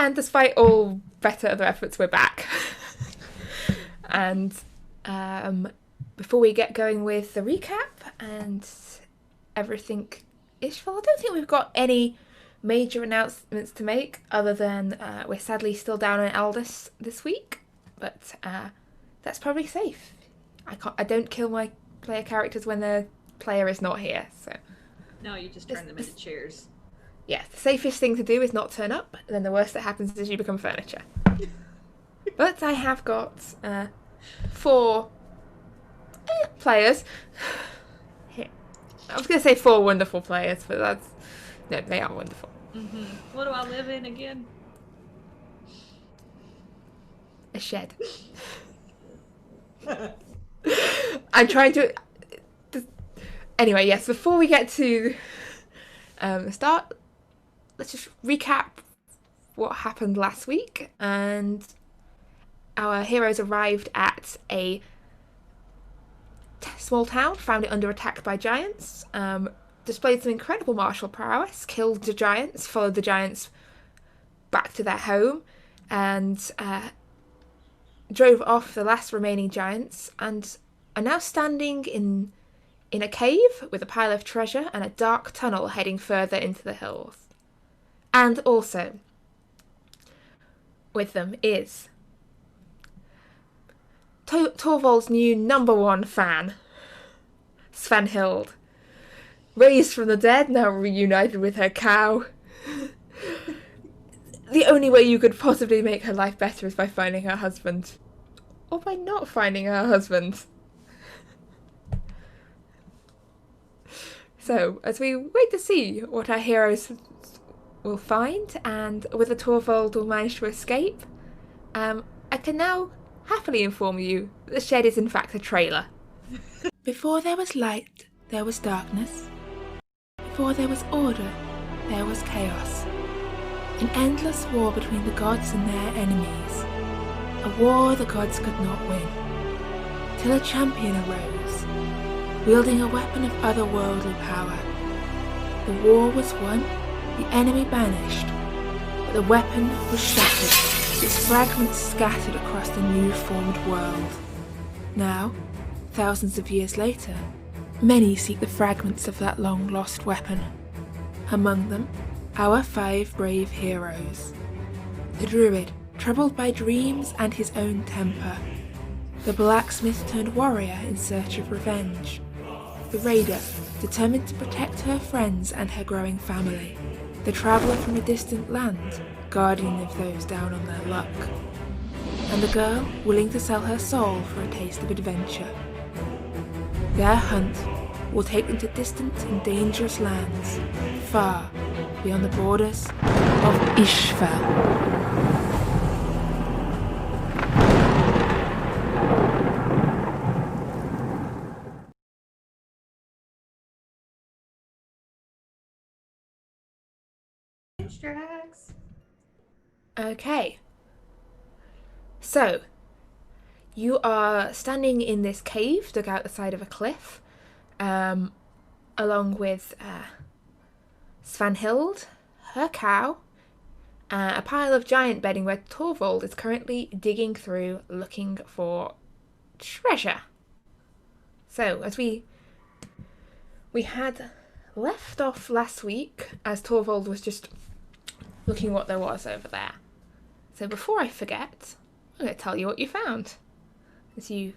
And despite all better other efforts, we're back. And before we get going with the recap and everything, Isfjell, I don't think we've got any major announcements to make other than we're sadly still down on Aldous this week, but that's probably safe. I don't kill my player characters when the player is not here, so... No, you just turn them into chairs. Yeah, the safest thing to do is not turn up, and then the worst that happens is you become furniture. But I have got 4 players. I was going to say 4 wonderful players, but that's... No, they are wonderful. Mm-hmm. What do I live in again? A shed. I'm trying to... Anyway, yes, before we get to the start, let's just recap what happened last week. And our heroes arrived at a small town, found it under attack by giants, displayed some incredible martial prowess, killed the giants, followed the giants back to their home, and drove off the last remaining giants, and are now standing in a cave with a pile of treasure and a dark tunnel heading further into the hills. And also, with them is Torvald's new #1 fan, Svanhild. Raised from the dead, now reunited with her cow. The only way you could possibly make her life better is by finding her husband. Or by not finding her husband. So, as we wait to see what our heroes will find, and whether Torvald will manage to escape, I can now happily inform you that the shed is in fact a trailer. Before there was light, there was darkness. Before there was order, there was chaos. An endless war between the gods and their enemies. A war the gods could not win. Till a champion arose, wielding a weapon of otherworldly power. The war was won, the enemy banished, but the weapon was shattered, its fragments scattered across the new formed world. Now, thousands of years later, many seek the fragments of that long-lost weapon. Among them, our 5 brave heroes. The druid, troubled by dreams and his own temper. The blacksmith turned warrior in search of revenge. The raider, determined to protect her friends and her growing family. The traveller from a distant land, guardian of those down on their luck. And the girl, willing to sell her soul for a taste of adventure. Their hunt will take them to distant and dangerous lands, far beyond the borders of Isfjell. Okay. So, you are standing in this cave dug out the side of a cliff, along with Svanhild, her cow, a pile of giant bedding where Torvald is currently digging through looking for treasure. So, as we had left off last week, as Torvald was just looking what there was over there. So before I forget, I'm going to tell you what you found. As you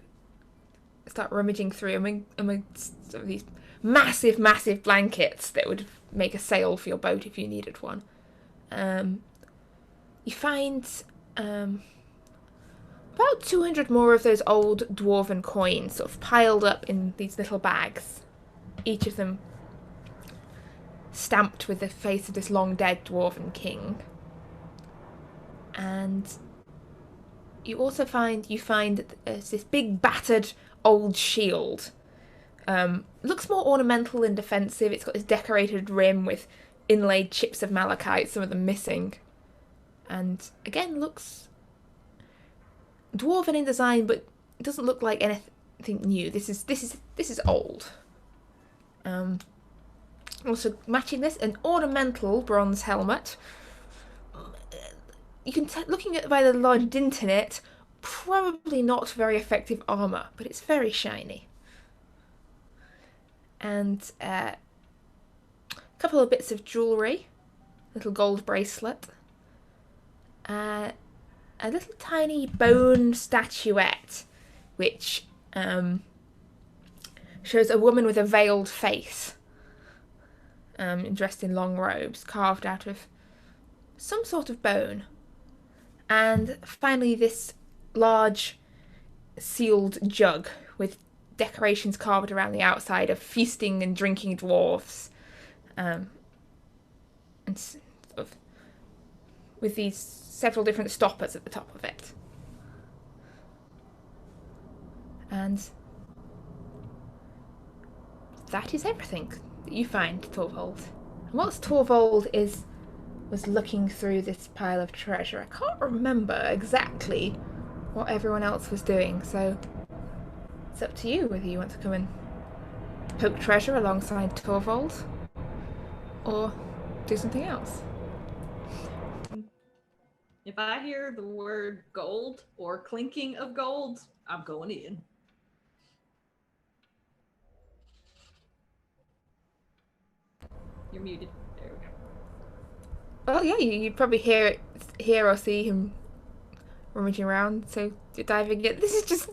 start rummaging through amongst these massive, massive blankets that would make a sail for your boat if you needed one. You find about 200 more of those old dwarven coins sort of piled up in these little bags. Each of them stamped with the face of this long dead dwarven king. And you also find this big battered old shield. Looks more ornamental than defensive. It's got this decorated rim with inlaid chips of malachite, some of them missing. And again looks dwarven in design, but it doesn't look like anything new. This is old. Also matching this, an ornamental bronze helmet. you can looking at by the large dint in it, probably not very effective armor, but it's very shiny. And a couple of bits of jewelry, little gold bracelet, a little tiny bone statuette, which shows a woman with a veiled face, dressed in long robes, carved out of some sort of bone. And finally, this large sealed jug with decorations carved around the outside of feasting and drinking dwarves, and sort of with these several different stoppers at the top of it. And that is everything that you find, Torvald. And whilst Torvald was looking through this pile of treasure, I can't remember exactly what everyone else was doing, so it's up to you whether you want to come and poke treasure alongside Torvald or do something else. If I hear the word gold or clinking of gold, I'm going in. You're muted. There we go. Well, yeah, you'd probably hear or see him rummaging around, so you're diving in. This is just...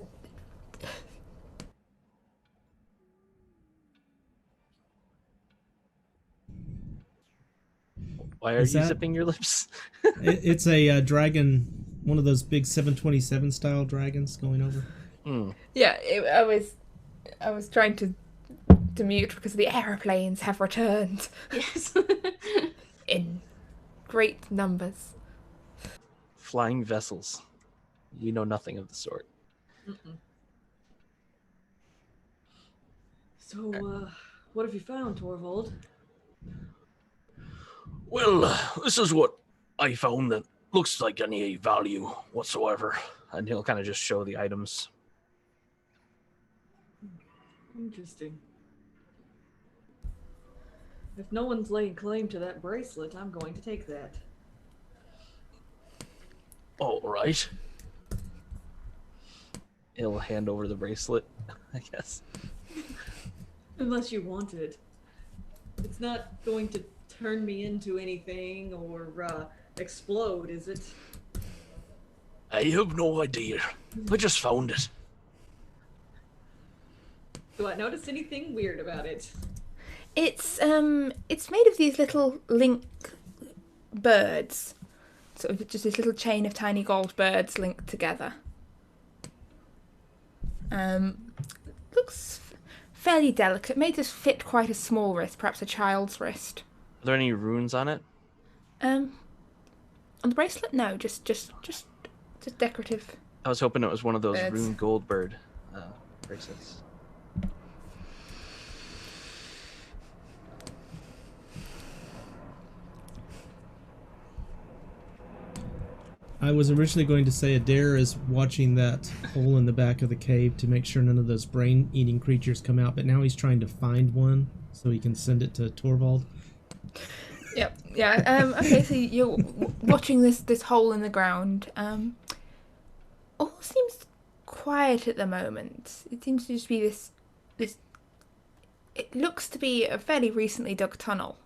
Why are you zipping your lips? It's a dragon, one of those big 727 style dragons going over. Yeah, I was trying to mute because the aeroplanes have returned. Yes. In great numbers. Flying vessels. We know nothing of the sort. Mm-mm. So, what have you found, Torvald? Well, this is what I found that looks like any value whatsoever. And he'll kind of just show the items. Interesting. If no one's laying claim to that bracelet, I'm going to take that. All right. He'll hand over the bracelet, I guess. Unless you want it. It's not going to turn me into anything or explode, is it? I have no idea. I just found it. Do I notice anything weird about it? It's made of these little link birds. Sort of just this little chain of tiny gold birds linked together. Looks fairly delicate. Made to fit quite a small wrist, perhaps a child's wrist. Are there any runes on it? On the bracelet? No, just decorative. I was hoping it was one of those birds. rune gold bird bracelets. I was originally going to say Adair is watching that hole in the back of the cave to make sure none of those brain-eating creatures come out, but now he's trying to find one so he can send it to Torvald. Yep. Yeah. Okay. So you're watching this hole in the ground. All seems quiet at the moment. It seems to just be this. It looks to be a fairly recently dug tunnel.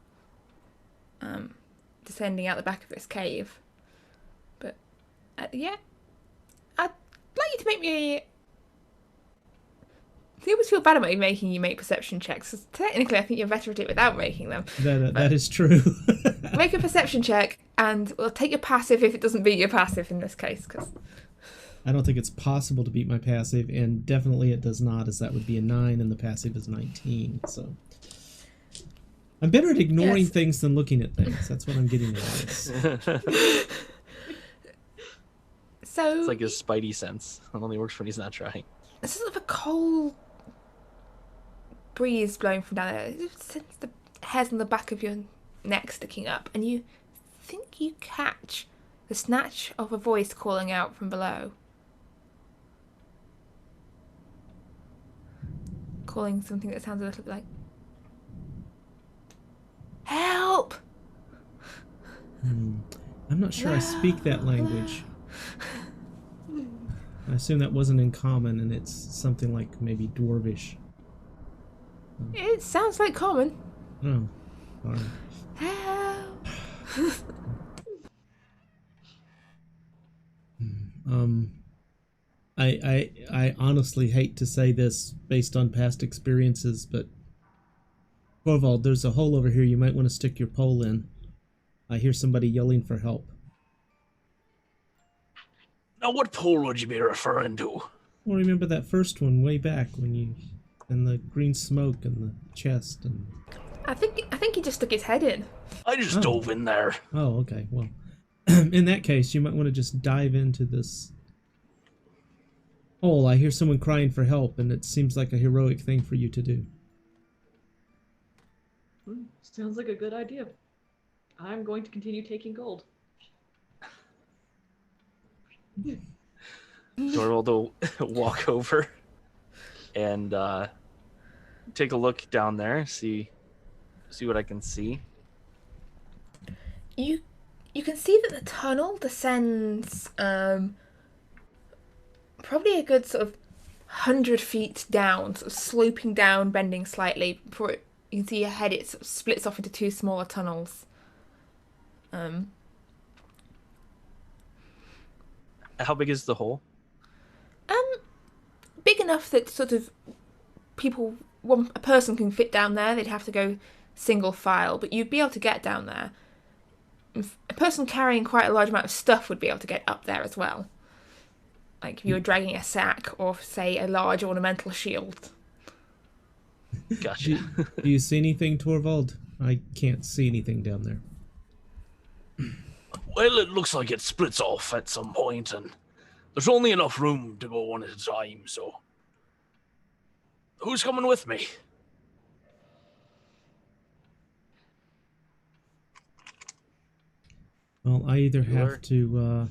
Descending out the back of this cave. But yeah, I'd like you to make me. I always feel bad about making you make perception checks. Technically, I think you're better at it without making them. That is true. Make a perception check, and we'll take your passive if it doesn't beat your passive in this case. Cause... I don't think it's possible to beat my passive, and definitely it does not, as that would be a 9, and the passive is 19. So I'm better at ignoring things than looking at things. That's what I'm getting at. So It's like his spidey sense. It only works when he's not trying. There's sort of a cold breeze blowing from down there. You sense the hairs on the back of your neck sticking up, and you think you catch the snatch of a voice calling out from below. Calling something that sounds a little bit like, "Help!" I'm not sure I speak that language. I assume that wasn't in common, and it's something like maybe Dwarvish. It sounds like common. Oh, all right. Help. I honestly hate to say this based on past experiences, but Torvald, there's a hole over here you might want to stick your pole in. I hear somebody yelling for help. Now, what pole would you be referring to? Well, remember that first one way back when you... and the green smoke and the chest and... I think he just stuck his head in. I just dove in there. Oh, okay. Well, in that case, you might want to just dive into this hole. I hear someone crying for help, and it seems like a heroic thing for you to do. Sounds like a good idea. I'm going to continue taking gold. Torvald will walk over and take a look down there, see what I can see. You can see that the tunnel descends probably a good sort of 100 feet down, sort of sloping down, bending slightly. Before you can see ahead, it sort of splits off into two smaller tunnels. How big is the hole? Big enough that sort of a person can fit down there. They'd have to go single file, but you'd be able to get down there. A person carrying quite a large amount of stuff would be able to get up there as well. Like if you were dragging a sack or, say, a large ornamental shield. Gotcha. Do you see anything, Torvald? I can't see anything down there. Well, it looks like it splits off at some point, and there's only enough room to go one at a time, so... Who's coming with me? Well, I either have to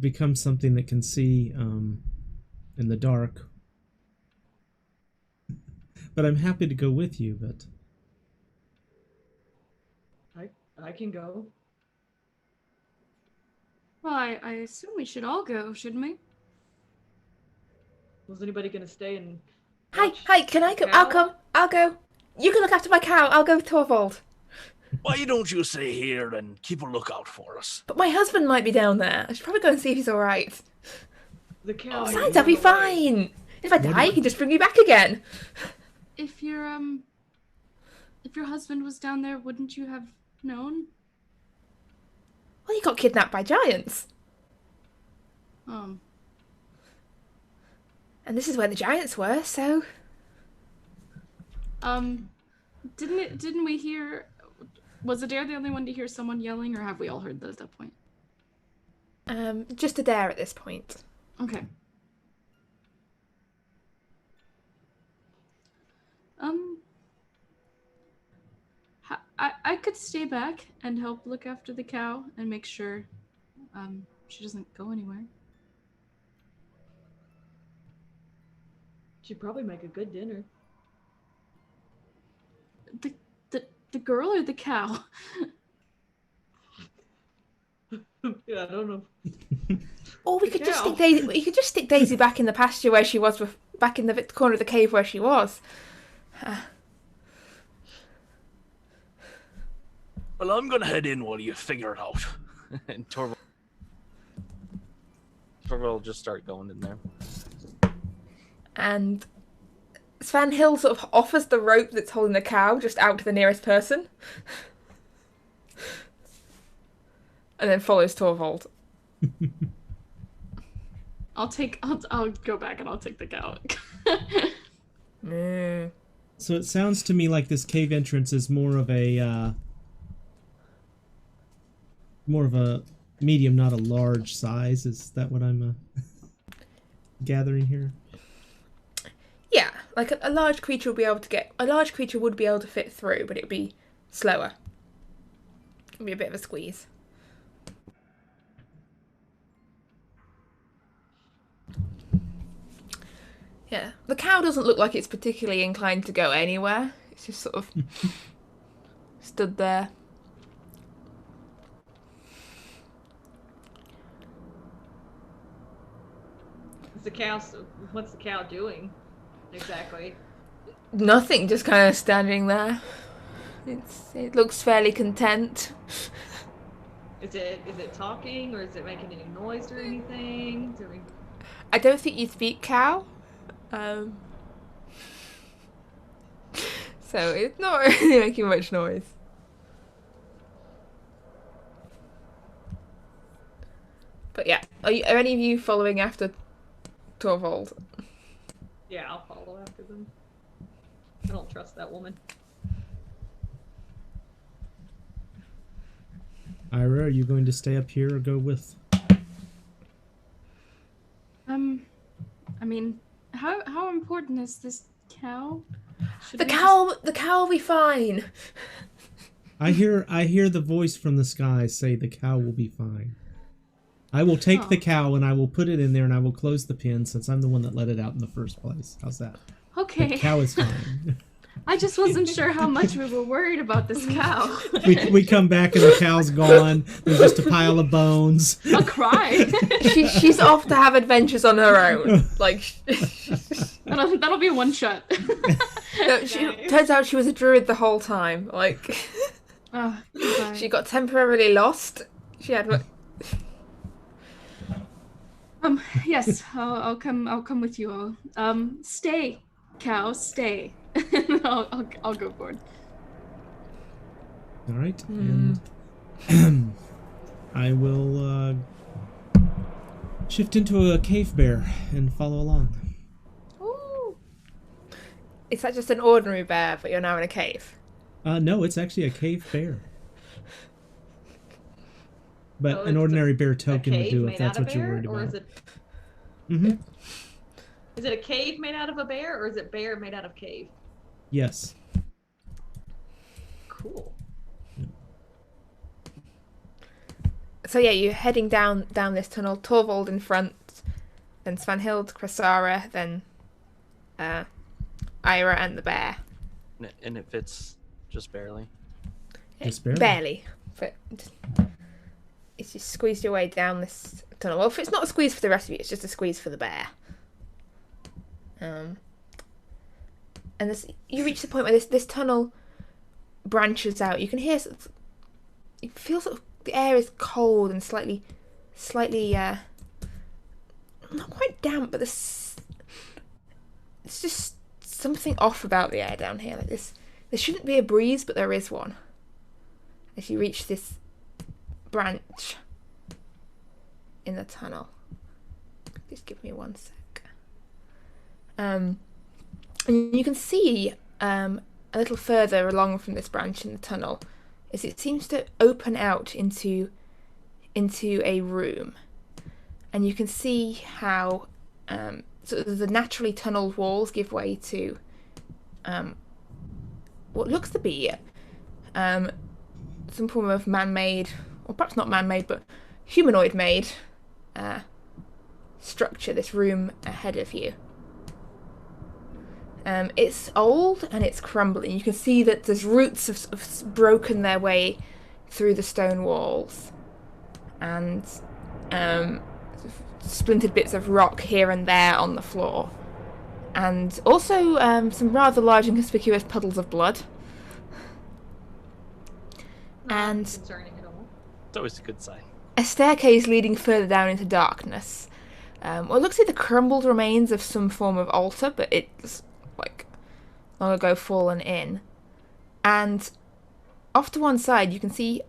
become something that can see in the dark, but I'm happy to go with you, but... I can go. Well, I assume we should all go, shouldn't we? Was anybody gonna stay and... Hi, can I go? cow? I'll go. You can look after my cow. I'll go with Torvald. Why don't you stay here and keep a lookout for us? But my husband might be down there. I should probably go and see if he's alright. The cow... Besides, I'll be fine. If I die, you can just bring me back again. If your husband was down there, wouldn't you have known? Well, he got kidnapped by giants. Um, And this is where the giants were, so... didn't we hear... Was Adair the only one to hear someone yelling, or have we all heard that at that point? Just Adair at this point. Okay. I could stay back and help look after the cow and make sure she doesn't go anywhere. She'd probably make a good dinner. The girl or the cow? Yeah, I don't know. Or we The could just cow. stick Daisy. We could just stick Daisy back in the pasture where she was, back in the corner of the cave where she was. Well, I'm gonna head in while you figure it out. And Torvald will just start going in there. And Svan Hill sort of offers the rope that's holding the cow just out to the nearest person. And then follows Torvald. I'll go back and I'll take the cow. So it sounds to me like this cave entrance is more of a medium, not a large size. Is that what I'm gathering here? Yeah, like a large creature would be able to fit through, but it'd be slower. It'd be a bit of a squeeze. Yeah, the cow doesn't look like it's particularly inclined to go anywhere. It's just sort of stood there. What's the cow doing exactly? Nothing, just kind of standing there. It looks fairly content. Is it talking, or is it making any noise or anything? I don't think you speak cow. Um, so it's not really making much noise. But yeah, are any of you following after Torvald? Yeah, I'll follow after them. I don't trust that woman. Ira, are you going to stay up here or go with? I mean, how important is this cow? Should The we cow will be fine. I hear the voice from the sky say the cow will be fine. I will take the cow and I will put it in there and I will close the pen since I'm the one that let it out in the first place. How's that? Okay. The cow is fine. I just wasn't sure how much we were worried about this cow. we come back and the cow's gone. There's just a pile of bones. I'll cry. She's off to have adventures on her own. Like, that'll be one shot. no, turns out she was a druid the whole time. Like, Goodbye. she got temporarily lost. She had. Yes, I'll come with you all. Stay, cow, stay. I'll go forward. All right, and I will shift into a cave bear and follow along. Ooh. Is that just an ordinary bear, but you're now in a cave? No, it's actually a cave bear. But So an it's ordinary bear token would cave do made if that's out of what you're bear, worried or about. is it a cave made out of a bear, or is it bear made out of cave? Yes. Cool. So yeah, you're heading down this tunnel. Torvald in front, then Svanhild, Krasara, then Ira and the bear. And it fits just barely. Just barely. Barely. But it's just squeezed your way down this tunnel. Well, if it's not a squeeze for the rest of you, it's just a squeeze for the bear. And you reach the point where this tunnel branches out. You can hear. It feels sort of the air is cold and slightly, not quite damp, but it's just something off about the air down here. Like this, there shouldn't be a breeze, but there is one. As you reach this branch in the tunnel, just give me 1 sec. And you can see a little further along from this branch in the tunnel, is it seems to open out into a room, and you can see how so the naturally tunneled walls give way to what looks to be some form of man-made, or perhaps not man-made, but humanoid-made structure, this room ahead of you. It's old and it's crumbling. You can see that there's roots have broken their way through the stone walls, and splintered bits of rock here and there on the floor, and also some rather large and conspicuous puddles of blood. Not And concerning at all. It's always a good sign. a staircase leading further down into darkness. Well, it looks like the crumbled remains of some form of altar, but it's like long ago fallen in. And off to one side, you can see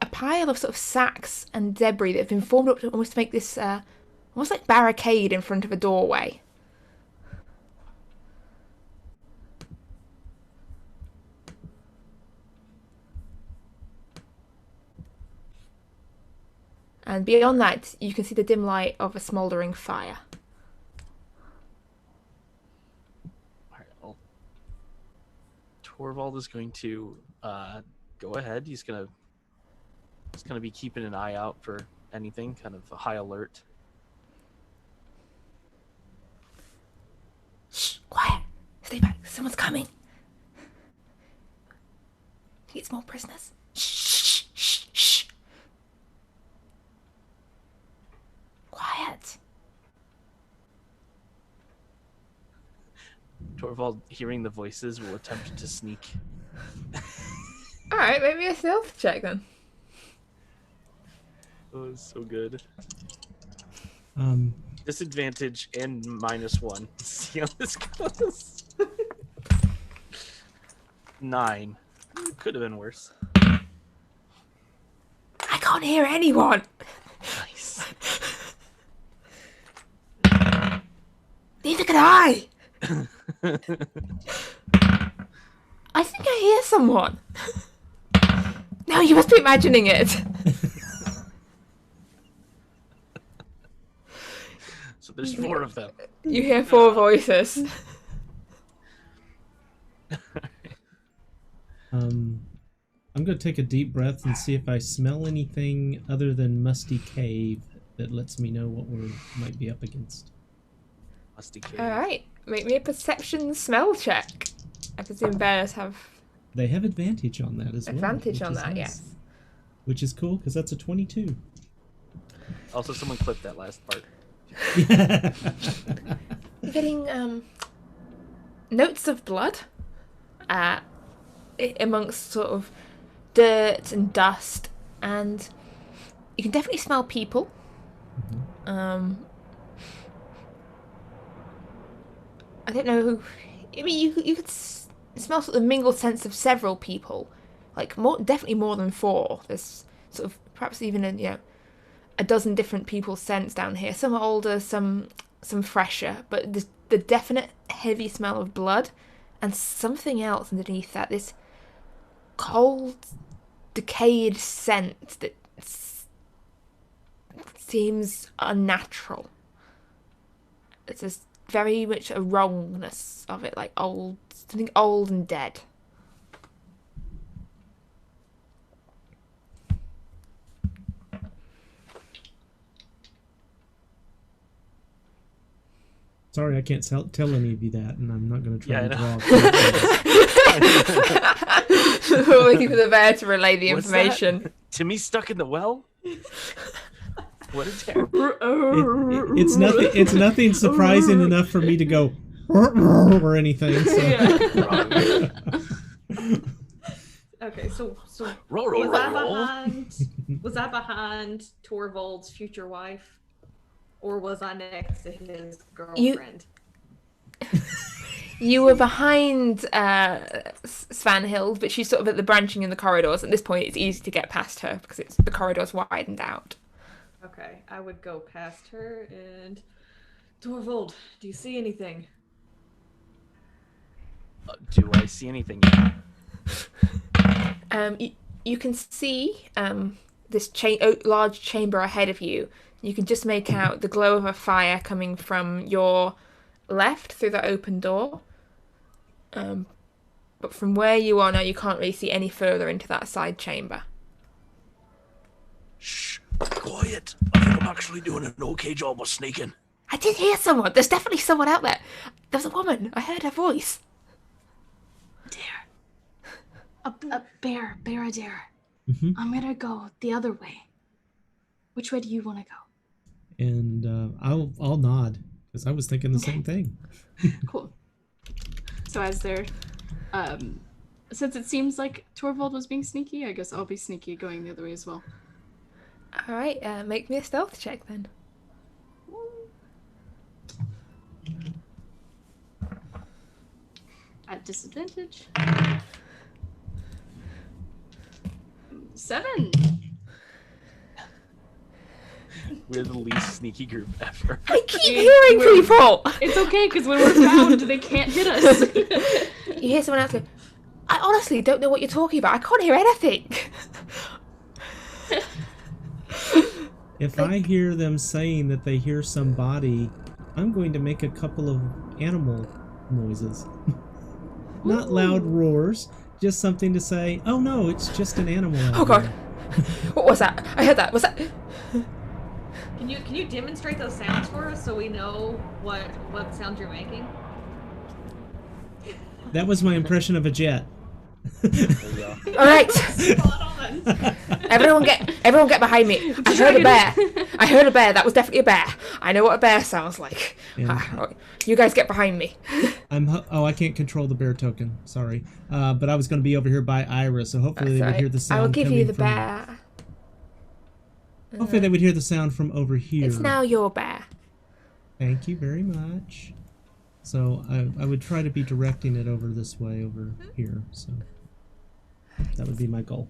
a pile of sort of sacks and debris that have been formed up to almost make this almost like barricade in front of a doorway. And beyond that, you can see the dim light of a smouldering fire. All right. Well, Torvald is going to go ahead. He's gonna be keeping an eye out for anything, kind of a high alert. Shh, quiet. Stay back. Someone's coming. He gets more prisoners. Shh, shh, shh. Quiet. Torvald, hearing the voices, will attempt to sneak. Alright, make me a stealth check then. Oh, it's so good. Um, Disadvantage and -1. See how this goes. 9. Could have been worse. I can't hear anyone. Nice. Neither can I. I think I hear someone. No, you must be imagining it. So there's 4 of them. You hear 4 voices. I'm going to take a deep breath and see if I smell anything other than musty cave that lets me know what we might be up against. Musty cave. Alright, make me a perception smell check. I presume bears have They have advantage on that as well. advantage on which is that, nice. yes. Which is cool, because that's a 22. Also, someone clipped that last part. You're getting notes of blood amongst sort of dirt and dust, and you can definitely smell people. I don't know who. I mean, you could smell sort of the mingled sense of several people, like definitely more than 4. There's sort of perhaps even a dozen different people's scents down here. Some are older, some fresher, but the definite heavy smell of blood and something else underneath that. This cold, decayed scent that seems unnatural. It's just very much a wrongness of it, like something old and dead. Sorry, I can't tell any of you that, and I'm not going to try Yeah, and I draw. We're waiting for the bear to relay the What's information. Timmy stuck in the well? What a terror. It's nothing surprising enough for me to go or anything. So. Okay, so Roll, was that roll. behind Torvald's future wife? Or was I next to his girlfriend? You were behind Svanhild, but she's sort of at the branching in the corridors. At this point, it's easy to get past her because the corridor's widened out. Okay, I would go past her and... Torvald, do you see anything? Do I see anything? You can see this large chamber ahead of you. You can just make out the glow of a fire coming from your left through the open door. But from where you are now, you can't really see any further into that side chamber. Shh, quiet. I think I'm actually doing an okay job of sneaking. I did hear someone. There's definitely someone out there. There's a woman. I heard her voice. Dare. A bear a dare. Mhm. I'm gonna go the other way. Which way do you want to go? And I'll nod because I was thinking the same thing. Cool. So as they're, since it seems like Torvald was being sneaky, I guess I'll be sneaky going the other way as well. All right, make me a stealth check then. At disadvantage. 7. We're the least sneaky group ever. I keep hearing people. It's okay, because when we're found, they can't hit us. You hear someone else go, I honestly don't know what you're talking about. I can't hear anything. If I hear them saying that they hear somebody, I'm going to make a couple of animal noises. Not loud roars, just something to say, oh no, it's just an animal out Oh god. there." What was that? I heard that. Was that? Can you demonstrate those sounds for us so we know what sounds you're making? That was my impression of a jet. There you go. All right. Spot on. Everyone get behind me. I heard a bear. I heard a bear. That was definitely a bear. I know what a bear sounds like. Yeah. You guys get behind me. I can't control the bear token. Sorry. But I was going to be over here by Ira, so hopefully they would hear the sound I will give coming you the from... bear. Hopefully they would hear the sound from over here. It's now your bear. Thank you very much. So I would try to be directing it over this way, over here. So that would be my goal.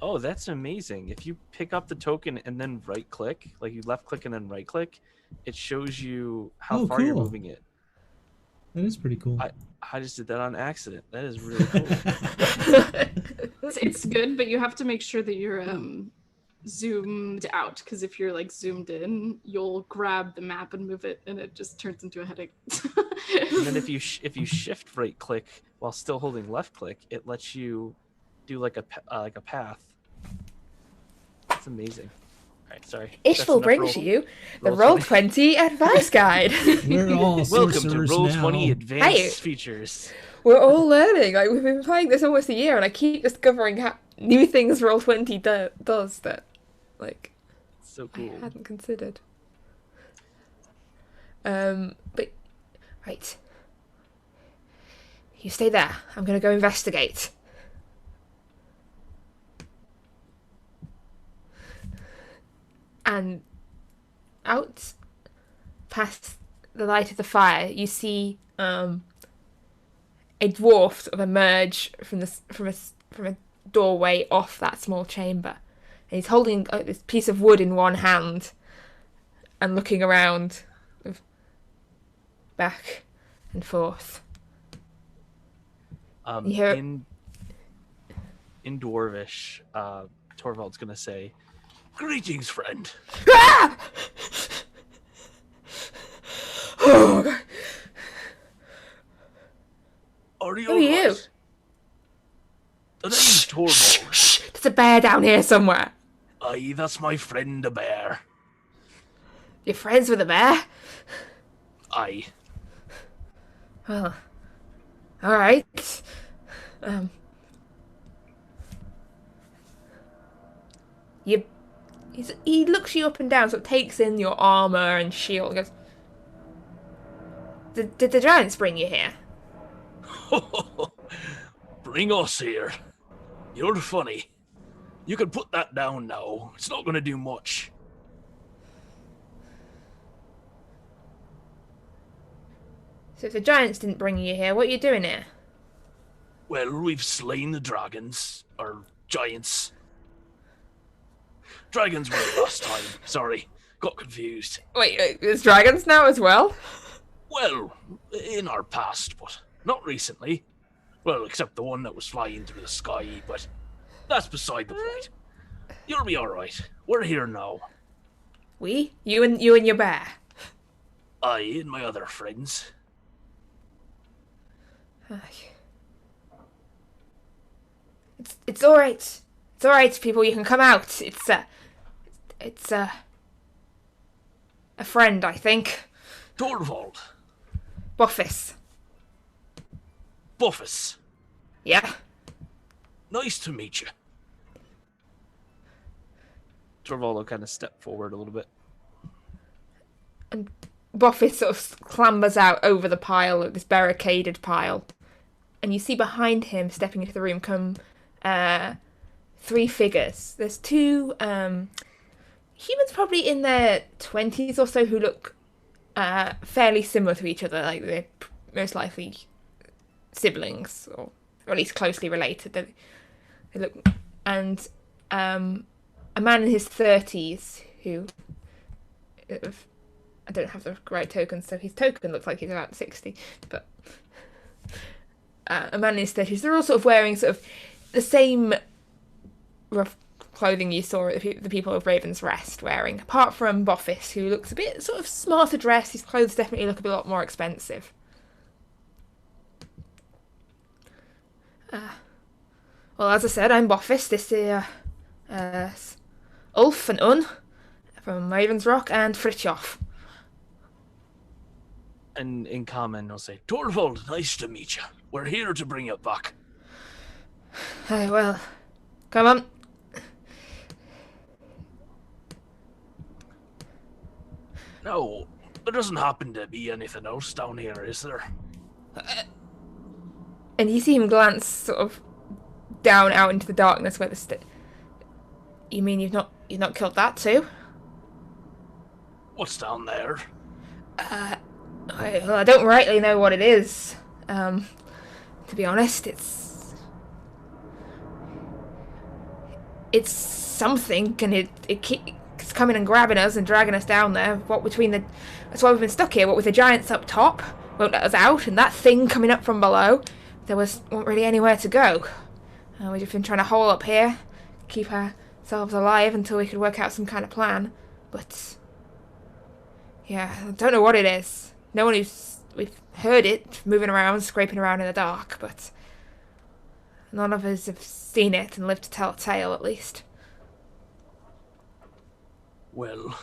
Oh, that's amazing. If you pick up the token and then right click, like you left click and then right click, it shows you how far you're cool. moving it. That is pretty cool. I just did that on accident. That is really cool. It's good, but you have to make sure that you're zoomed out, because if you're like zoomed in, you'll grab the map and move it, and it just turns into a headache. And then if you shift right click while still holding left click, it lets you do like a path. That's amazing. All right, sorry. Isfjell brings you the Roll20 advice guide. We're all Welcome to sorcerers Roll20 now. advanced features. We're all learning. Like, we've been playing this almost a year, and I keep discovering new things Roll20 does that, like, So cool. I hadn't considered. But right, you stay there. I'm gonna go investigate. And out past the light of the fire, you see a dwarf sort of emerge from a doorway off that small chamber, and he's holding this piece of wood in one hand and looking around, back and forth. You hear in Dwarvish, Torvald's gonna say, "Greetings, friend." Ah! Oh, God. Are you Who are you? alright? The name's Torvald. There's a bear down here somewhere. Aye, that's my friend the bear. You're friends with a bear? Aye. Well, all right. He looks you up and down, sort of takes in your armor and shield, and goes, Did the giants bring you here? Bring us here. You're funny. You can put that down now. It's not going to do much. So if the giants didn't bring you here, what are you doing here? Well, we've slain the dragons. Or giants. Dragons were the last time. Sorry. Got confused. Wait, there's dragons now as well? Well, in our past, but not recently. Well, except the one that was flying through the sky, but that's beside the point. You'll be alright. We're here now. We? You and your bear? I and my other friends. It's alright. It's alright, people. You can come out. It's a friend, I think. Torvald. Buffus. Buffus. Yeah. Nice to meet you. Torvald will kind of step forward a little bit. And Buffus sort of clambers out over the pile, this barricaded pile. And you see behind him, stepping into the room, come three figures. There's two humans probably in their 20s or so who look fairly similar to each other. Like, they're most likely siblings, or at least closely related. They look... And a man in his 30s who... I don't have the right token, so his token looks like he's about 60, but... a man in his 30s. They're all sort of wearing sort of the same rough clothing you saw the people of Raven's Rest wearing, apart from Buffus, who looks a bit sort of smarter dressed. His clothes definitely look a lot more expensive. Well, as I said, I'm Buffus. This is Ulf and Un from Raven's Rock, and Fritjof. And in common, I'll say, Torvald, nice to meet you. We're here to bring you back. Well, come on. No, there doesn't happen to be anything else down here, is there? And you see him glance sort of down out into the darkness where the You mean you've not killed that too? What's down there? I don't rightly know what it is. To be honest, it's something, and it keeps coming and grabbing us and dragging us down there. That's why we've been stuck here. What with the giants up top won't let us out, and that thing coming up from below, there wasn't really anywhere to go. We've just been trying to hole up here, keep ourselves alive until we could work out some kind of plan. But yeah, I don't know what it is. We've heard it moving around, scraping around in the dark, but none of us have seen it and lived to tell a tale, at least. Well,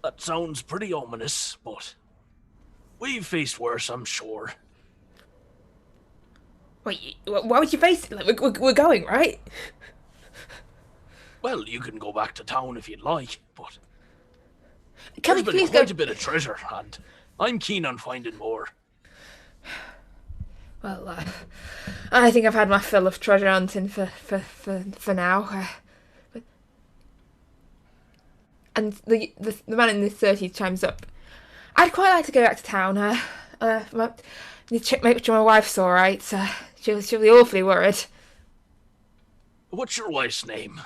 that sounds pretty ominous, but we've faced worse, I'm sure. Wait, why would you face it? Like, we're going, right? Well, you can go back to town if you'd like, but Can there's we been please quite go? a bit of treasure, and I'm keen on finding more. Well, I think I've had my fill of treasure hunting for now. And the man in the 30s chimes up. I'd quite like to go back to town. Need to check, make sure my wife's all right. She'll be awfully worried. What's your wife's name?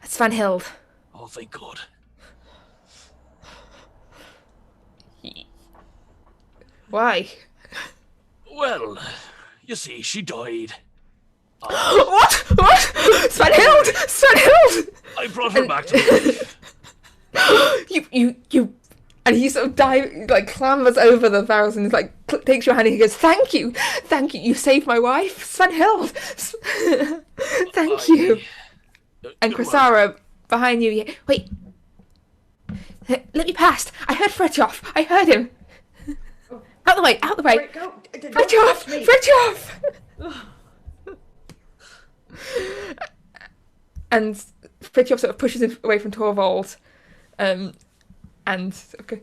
It's Van Hild. Oh, thank God. Why? Well, you see, she died. What? Sven Hild! Sven Hild! I brought her back to life. You. And he sort of clambers over the barrels and takes your hand and he goes, Thank you, you saved my wife, Sven Hild. Thank you. And Chrysara, behind you, wait. Let me past. I heard Fritjof. I heard him. Out the way. Alright, go. Fritjof! And Fritjof sort of pushes him away from Torvald. And okay,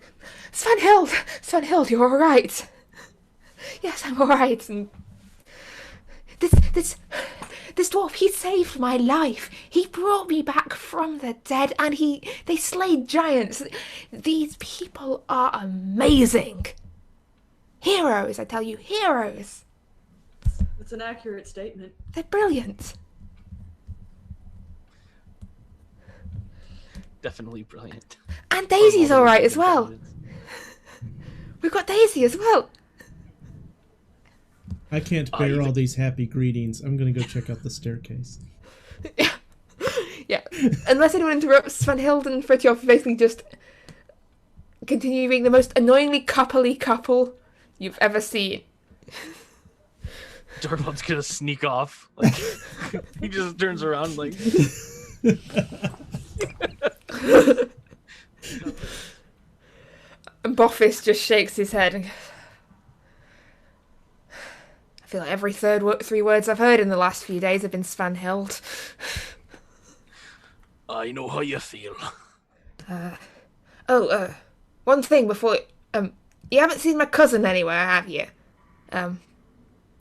Sven Hild, you're all right. Yes, I'm all right. And this dwarf, he saved my life. He brought me back from the dead, and they slayed giants. These people are amazing. Heroes, I tell you, heroes. It's an accurate statement. They're brilliant. Definitely brilliant. And Daisy's all right as well. We've got Daisy as well. I can't bear all these happy greetings. I'm gonna go check out the staircase. Yeah. Unless anyone interrupts, Sven Hild and Fritjof basically just continue being the most annoyingly coupley couple you've ever seen. Dortmund's gonna sneak off. Like, he just turns around like. And Boffis just shakes his head and goes, I feel like every three words I've heard in the last few days have been Sven Hild. I know how you feel. One thing before you haven't seen my cousin anywhere, have you?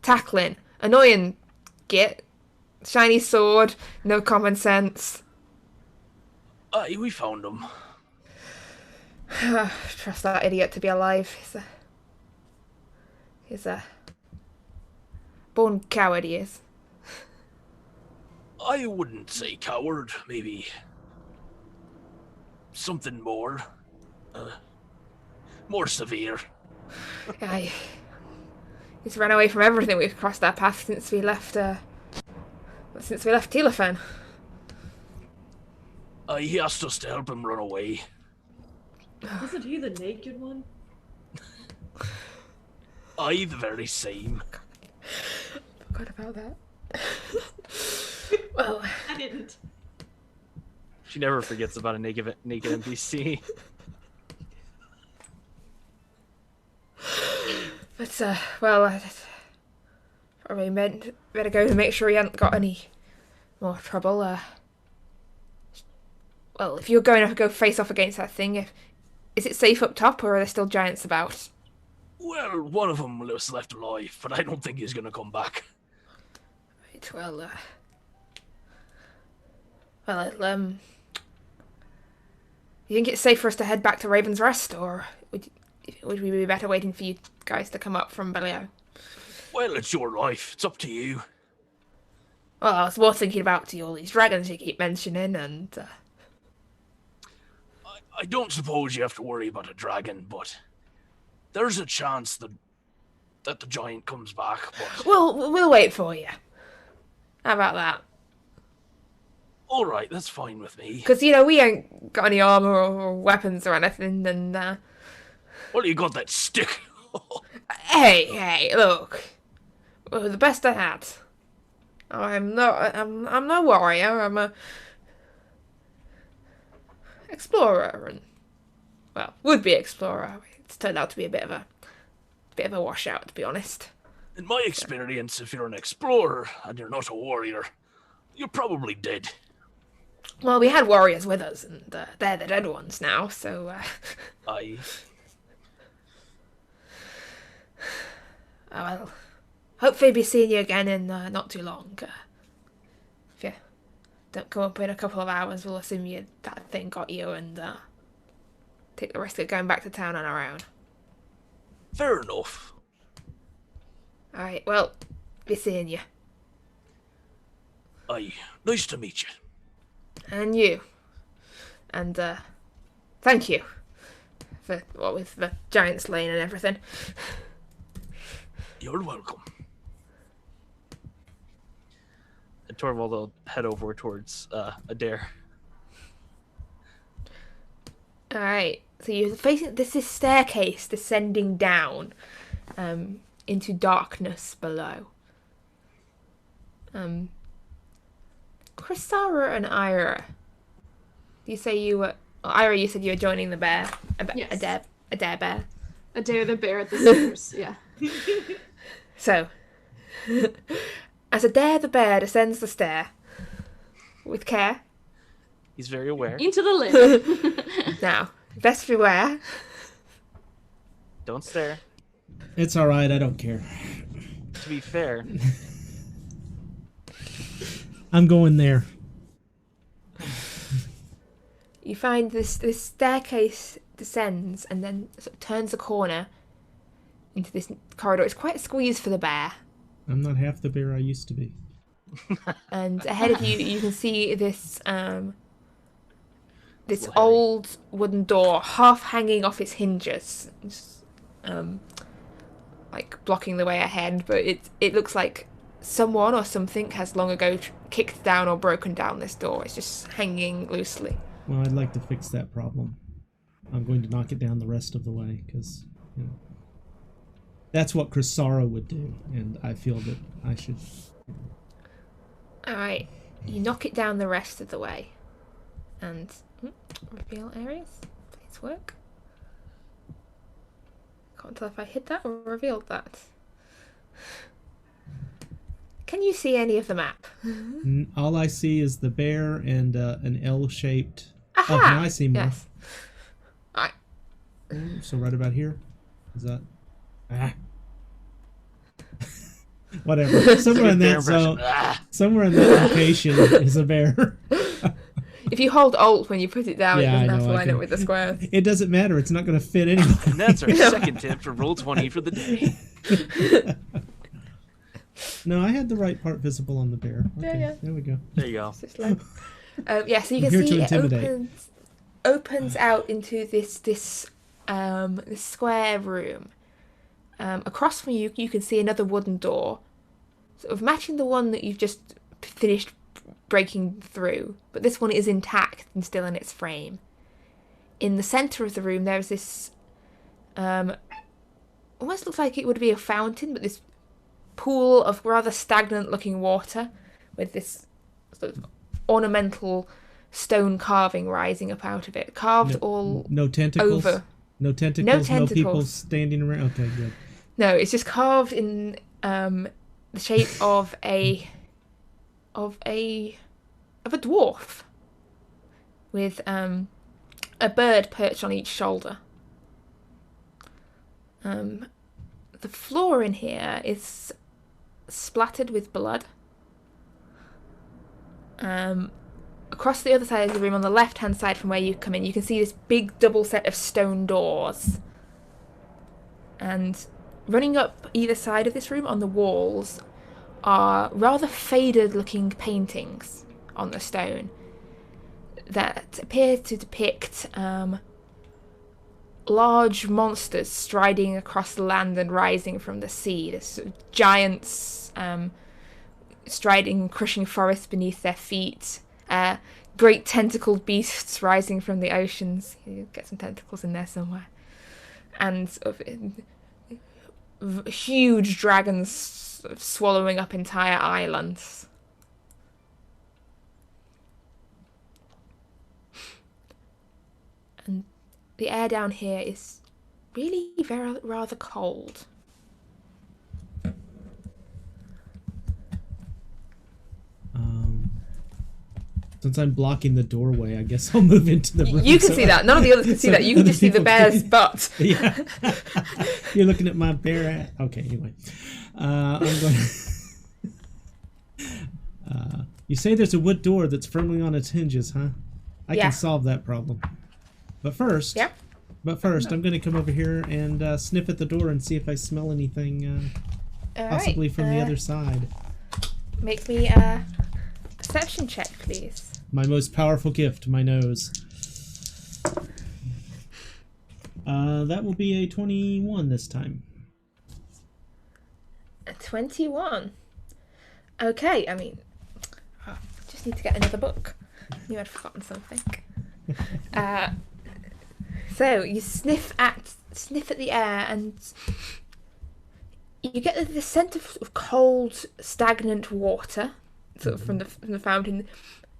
Tackling, annoying git, shiny sword, no common sense. Aye, we found him. Trust that idiot to be alive. He's a born coward, he is. I wouldn't say coward, maybe something more severe. He's run away from everything. We've crossed our path since we left Telephone. He asked us to help him run away. Wasn't he the naked one? Aye, the very same. Forgot about that. Well, I didn't. She never forgets about a naked NPC. but I probably better go and make sure he hasn't got any more trouble. Well, if you're going to go face off against that thing, is it safe up top, or are there still giants about? Well, one of them was left alive, but I don't think he's gonna come back. Right, well, you think it's safe for us to head back to Raven's Rest, or would we be better waiting for you guys to come up from below? Well, it's your life. It's up to you. Well, I was more thinking about all these dragons you keep mentioning, and I don't suppose you have to worry about a dragon, but there's a chance that the giant comes back. But we'll wait for you. How about that? all right, that's fine with me. Because, we ain't got any armor or weapons or anything, and, Well, you got that stick. Hey, look. Well, the best I had. I'm no warrior, I'm a explorer, and, well, would-be explorer. It's turned out to be a bit of a washout, to be honest. In my experience, if you're an explorer and you're not a warrior, you're probably dead. Well, we had warriors with us, and they're the dead ones now, so, Aye. Oh, well, hopefully be seeing you again in not too long. If you don't come up in a couple of hours, we'll assume that thing got you and take the risk of going back to town on our own. Fair enough. Alright, well, be seeing you. Aye. Nice to meet you. And you. And, thank you. For, with the giant slaying and everything. You're welcome. And Torvald will head over towards Adair. Alright, so you're facing this staircase descending down into darkness below. Chrysara and Ira, you say you were... Ira, you said you were joining the bear. Yes. Adair bear. Adair the bear at the stairs, yeah. So, as Adair the bear descends the stair, with care, He's very aware. Into the lid. now, best beware. Don't stare. It's alright, I don't care. To be fair, I'm going there. You find this staircase descends and then sort of turns a corner into this corridor. It's quite a squeeze for the bear. I'm not half the bear I used to be. And ahead of you, you can see this this old wooden door, half hanging off its hinges, like blocking the way ahead. But it looks like someone or something has long ago kicked down or broken down this door. It's just hanging loosely. Well, I'd like to fix that problem. I'm going to knock it down the rest of the way, because, that's what Chrysara would do, and I feel that I should... Alright, you knock it down the rest of the way. And reveal areas. Please work. Can't tell if I hid that or revealed that. Can you see any of the map? All I see is the bear and an L-shaped... Aha! Oh, now I see more. Yes. Alright. So right about here? Is that... Whatever. Somewhere in that zone, somewhere in that location is a bear. If you hold Alt when you put it down, Yeah, it doesn't I have to know, I line can- up with the squares. It doesn't matter. It's not going to fit anyway. and that's our second tip for Roll20 for the day. No, I had the right part visible on the bear. Okay, Yeah. there we go. There you go. It's just like, yeah, so you I'm can here see to it intimidate. opens out into this square room. Across from you, you can see another wooden door, sort of matching the one that you've just finished breaking through, but this one is intact and still in its frame. In the centre of the room, there's this almost looks like it would be a fountain, but this pool of rather stagnant-looking water with this sort of ornamental stone carving rising up out of it, carved all No tentacles? over. No tentacles? No people tentacles. standing around? Okay, good. No, it's just carved in the shape of a dwarf with a bird perched on each shoulder. the floor in here is splattered with blood. Across the other side of the room, on the left-hand side from where you come in, you can see this big double set of stone doors. And running up either side of this room on the walls are rather faded-looking paintings on the stone that appear to depict large monsters striding across the land and rising from the sea. There's sort of giants striding and crushing forests beneath their feet. Great tentacled beasts rising from the oceans. You get some tentacles in there somewhere. And sort of, huge dragons sort of swallowing up entire islands. And the air down here is really rather cold. Since I'm blocking the doorway, I guess I'll move into the room. You can see that. None of the others can see that. You can just see the bear's butt. Yeah. You're looking at my bear at... Okay, anyway. I'm going... you say there's a wood door that's firmly on its hinges, huh? I can solve that problem. But first... Yeah. I'm going to come over here and sniff at the door and see if I smell anything possibly from the other side. Make me a perception check, please. My most powerful gift, my nose. That will be a 21 this time. A 21. Okay, I mean, just need to get another book. Knew I'd forgotten something. So you sniff at the air, and you get the scent of cold, stagnant water, sort of from the fountain.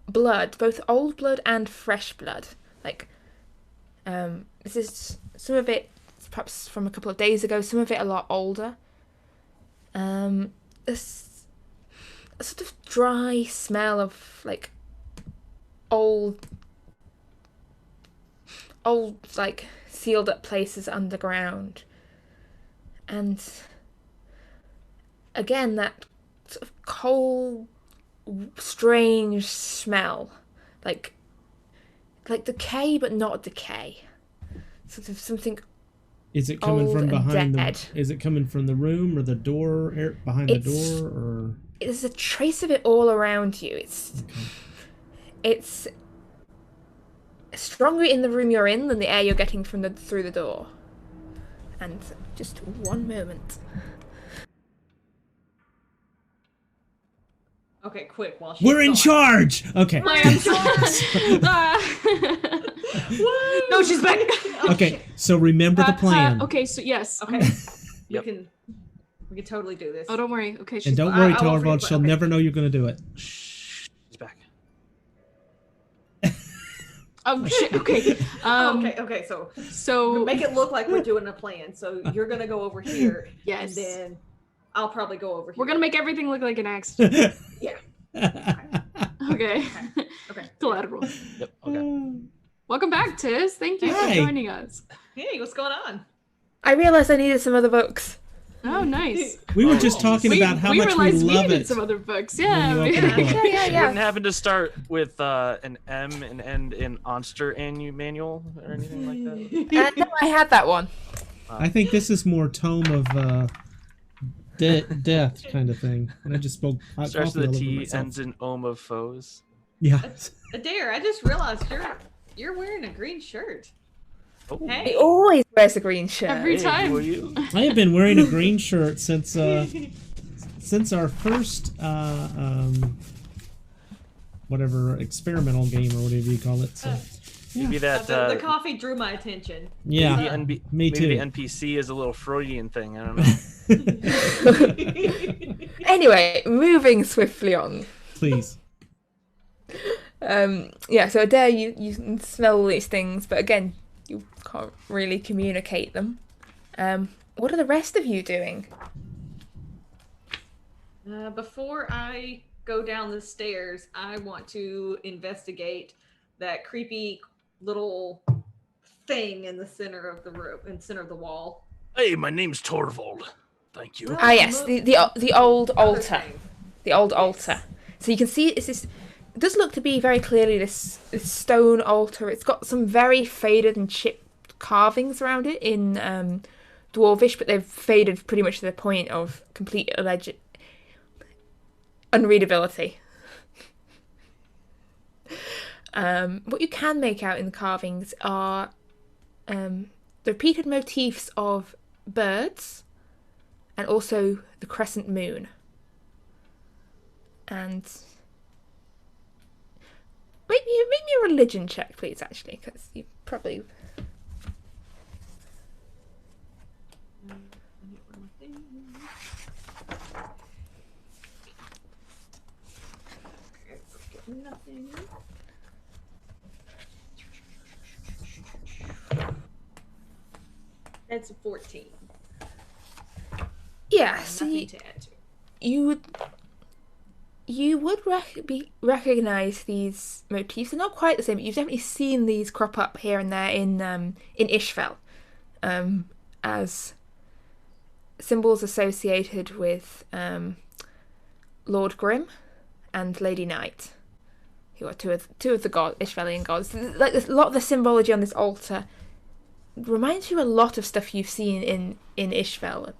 Blood, both old blood and fresh blood. Like, this is some of it perhaps from a couple of days ago, some of it a lot older. This a sort of dry smell of like old like sealed up places underground, and again that sort of cold, strange smell, like decay but not decay, sort of something. Is it coming from behind dead. Is it coming from the room or the door behind the door, or? There's a trace of it all around you. It's stronger in the room you're in than the air you're getting through the door. And just one moment. Okay, quick. While she's We're in gone. charge. Okay. No, she's back. Okay, so remember the plan. Okay, so yes. Okay, Yep. we can totally do this. Oh, don't worry. Okay, she's And don't I worry, won't Torvald, forget, she'll okay. never know you're going to do it. Shh. He's back. Oh shit. Okay. Okay. So So make it look like we're doing a plan. So you're gonna go over here, yes, and then I'll probably go over here. we're gonna make everything look like an accident. Yeah. Okay. Okay. Collateral. Yep. Okay. Welcome back, Tiz. Thank you Hi. for joining us. Hey, what's going on? I realised I needed some other books. Oh, nice. We were just talking about how much we realized love needed it. some other books. when Yeah. you we- open the book. Yeah. You wouldn't happen to start with an M and end in Onster manual or anything like that? No, I had that one. I think this is more tome of death kind of thing. And I just spoke hot Starts coffee with a all over T, myself. ends in Ohm of Foes. Yeah. Adair, I just realized you're wearing a green shirt. Oh. He Hey. always wears a green shirt. Every Hey, time. who are you? I have been wearing a green shirt since our first whatever experimental game or whatever you call it. So Maybe that The coffee drew my attention. yeah, maybe me too. the NPC is a little Freudian thing. I don't know. Anyway, moving swiftly on. Please. Yeah, so Adair, you can smell all these things, but again, you can't really communicate them. What are the rest of you doing? Before I go down the stairs, I want to investigate that creepy little thing in the center of the room, in the center of the wall. Hey, my name's Torvald. Thank you. Well, Ah, yes, the old Other altar. thing. The old altar. So you can see it's this. It does look to be very clearly this stone altar. It's got some very faded and chipped carvings around it in Dwarvish, but they've faded pretty much to the point of complete unreadability. What you can make out in the carvings are the repeated motifs of birds and also the crescent moon. And make me a religion check, please, actually, because you probably... Nothing. That's a 14. Yeah, so Nothing to add to. you would recognize these motifs. They're not quite the same, but you've definitely seen these crop up here and there in Isfjell, as symbols associated with Lord Grim and Lady Night, who are two of the Isfjellian gods. Like a lot of the symbology on this altar reminds you a lot of stuff you've seen in Isfjell.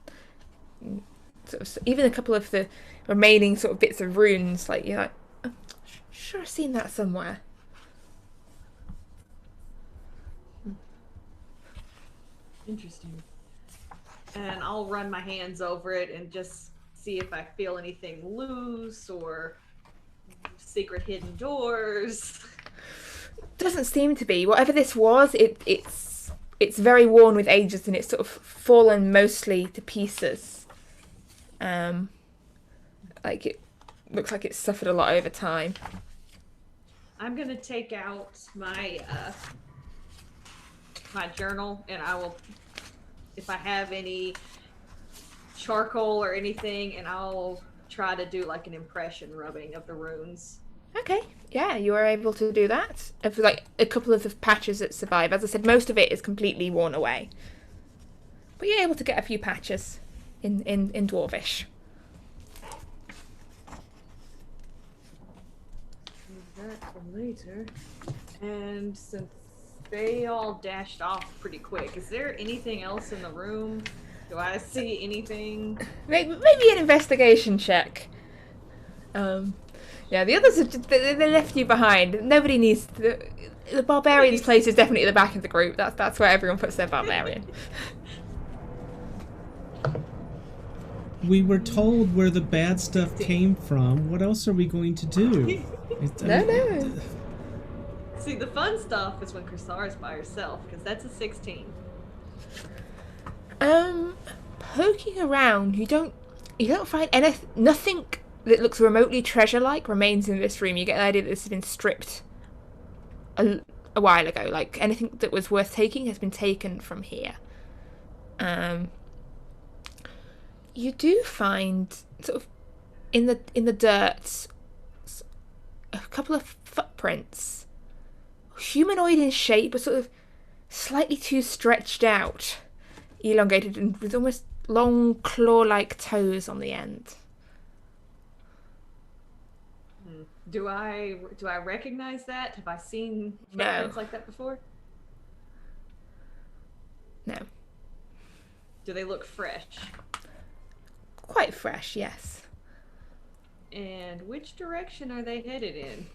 Sort of, even a couple of the remaining sort of bits of runes, like you're like, I'm sure I've seen that somewhere. Interesting. And I'll run my hands over it and just see if I feel anything loose or secret hidden doors. Doesn't seem to be. Whatever this was, it's very worn with ages and it's sort of fallen mostly to pieces. Like it looks like it's suffered a lot over time. I'm gonna take out my my journal and I will, if I have any charcoal or anything, and I'll try to do like an impression rubbing of the runes. Okay, yeah, you are able to do that. Of like a couple of the patches that survive. As I said, most of it is completely worn away. But you're able to get a few patches in Dwarvish. That for later. And since they all dashed off pretty quick, is there anything else in the room? Do I see anything? Maybe an investigation check. Yeah, the others they left you behind. Nobody needs the barbarian's place is definitely at the back of the group. That's where everyone puts their barbarian. We were told where the bad stuff came from. What else are we going to do? No. See, the fun stuff is when Chrysaris by herself, because that's a 16. Poking around, you don't find nothing that looks remotely treasure-like remains in this room. You get the idea that this has been stripped a while ago. Like anything that was worth taking has been taken from here. You do find sort of in the dirt a couple of footprints, humanoid in shape, but sort of slightly too stretched out, elongated, and with almost long claw-like toes on the end. Do I recognize that? Have I seen No. footprints like that before? No. Do they look fresh? Quite fresh, yes. And which direction are they headed in?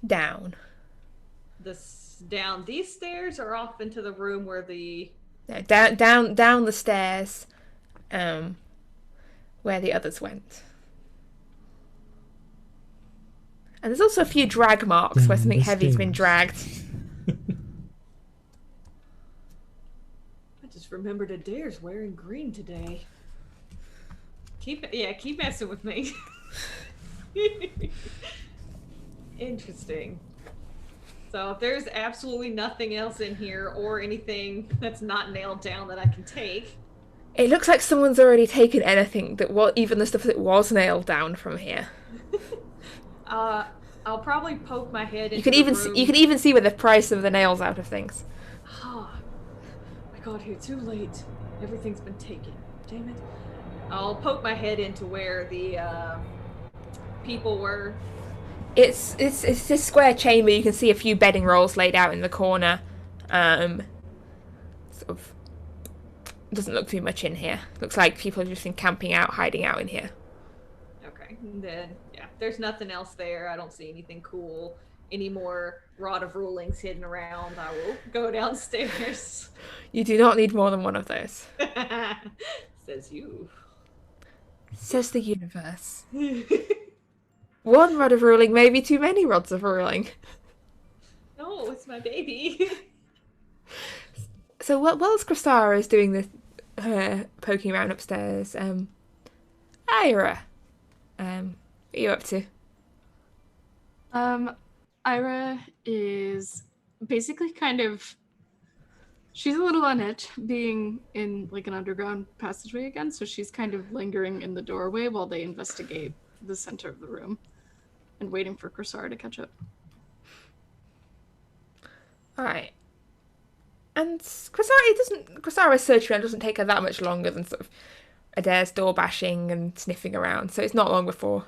Down. Down these stairs or off into the room where the... No, down the stairs, where the others went. And there's also a few drag marks where something heavy's been dragged. I just remembered Adair's wearing green today. Keep messing with me. Interesting. So if there's absolutely nothing else in here or anything that's not nailed down that I can take. It looks like someone's already taken anything even the stuff that was nailed down from here. I'll probably poke my head into You can even see with the price of the nails out of things. I got here too late. Everything's been taken. Damn it. I'll poke my head into where the people were. It's this square chamber. You can see a few bedding rolls laid out in the corner. Sort of doesn't look too much in here. Looks like people have just been camping out, hiding out in here. Okay, and then yeah, there's nothing else there. I don't see anything cool. Any more rod of rulings hidden around? I will go downstairs. You do not need more than one of those, Says you. says the universe. One rod of ruling may be too many rods of ruling. No, it's my baby. So whilst Kristara is doing this, poking around upstairs, Ira, what are you up to? Ira is basically kind of, she's a little on edge being in like an underground passageway again, so she's kind of lingering in the doorway while they investigate the center of the room and waiting for Kristara to catch up. Alright. And Kristara's search around doesn't take her that much longer than sort of Adair's door bashing and sniffing around, so it's not long before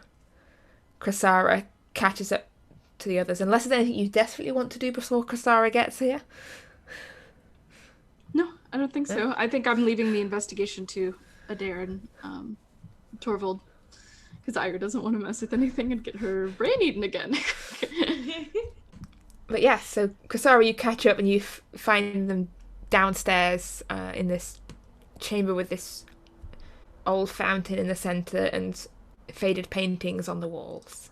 Kristara catches up to the others, unless there's anything you desperately want to do before Kristara gets here. No, I don't think so. I think I'm leaving the investigation to Adair and Torvald, because Ira doesn't want to mess with anything and get her brain eaten again. But yeah, so Kristara, you catch up and you find them downstairs in this chamber with this old fountain in the centre and faded paintings on the walls.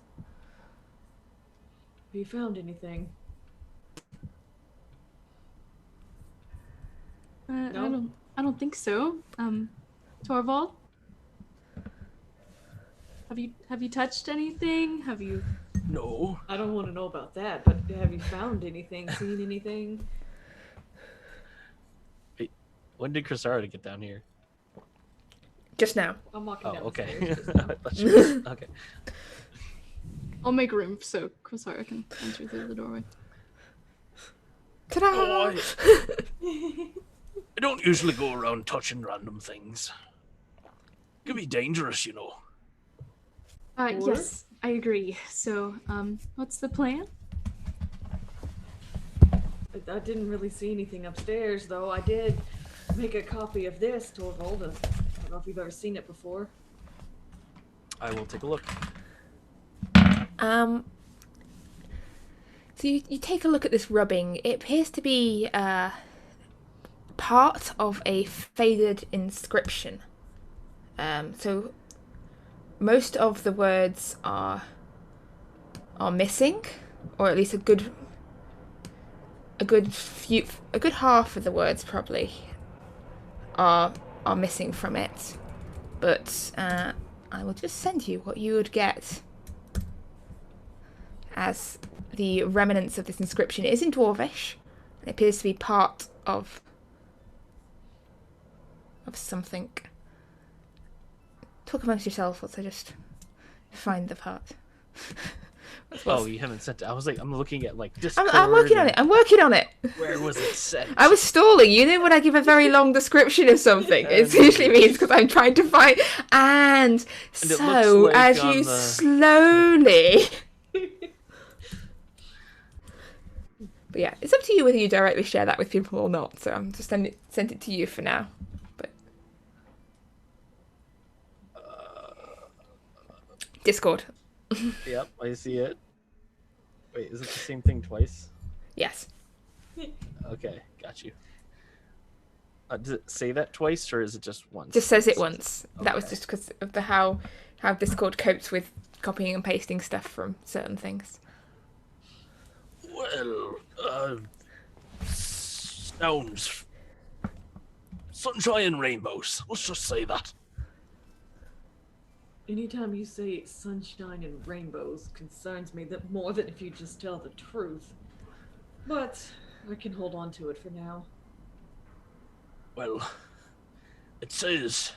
Have you found anything? No? I don't think so. Torvald? Have you touched anything? Have you? No. I don't want to know about that, but have you found anything, seen anything? Wait, when did Kristara get down here? Just now. I'm walking Oh, okay. downstairs just now. I thought she was- okay. I'll make room so Kristara can enter through the doorway. Ta-da! Oh, I don't usually go around touching random things. It can be dangerous, you know. Yes, I agree. So, what's the plan? I didn't really see anything upstairs, though. I did make a copy of this, Torvald. I don't know if you've ever seen it before. I will take a look. So you take a look at this rubbing. It appears to be part of a faded inscription. So most of the words are missing, or at least a good half of the words probably are missing from it. But I will just send you what you would get as the remnants of this inscription. It is in Dwarvish. It appears to be part of something. Talk amongst yourselves whilst I just find the part. Oh, you haven't sent it. I was like, I'm looking at like Discord. I'm working on it. I'm working on it. Where was it sent? I was stalling. You know when I give a very long description of something, it usually means because I'm trying to find. And And it so looks like as on you the- slowly. But yeah, it's up to you whether you directly share that with people or not. So I'm just sent it to you for now. But Discord. Yep, I see it. Wait, is it the same thing twice? Yes. Okay, got you. Does it say that twice, or is it just once? Just says it once. That was Okay. just because of the how Discord copes with copying and pasting stuff from certain things. Well, sounds sunshine and rainbows. Let's just say that. Anytime you say sunshine and rainbows concerns me that more than if you just tell the truth. But I can hold on to it for now. Well, it says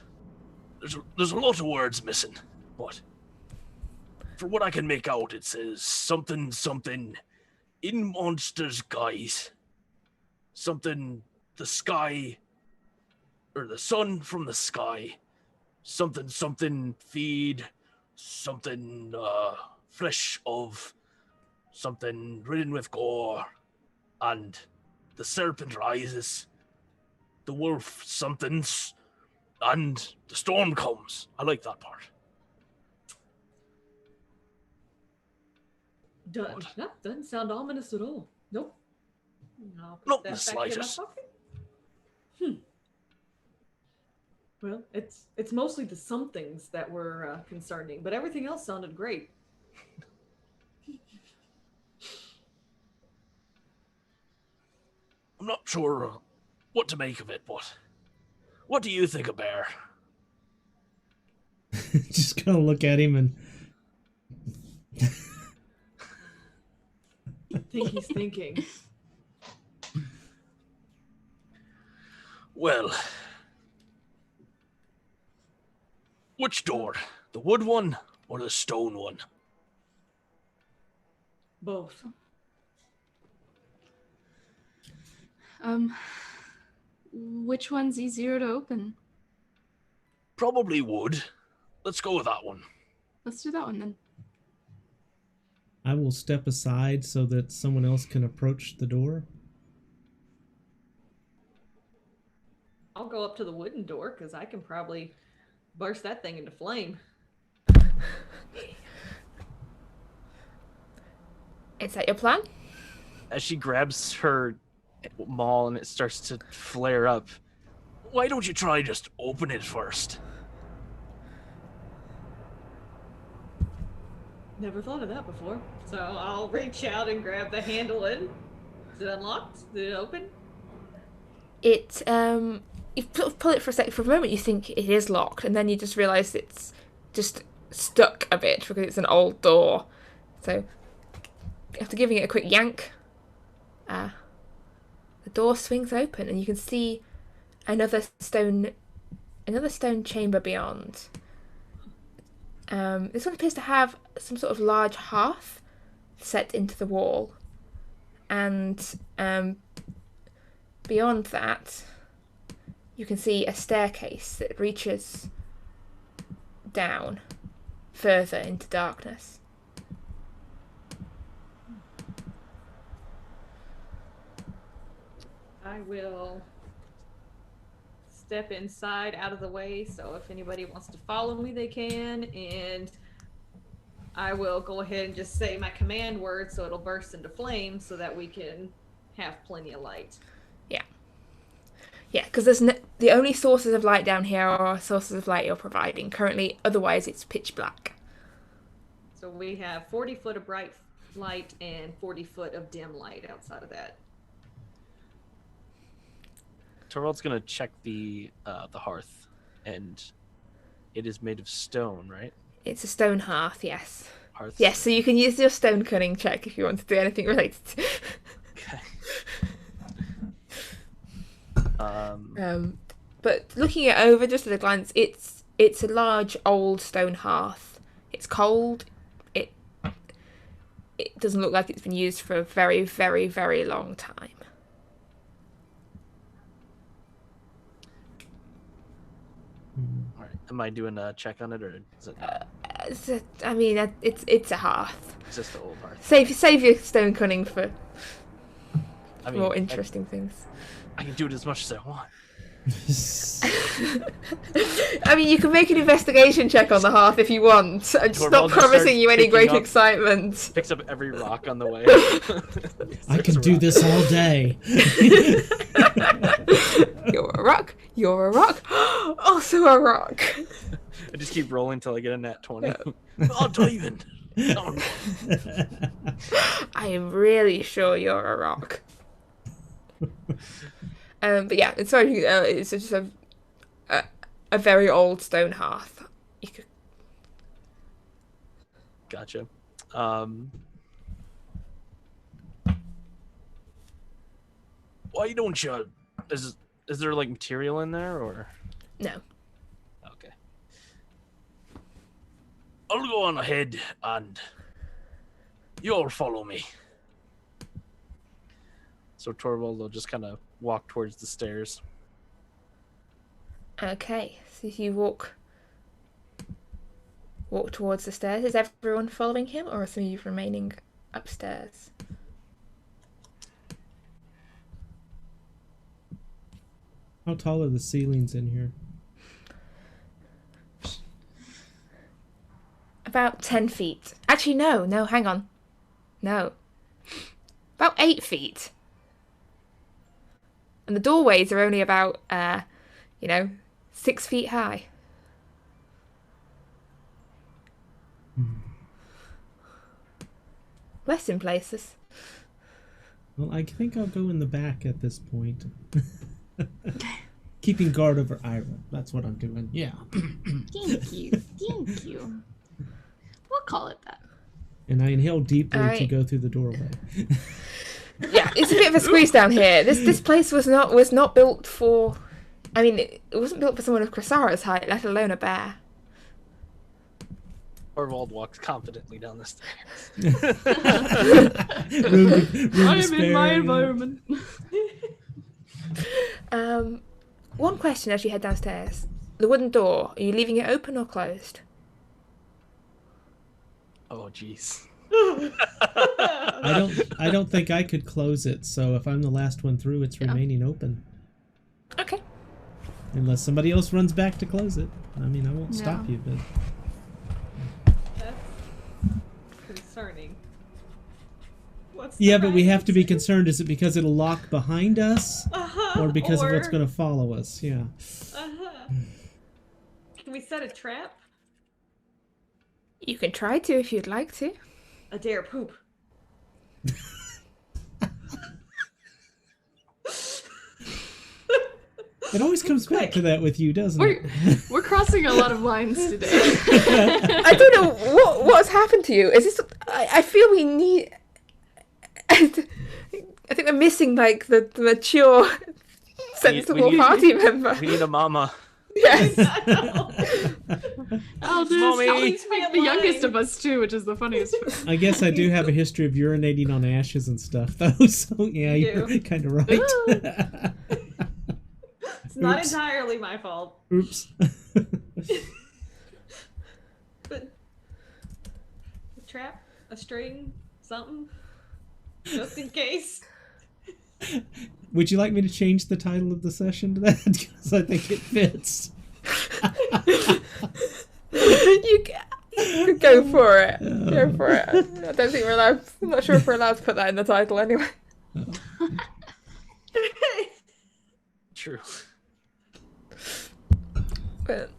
there's a lot of words missing, but for what I can make out, it says something in monsters' guise. Something the sky, or the sun from the sky, something feed, something flesh of, something ridden with gore, and the serpent rises, the wolf somethings, and the storm comes. I like that part. What? That doesn't sound ominous at all. Nope. I'll put Not that the back in my slightest. pocket. Well, it's mostly the somethings that were concerning, but everything else sounded great. I'm not sure what to make of it, but what do you think of Bear? Just gonna look at him and I think he's thinking. Well, which door? The wood one or the stone one? Both. Which one's easier to open? Probably wood. Let's go with that one. Let's do that one then. I will step aside so that someone else can approach the door. I'll go up to the wooden door because I can probably burst that thing into flame. Is that your plan? As she grabs her maul and it starts to flare up. Why don't you try just open it first? Never thought of that before. So I'll reach out and grab the handle and is it unlocked? Is it open? It you pull it for a second. For a moment, you think it is locked, and then you just realise it's just stuck a bit because it's an old door. So after giving it a quick yank, the door swings open, and you can see another stone chamber beyond. This one appears to have some sort of large hearth set into the wall, and beyond that, you can see a staircase that reaches down further into darkness. I will step inside out of the way, so if anybody wants to follow me, they can, and I will go ahead and just say my command word so it'll burst into flame so that we can have plenty of light. Yeah, because the only sources of light down here are sources of light you're providing. Currently, otherwise it's pitch black. So we have 40 foot of bright light and 40 foot of dim light outside of that. Torvald's gonna check the hearth, and it is made of stone, right? It's a stone hearth, yes. Hearth. Yes, so you can use your stone cunning check if you want to do anything related to Okay. But looking it over just at a glance, it's a large old stone hearth. It's cold. It doesn't look like it's been used for a very, very, very long time. All right. Am I doing a check on it, or is it not? It's a hearth. It's just the old hearth? Save your stone cunning for I mean, more interesting things. I can do it as much as I want. I mean, you can make an investigation check on the hearth if you want. I'm just not Torvald just promising starts you any picking great up- excitement. Picks up every rock on the way. I can do this all day. You're a rock. You're a rock. Also a rock. I just keep rolling until I get a nat 20. Oh, diamond. Oh, I am really sure you're a rock. But yeah, it's sorry. It's just a very old stone hearth. You could... Gotcha. why don't you? Is there like material in there, or? No. Okay. I'll go on ahead and you'll follow me. So Torvald will just kind of walk towards the stairs. Okay, so you walk walk towards the stairs. Is everyone following him, or are some of you remaining upstairs? How tall are the ceilings in here? About 10 feet. Actually, no, hang on. No. About 8 feet. And the doorways are only about, 6 feet high. Less in places. Well, I think I'll go in the back at this point. Keeping guard over Ira. That's what I'm doing. Yeah. Thank you. Thank you. We'll call it that. And I inhale deeply to Alright. go through the doorway. Yeah, it's a bit of a squeeze down here. This place was not built for. I mean, it wasn't built for someone of Krasara's height, let alone a bear. Orvald walks confidently down the stairs. I am in my environment. One question as you head downstairs: the wooden door. Are you leaving it open or closed? Oh, jeez. I don't think I could close it, so if I'm the last one through, it's remaining open. Okay. Unless somebody else runs back to close it. I mean, I won't stop No. you, but That's concerning. What's yeah, the but we have to be right concerned. Is it because it'll lock behind us, Uh-huh, or because of what's or- going to follow us? Yeah. Uh-huh. Can we set a trap? You can try to if you'd like to. A dare poop. It always comes back to that with you, doesn't it? We're crossing a lot of lines today. I don't know what's happened to you. Is this? I feel we need. I think we're missing like the mature, sensible need- party member. We need a mama. Yes. Oh, there's Mommy. Alex, like the youngest of us too, which is the funniest. I guess I do have a history of urinating on ashes and stuff, though. So yeah, you're kind of right. It's not Oops. entirely my fault, Oops. but a trap, a string, something, just in case. Would you like me to change the title of the session to that? Because I think it fits. You could go for it. Go for it. I don't think we're allowed. I'm not sure if we're allowed to put that in the title anyway. True. But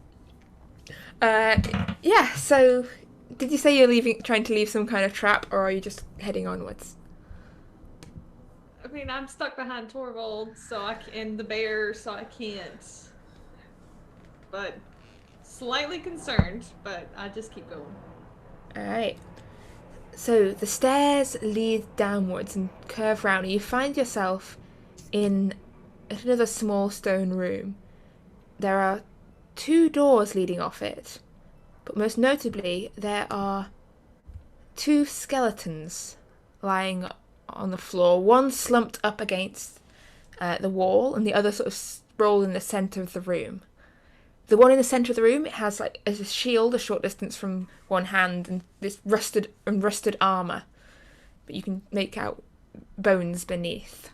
yeah. So, did you say you're trying to leave some kind of trap, or are you just heading onwards? I mean, I'm stuck behind Torvald, and the bear, so I can't. But slightly concerned, but I just keep going. All right. So the stairs lead downwards and curve round, and you find yourself in another small stone room. There are 2 doors leading off it, but most notably there are 2 skeletons lying on the floor, one slumped up against the wall and the other sort of sprawled in the centre of the room. The one in the centre of the room, it has like a shield a short distance from one hand and this rusted armour, but you can make out bones beneath.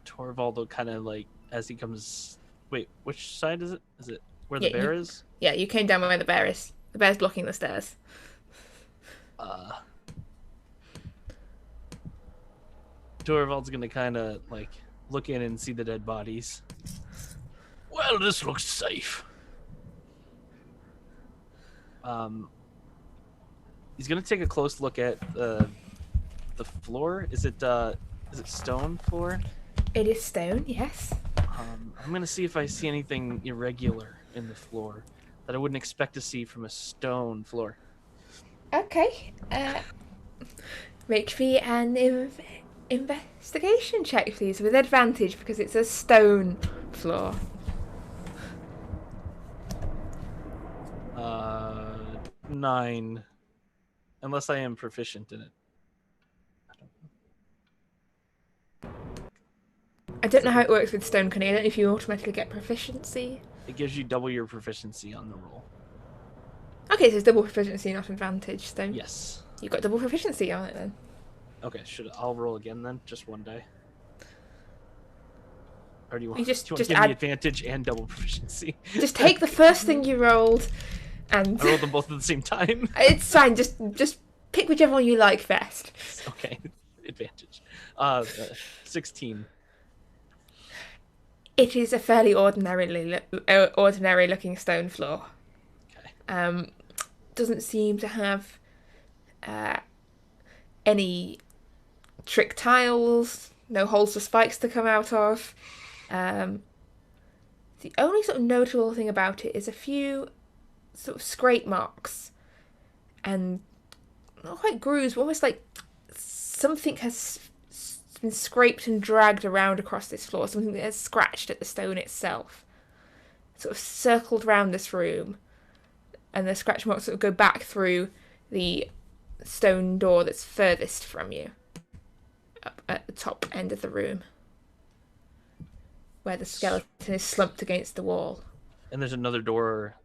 Torvald will kind of like, as he comes. Wait, which side is it? Is it where Yeah, the bear is? Yeah, you came down where the bear is. The bear's blocking the stairs. Torvald's gonna kind of like look in and see the dead bodies. Well, this looks safe. He's gonna take a close look at the floor. Is it stone floor? It is stone, yes. I'm gonna see if I see anything irregular in the floor that I wouldn't expect to see from a stone floor. Okay. Make me an investigation check, please, with advantage because it's a stone floor. 9, unless I am proficient in it. I don't know how it works with stone cunning. I don't know if you automatically get proficiency. It gives you double your proficiency on the roll. Okay, so it's double proficiency, not advantage. So Yes. you got double proficiency on it then. Okay, I'll roll again then? Just one die? Or do you want, You just do you want to give add, me advantage and double proficiency? just take the first thing you rolled, and I rolled them both at the same time. it's fine. Just pick whichever one you like best. Okay, advantage. 16. It is a fairly ordinary looking stone floor. Okay. Doesn't seem to have any trick tiles, no holes for spikes to come out of. The only sort of notable thing about it is a few sort of scrape marks and not quite grooves, but almost like something has been scraped and dragged around across this floor, something that has scratched at the stone itself, sort of circled around this room, and the scratch marks sort of go back through the stone door that's furthest from you, up at the top end of the room, where the skeleton is slumped against the wall. And there's another door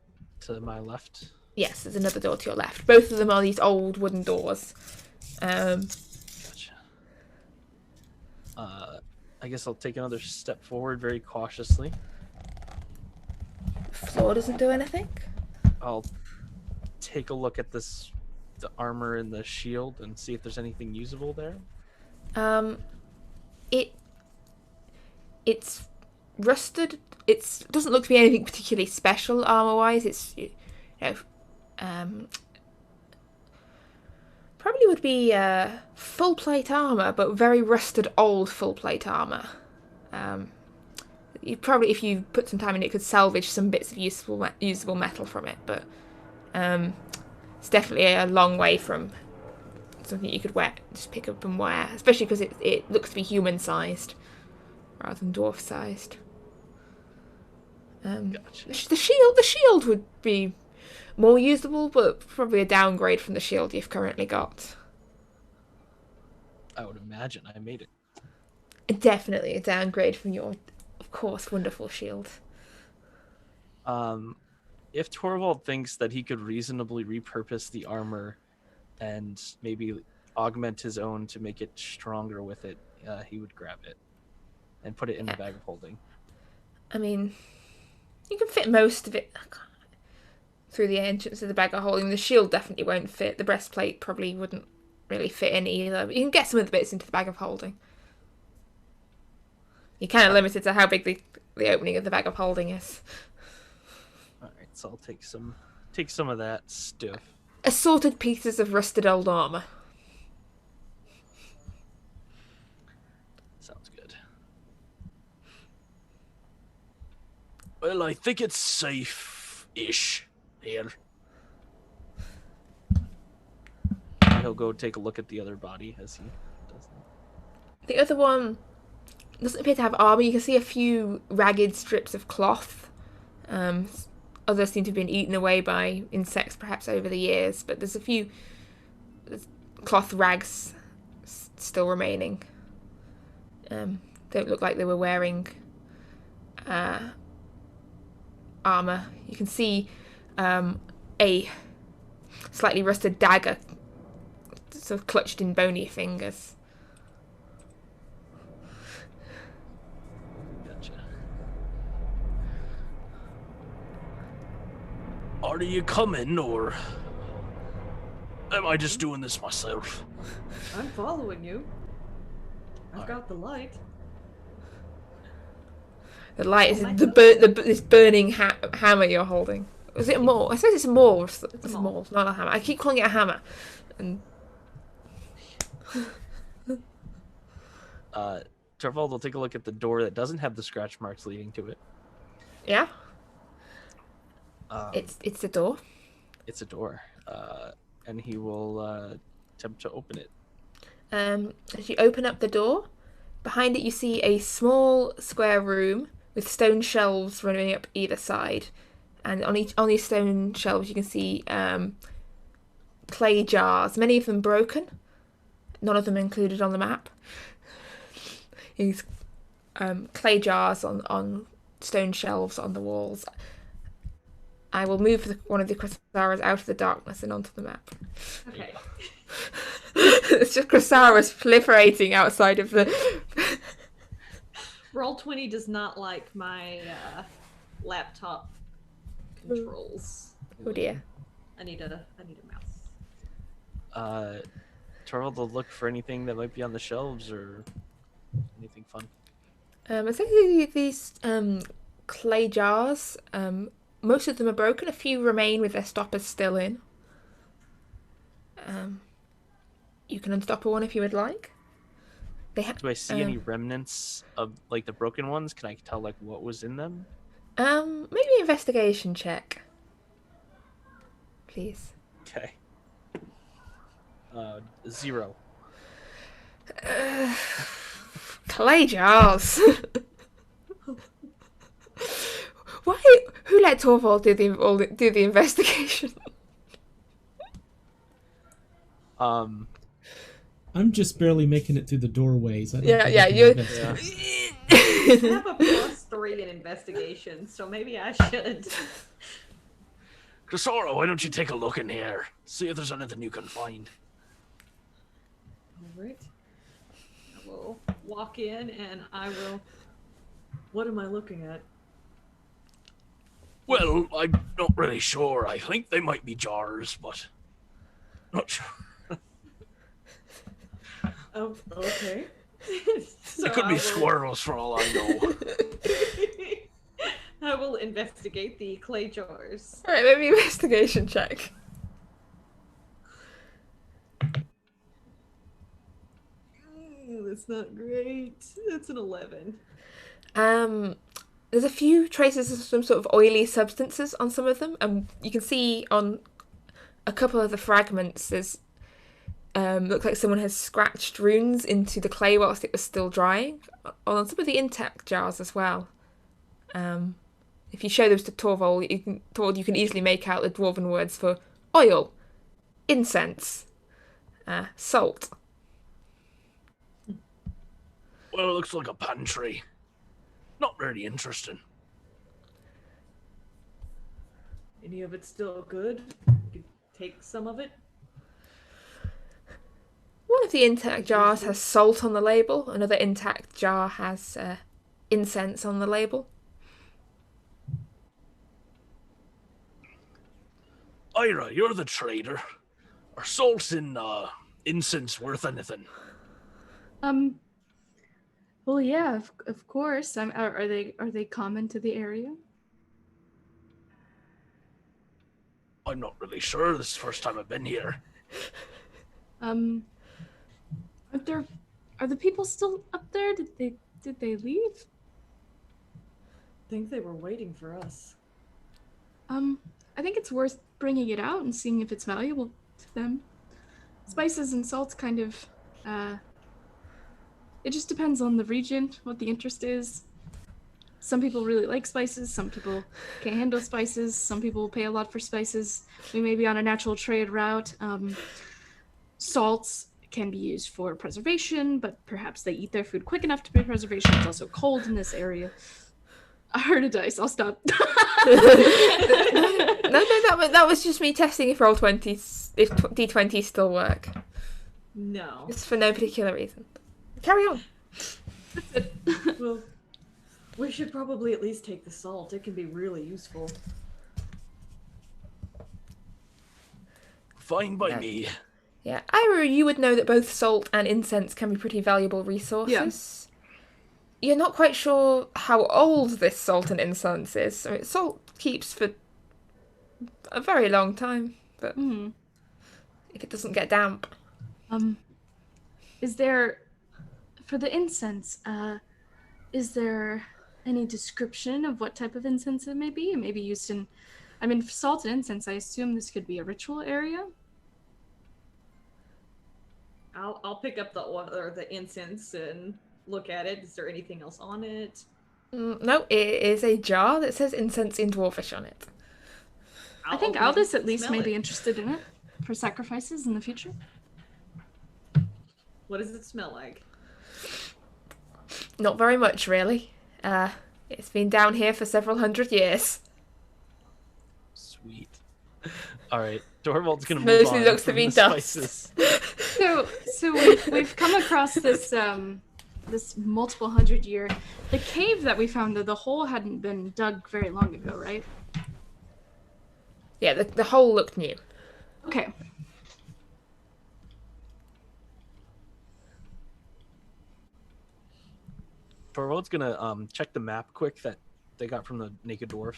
to my left. Yes, there's another door to your left. Both of them are these old wooden doors. Gotcha. I guess I'll take another step forward very cautiously. Floor doesn't do anything. I'll take a look at the armor and the shield and see if there's anything usable there. It's rusted. It doesn't look to be anything particularly special armor-wise. It's, probably would be full plate armor, but very rusted old full plate armor. You probably, if you put some time in it, could salvage some bits of usable metal from it, but it's definitely a long way from something you could just pick up and wear, especially because it looks to be human-sized rather than dwarf-sized. Gotcha. The shield would be more usable, but probably a downgrade from the shield you've currently got. I would imagine I made it. Definitely a downgrade from your, of course, wonderful shield. If Torvald thinks that he could reasonably repurpose the armor and maybe augment his own to make it stronger with it, he would grab it and put it in the bag of holding. I mean, you can fit most of it through the entrance of the bag of holding. The shield definitely won't fit. The breastplate probably wouldn't really fit in either. But you can get some of the bits into the bag of holding. You're kind of limited to how big the opening of the bag of holding is. All right, so I'll take some of that stuff. Assorted pieces of rusted old armor. Sounds good. Well, I think it's safe-ish here. He'll go take a look at the other body as he does that. The other one doesn't appear to have armor. You can see a few ragged strips of cloth. Others seem to have been eaten away by insects, perhaps over the years. But there's a few cloth rags still remaining. Don't look like they were wearing armor. You can see a slightly rusted dagger sort of clutched in bony fingers. Gotcha. Are you coming, or am I just doing this myself? I'm following you. I've got the light. The light is this burning hammer you're holding. Is it a maul? I suppose it's a maul. It's a maul, not a hammer. I keep calling it a hammer. And Torvald will take a look at the door that doesn't have the scratch marks leading to it. yeah, it's a door. It's a door, and he will attempt to open it. As you open up the door, behind it you see a small square room with stone shelves running up either side, and on these stone shelves you can see clay jars, many of them broken, none of them included on the map. These clay jars on stone shelves on the walls. I will move one of the chrysaras out of the darkness and onto the map. Okay. It's just chrysaras proliferating outside of the... Roll20 does not like my laptop controls. Oh dear. I need a mouse. Torvald will look for anything that might be on the shelves or anything fun. Essentially these clay jars, most of them are broken. A few remain with their stoppers still in. You can unstopper one if you would like. Do I see any remnants of like the broken ones? Can I tell like what was in them? Maybe investigation check, please. Okay. 0. Clay jars. Why? Who let Torvald do the investigation? I'm just barely making it through the doorways. I don't Yeah, think yeah, I can you're- investigate. I have a +3 in investigation, so maybe I should. Chrysora, why don't you take a look in here? See if there's anything you can find. Alright. I will walk in and I will... What am I looking at? Well, I'm not really sure. I think they might be jars, but not sure. Oh, okay. So They could I be will- squirrels for all I know. I will investigate the clay jars. Alright, maybe investigation check. That's not great. That's an 11. There's a few traces of some sort of oily substances on some of them, and you can see on a couple of the fragments there's looks like someone has scratched runes into the clay whilst it was still drying. On some of the intact jars as well. If you show those to Torvald, you can easily make out the dwarven words for oil, incense, salt. Well, it looks like a pantry. Not really interesting. Any of it still good? You could take some of it. One of the intact jars has salt on the label. Another intact jar has incense on the label. Ira, you're the trader. Are salt and incense worth anything? Well, yeah, of course. Are they common to the area? I'm not really sure. This is the first time I've been here. Are the people still up there? Did they leave? I think they were waiting for us. I think it's worth bringing it out and seeing if it's valuable to them. Spices and salts kind of, it just depends on the region, what the interest is. Some people really like spices, some people can't handle spices, some people pay a lot for spices. We may be on a natural trade route. Salts can be used for preservation, but perhaps they eat their food quick enough to be preservation. It's also cold in this area. I heard a dice, I'll stop. No, that was just me testing if Roll20s, if D20s still work. No. It's for no particular reason. Carry on. Well, we should probably at least take the salt. It can be really useful. Fine by Yeah. me. Yeah, Ira, you would know that both salt and incense can be pretty valuable resources. You're not quite sure how old this salt and incense is. I mean, salt keeps for a very long time, but if it doesn't get damp. Is there, for the incense, is there any description of what type of incense it may be? It may be used in, I mean, for salt and incense, I assume this could be a ritual area. I'll pick up the oil or the incense and look at it. Is there anything else on it? No, it is a jar that says incense in Dwarvish on it. I think open it Aldous and at least smell may it. be interested in it for sacrifices in the future. What does it smell like? Not very much, really. It's been down here for several hundred years. Sweet. All right, Dorvald's gonna move Mostly on looks to from be the dust. spices. So we've come across this this multiple 100-year. The cave that we found, the hole hadn't been dug very long ago, right? Yeah, the hole looked new. Okay. Dorvald's gonna check the map quick that they got from the naked dwarf,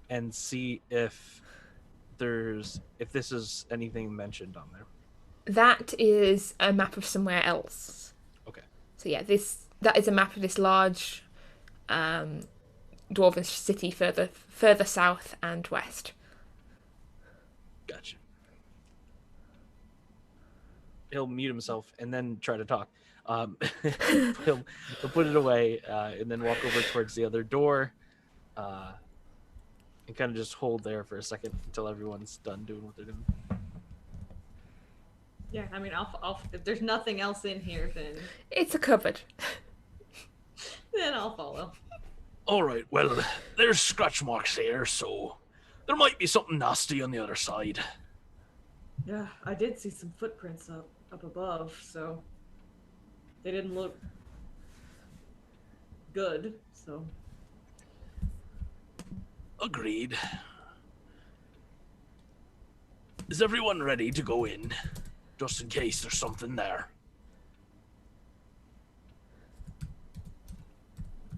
and see if this is anything mentioned on there. That is a map of somewhere else. Okay. So yeah, that is a map of this large dwarven city further south and west. Gotcha. He'll mute himself and then try to talk. He'll put it away and then walk over towards the other door and kind of just hold there for a second until everyone's done doing what they're doing. Yeah, I mean, I'll if there's nothing else in here, It's a cupboard. then I'll follow. All right, well, there's scratch marks here, so there might be something nasty on the other side. Yeah, I did see some footprints up above, so they didn't look good, so. Agreed. Is everyone ready to go in? Just in case there's something there.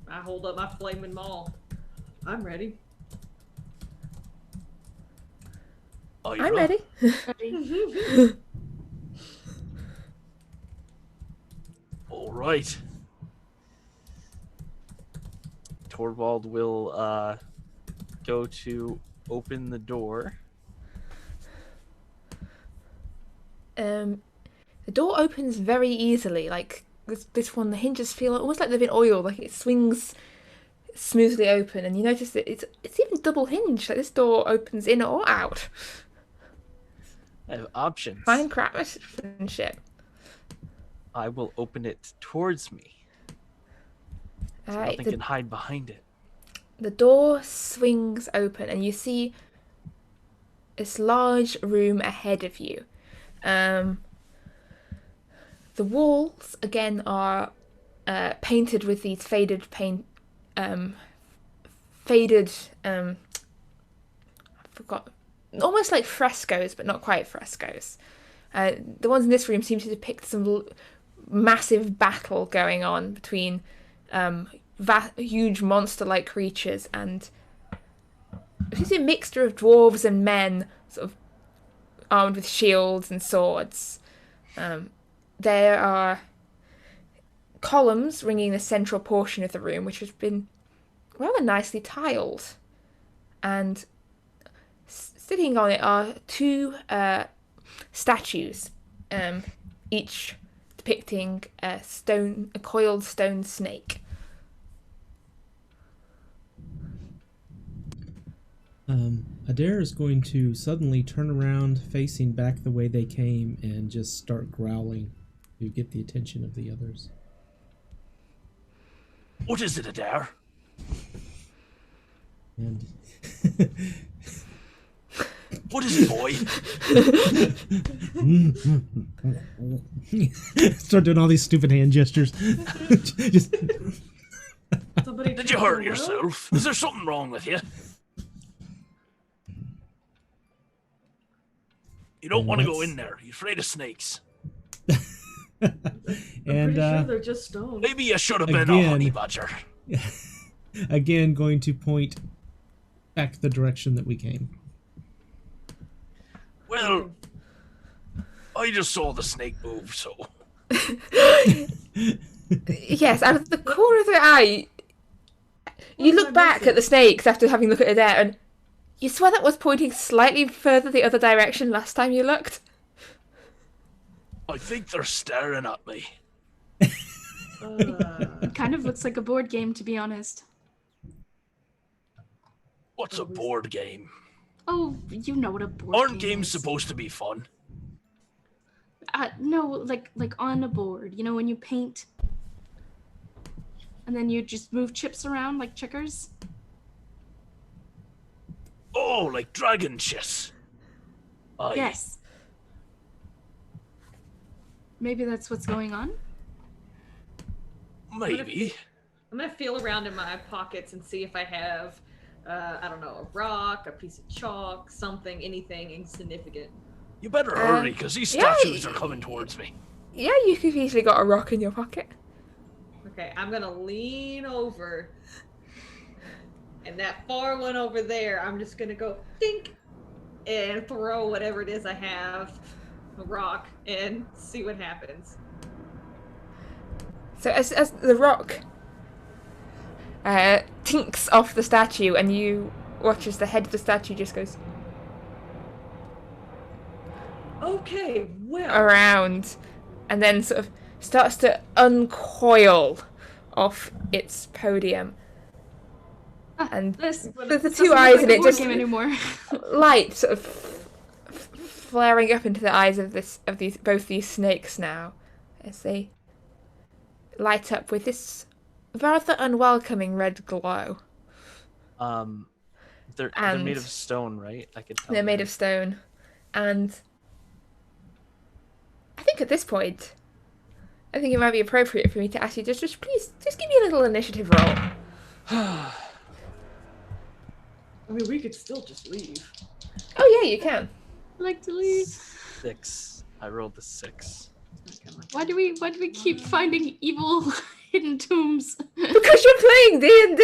I hold up my flaming maul. I'm ready. Ira? I'm ready. All right. Torvald will go to open the door. The door opens very easily. Like this one, the hinges feel almost like they've been oiled. Like it swings smoothly open, and you notice that it's even double hinged. Like this door opens in or out. I have options. Fine craftsmanship. I will open it towards me. So Alright, nothing can hide behind it. the door swings open, and you see this large room ahead of you. The walls again are painted with these faded I forgot, almost like frescoes, but not quite frescoes. The ones in this room seem to depict some massive battle going on between huge monster-like creatures and it's a mixture of dwarves and men, sort of armed with shields and swords. There are columns ringing the central portion of the room, which has been rather nicely tiled. And sitting on it are two statues, each depicting a coiled stone snake. Adair is going to suddenly turn around, facing back the way they came, and just start growling to get the attention of the others. What is it, Adair? And What is it, boy? start doing all these stupid hand gestures. Just Somebody Did you hurt yourself? Is there something wrong with you? You don't want to go in there. You're afraid of snakes. I'm and pretty sure they're just stone. Maybe you should have been a Again. honey badger. again going to point back the direction that we came. Well, I just saw the snake move, so. Yes, out of the corner of their eye, you look back at the snakes after having looked at it there, and you swear that was pointing slightly further the other direction last time you looked. I think they're staring at me. It kind of looks like a board game, to be honest. What's a board game? Oh, you know what a board Aren't game games is. supposed to be fun? No, like on a board. You know when you paint. and then you just move chips around like checkers. Oh, like dragon chess. Aye. Yes. Maybe that's what's going on. Maybe. I'm gonna feel around in my pockets and see if I have, I don't know, a rock, a piece of chalk, something, anything insignificant. You better hurry, because these yeah, statues are coming towards me. Yeah, you could easily got a rock in your pocket. Okay, I'm gonna lean over, and that far one over there, I'm just gonna go dink, and throw whatever it is I have, a rock, and see what happens. So as the rock tinks off the statue, and you watch as the head of the statue just goes Okay, well, around, and then sort of starts to uncoil off its podium. And This the doesn't two look eyes like in a it board just game anymore. light sort of flaring up into the eyes of both these snakes now, as they light up with this rather unwelcoming red glow. They're And made of stone, right? I could tell. They're made of stone, and I think at this point, I think it might be appropriate for me to ask you just please just give me a little initiative roll. I mean, we could still just leave. Oh yeah, you can. I'd like to leave. 6. I rolled the 6. Why do we keep finding evil hidden tombs? Because you're playing D&D.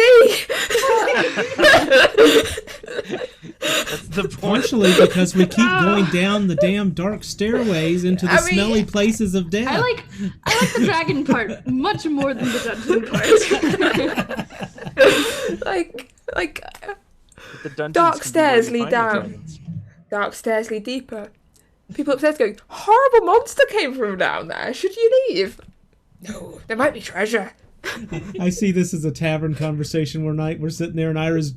That's the point. Partially because we keep going down the damn dark stairways into the I mean, smelly places of death. I like the dragon part much more than the dungeon part. like The dungeons dark can be stairs where you lead find the down. dragons. Dark stairs lead deeper. People upstairs going, horrible monster came from down there. Should you leave? No, there might be treasure. I see this as a tavern conversation where we're sitting there and Iris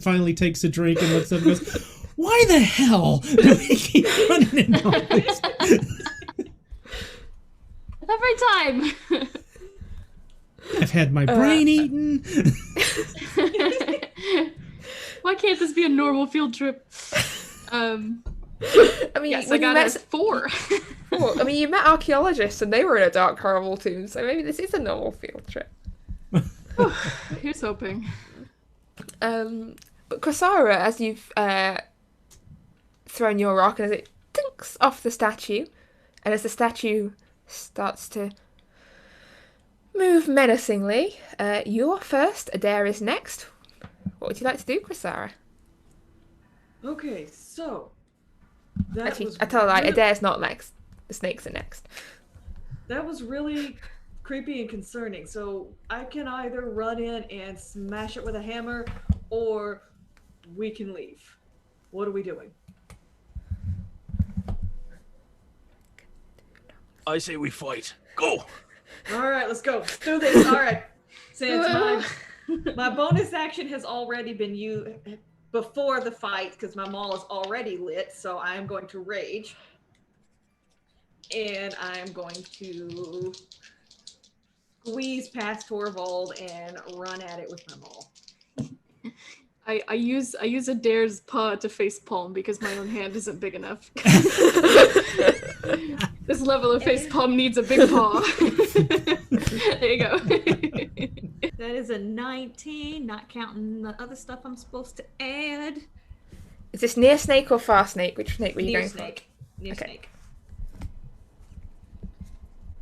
finally takes a drink and looks up and goes, "Why the hell do we keep running into all this?" Every time. I've had my brain eaten. Why can't this be a normal field trip? I mean, Yes, I when you got met, a 4. I mean, you met archaeologists and they were in a dark, horrible tomb, so maybe this is a normal field trip. Here's hoping. But Cressara, as you've thrown your rock, and as it tinks off the statue, and as the statue starts to move menacingly, you're first, Adair is next. What would you like to do, Cressara? Okay, so that Actually, was I tell a lie, really- Adair's not next. The snakes are next. That was really creepy and concerning. So I can either run in and smash it with a hammer, or we can leave. What are we doing? I say we fight. Go! All right, let's go. Let's do this. All right. Since my bonus action has already been used before the fight, because my maul is already lit, so I am going to rage. And I am going to squeeze past Torvald and run at it with my maul. I use Adair's paw to face palm because my own hand isn't big enough. This level of face palm needs a big paw. There you go. That is a 19, not counting the other stuff I'm supposed to add. Is this near snake or far snake? Which snake were you Near going snake. Near Okay. snake.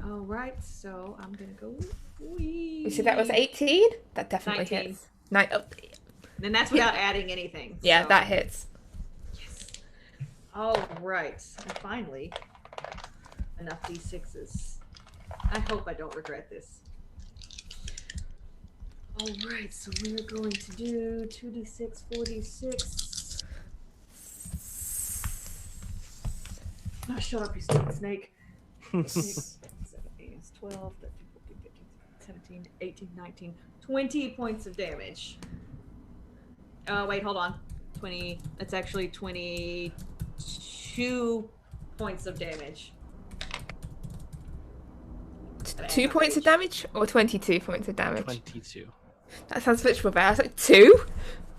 All right, so I'm gonna go. for? You said that was 18? That definitely 19. hits. And that's without adding anything. Yeah, so- that hits. Yes. All right. And finally, enough D6s. I hope I don't regret this. All right, so we're going to do 2d6, 4d6. Oh, shut up, you stupid snake. 6, 7, 8, 12, 13, 14, 15, 17, 18, 19, 20 points of damage. Wait, hold on. 20, that's actually 22 points of damage. 2 points of damage or 22 points of damage? 22. That sounds much more better. I was like, 2?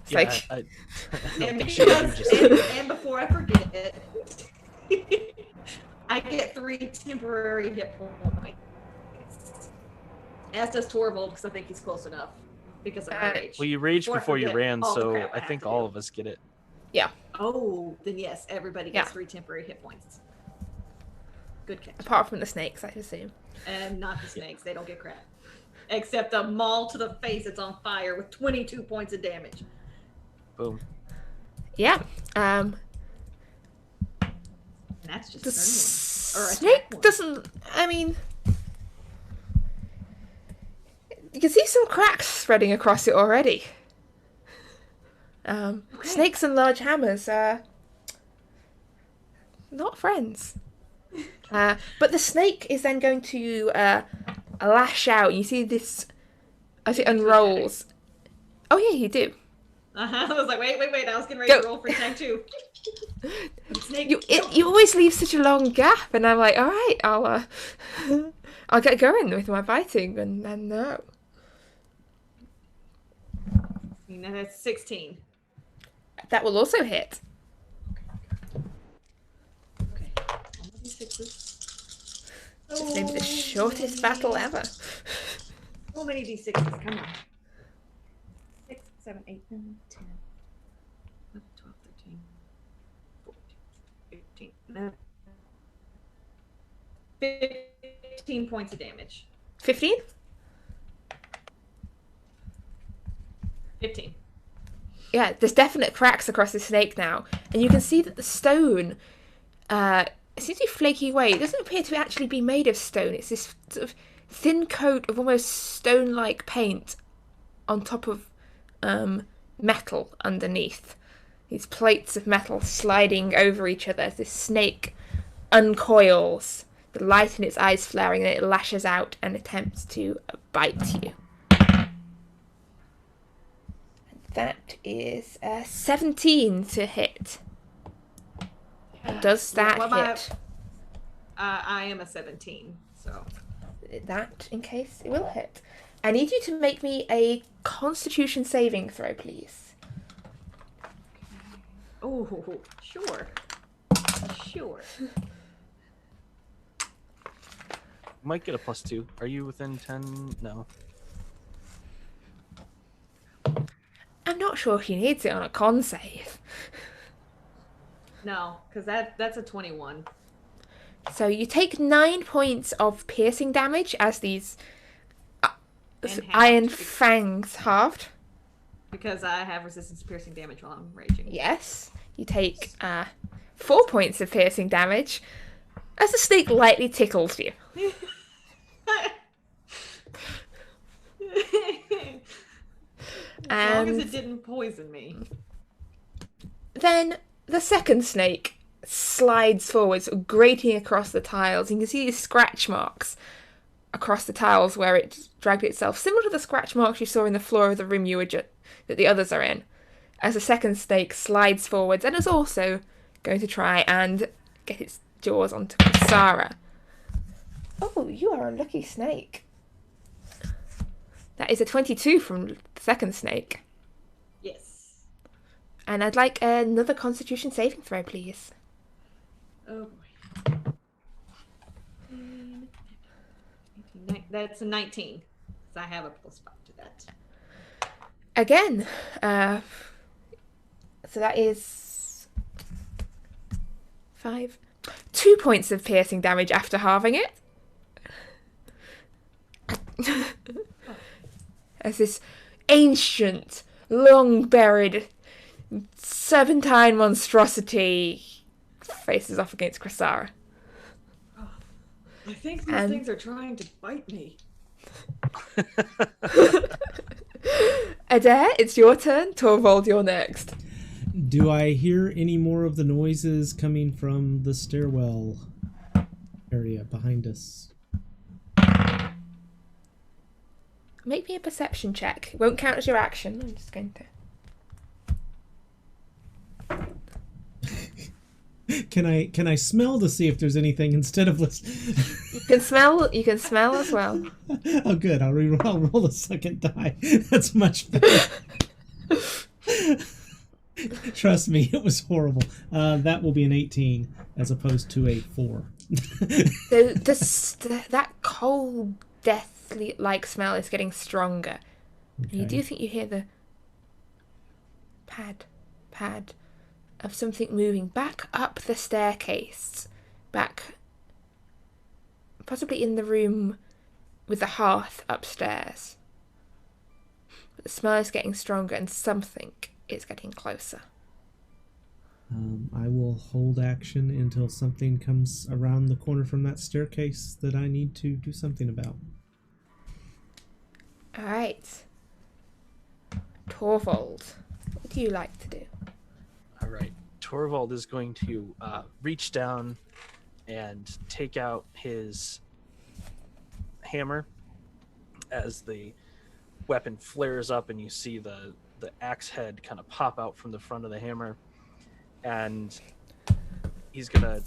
It's Yeah, like, I don't And, think she would just say that. and before I forget it, I get 3 temporary hit points. As does Torvald, because I think he's close enough. Because of my rage. Well, you raged Before I before you forget ran, all the so crap I I have think to all do. of us get it. yeah. Oh, then yes, everybody gets Yeah. 3 temporary hit points. Good catch. Apart from the snakes, I assume. And not the snakes, they don't get crap. Except a maul to the face that's on fire with 22 points of damage. Boom. Yeah. And that's just The a turn one. Or attack snake one. doesn't. I mean, you can see some cracks spreading across it already. Okay. Snakes and large hammers are not friends. But the snake is then going to lash out. You see this as it unrolls. Oh yeah, you do. I was like, wait. I was getting ready Go. to roll for attack 2. Snake. You always leave such a long gap, and I'm like, all right, I'll get going with my biting, and then no. Now that's 16. That will also hit. Okay. All of these 6s. This may be the shortest battle ever. So many d6s, come on. 6, 7, 8, 9, 10, 11, 12, 13, 14, 15. No. 15 points of damage. 15? 15. Yeah, there's definite cracks across the snake now, and you can see that the stone seems to be flaking away. It doesn't appear to actually be made of stone. It's this sort of thin coat of almost stone-like paint on top of metal underneath. These plates of metal sliding over each other as this snake uncoils, the light in its eyes flaring, and it lashes out and attempts to bite you. That is 17 to hit. Does that well, hit? I am a 17, so. That, in case it will hit. I need you to make me a Constitution saving throw, please. Oh, sure. Sure. Might get a +2. Are you within 10? No. I'm not sure if he needs it on a con save. No, because that's a 21. So you take 9 points of piercing damage as these And halved. iron fangs halved. Because I have resistance to piercing damage while I'm raging. Yes. You take 4 points of piercing damage as the snake lightly tickles you. As long as And it didn't poison me. then the second snake slides forwards, grating across the tiles. You can see these scratch marks across the tiles where it dragged itself, similar to the scratch marks you saw in the floor of the room you were that the others are in. As the second snake slides forwards and is also going to try and get its jaws onto Sarah. Oh, you are a lucky snake. That is a 22 from the second snake. Yes. And I'd like another Constitution saving throw, please. Oh boy. 18, that's a 19. Because I have a +5 to that. Again, so that is 2 points of piercing damage after halving it. As this ancient, long-buried, serpentine monstrosity faces off against Chrysara. I think these And- things are trying to bite me. Adair, it's your turn. Torvald, you're next. Do I hear any more of the noises coming from the stairwell area behind us? Make me a perception check. It won't count as your action. I'm just going to... Can I smell to see if there's anything instead of You can smell. You can smell as well. Oh, good. I'll roll a second die. That's much better. Trust me, it was horrible. That will be an 18 as opposed to a 4. That cold, deathly-like smell is getting stronger. Okay. You do think you hear the pad of something moving back up the staircase, back, possibly in the room with the hearth upstairs. But the smell is getting stronger and something is getting closer. I will hold action until something comes around the corner from that staircase that I need to do something about. Alright. Torvald, what do you like to do? All right. Torvald is going to reach down and take out his hammer as the weapon flares up and you see the axe head kind of pop out from the front of the hammer. And he's going to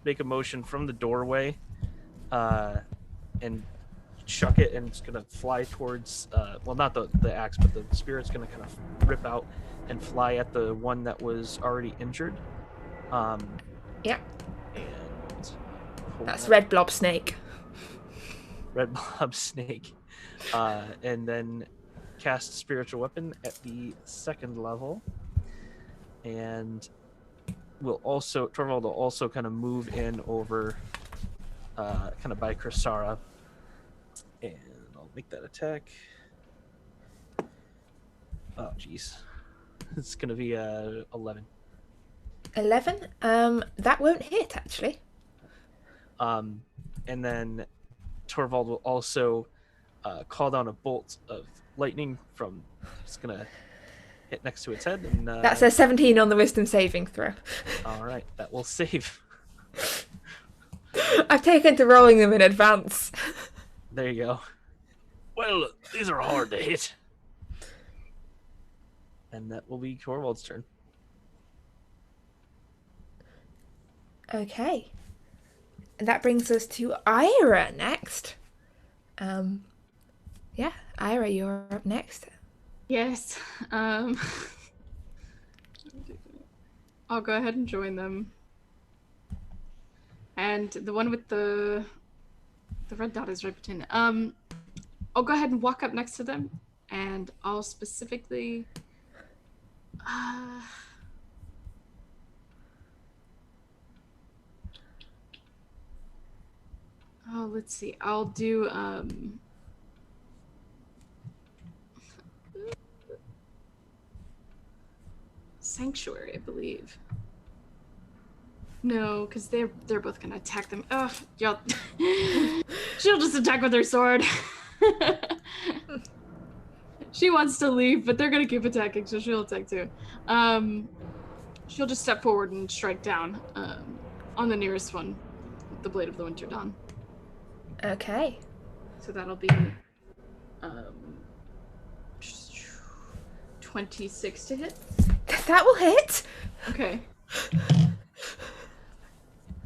make a motion from the doorway and chuck it, and it's going to fly towards, well, not the axe, but the spirit's going to kind of rip out and fly at the one that was already injured. Yep. And That's Red Blob Snake. Red Blob Snake. And then cast Spiritual Weapon at the 2nd level. And Torvald will also kind of move in over kind of by Krasara. And I'll make that attack. Oh, jeez. It's going to be 11. 11? That won't hit, actually. And then Torvald will also call down a bolt of lightning from... It's going to hit next to its head. And, That's a 17 on the wisdom saving throw. All right, that will save. I've taken to rolling them in advance. There you go. Well, these are hard to hit. And that will be Torvald's turn. Okay. And that brings us to Ira next. Yeah, Ira, you're up next. Yes. I'll go ahead and join them. And the one with the red dot is right between them. I'll go ahead and walk up next to them, and I'll specifically let's see. I'll do Sanctuary, I believe. No, because they're both gonna attack them. Ugh, y'all. She'll just attack with her sword. She wants to leave, but they're gonna keep attacking, so she'll attack too. She'll just step forward and strike down on the nearest one with the Blade of the Winter Dawn. Okay. So that'll be 26 to hit. That will hit. Okay.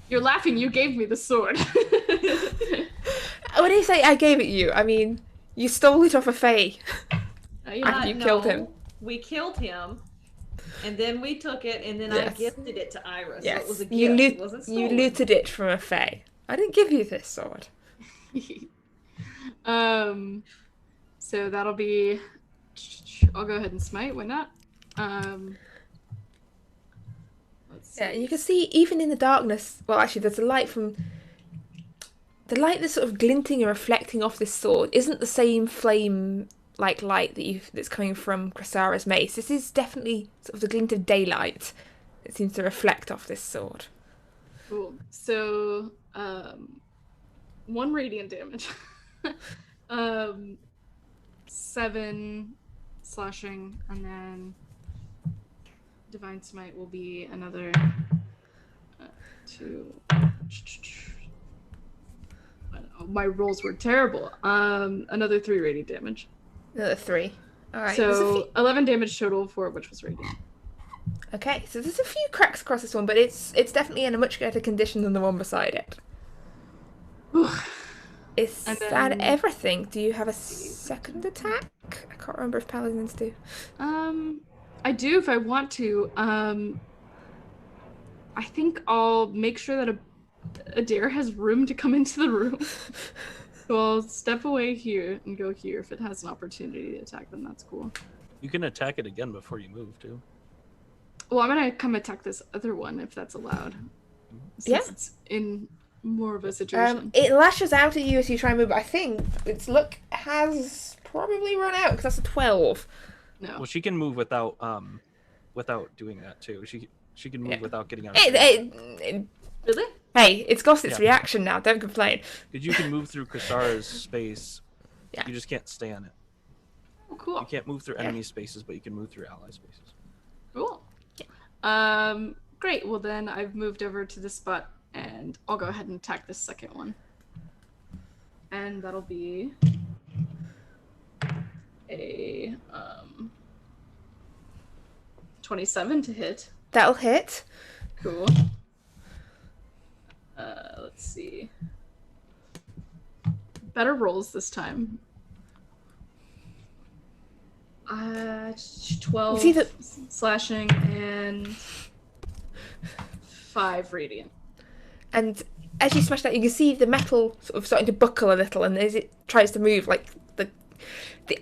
You're laughing. You gave me the sword. When I say I gave it you, I mean you stole it off a Fae. You After you killed him. We killed him, and then we took it, and then Yes. I gifted it to Ira. So Yes, it was a gift. you It wasn't stolen. you looted it from a Fae. I didn't give you this sword. So that'll be. I'll go ahead and smite. Why not? Let's see. Yeah, and you can see even in the darkness. Well, actually, there's a light from. The light that's sort of glinting and reflecting off this sword isn't the same flame-like light that's coming from Krasara's mace. This is definitely sort of the glint of daylight that seems to reflect off this sword. Cool. So, 1 radiant damage. 7 slashing, and then Divine Smite will be another 2. My rolls were terrible. Another 3 radiant damage. Another 3. All right. So 11 damage total for which was radiant. Okay, so there's a few cracks across this one, but it's definitely in a much better condition than the one beside it. Is And that then- everything? Do you have a second attack? I can't remember if paladins do. I do if I want to. I think I'll make sure that Adair has room to come into the room. So I'll step away here and go here. If it has an opportunity to attack, then that's cool. You can attack it again before you move too. Well, I'm gonna come attack this other one if that's allowed. Since Yeah. it's in more of a situation. It lashes out at you as you try and move, but I think its luck has probably run out because that's a 12. No. Well, she can move without doing that too. She can move Yeah. without getting out. Really? Hey, it's got its Yeah. reaction now. Don't complain. Because you can move through Kristara's space. Yeah. You just can't stay on it. Oh, cool. You can't move through Yeah. enemy spaces, but you can move through ally spaces. Cool. Great. Well, then I've moved over to this spot, and I'll go ahead and attack this second one. And that'll be a 27 to hit. That'll hit. Cool. Let's see. Better rolls this time. 12 See the- slashing and 5 radiant. And as you smash that, you can see the metal sort of starting to buckle a little, and as it tries to move, like the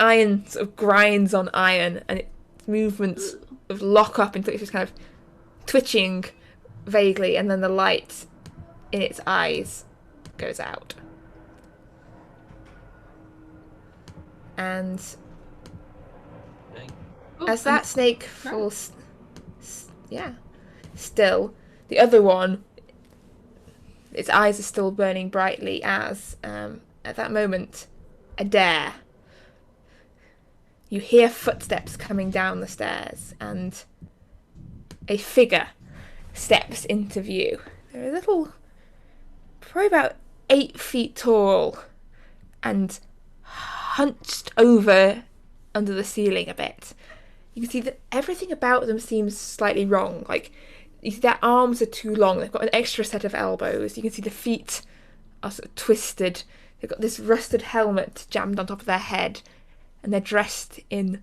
iron sort of grinds on iron, and its movements sort of lock up until it's just kind of twitching vaguely, and then the light in its eyes goes out. And Dang. Oh, as that snake falls, still, the other one, its eyes are still burning brightly as, at that moment, Adair, you hear footsteps coming down the stairs, and a figure steps into view. They're a little, probably about 8 feet tall, and hunched over under the ceiling a bit. You can see that everything about them seems slightly wrong. Like, you see their arms are too long. They've got an extra set of elbows. You can see the feet are sort of twisted. They've got this rusted helmet jammed on top of their head. And they're dressed in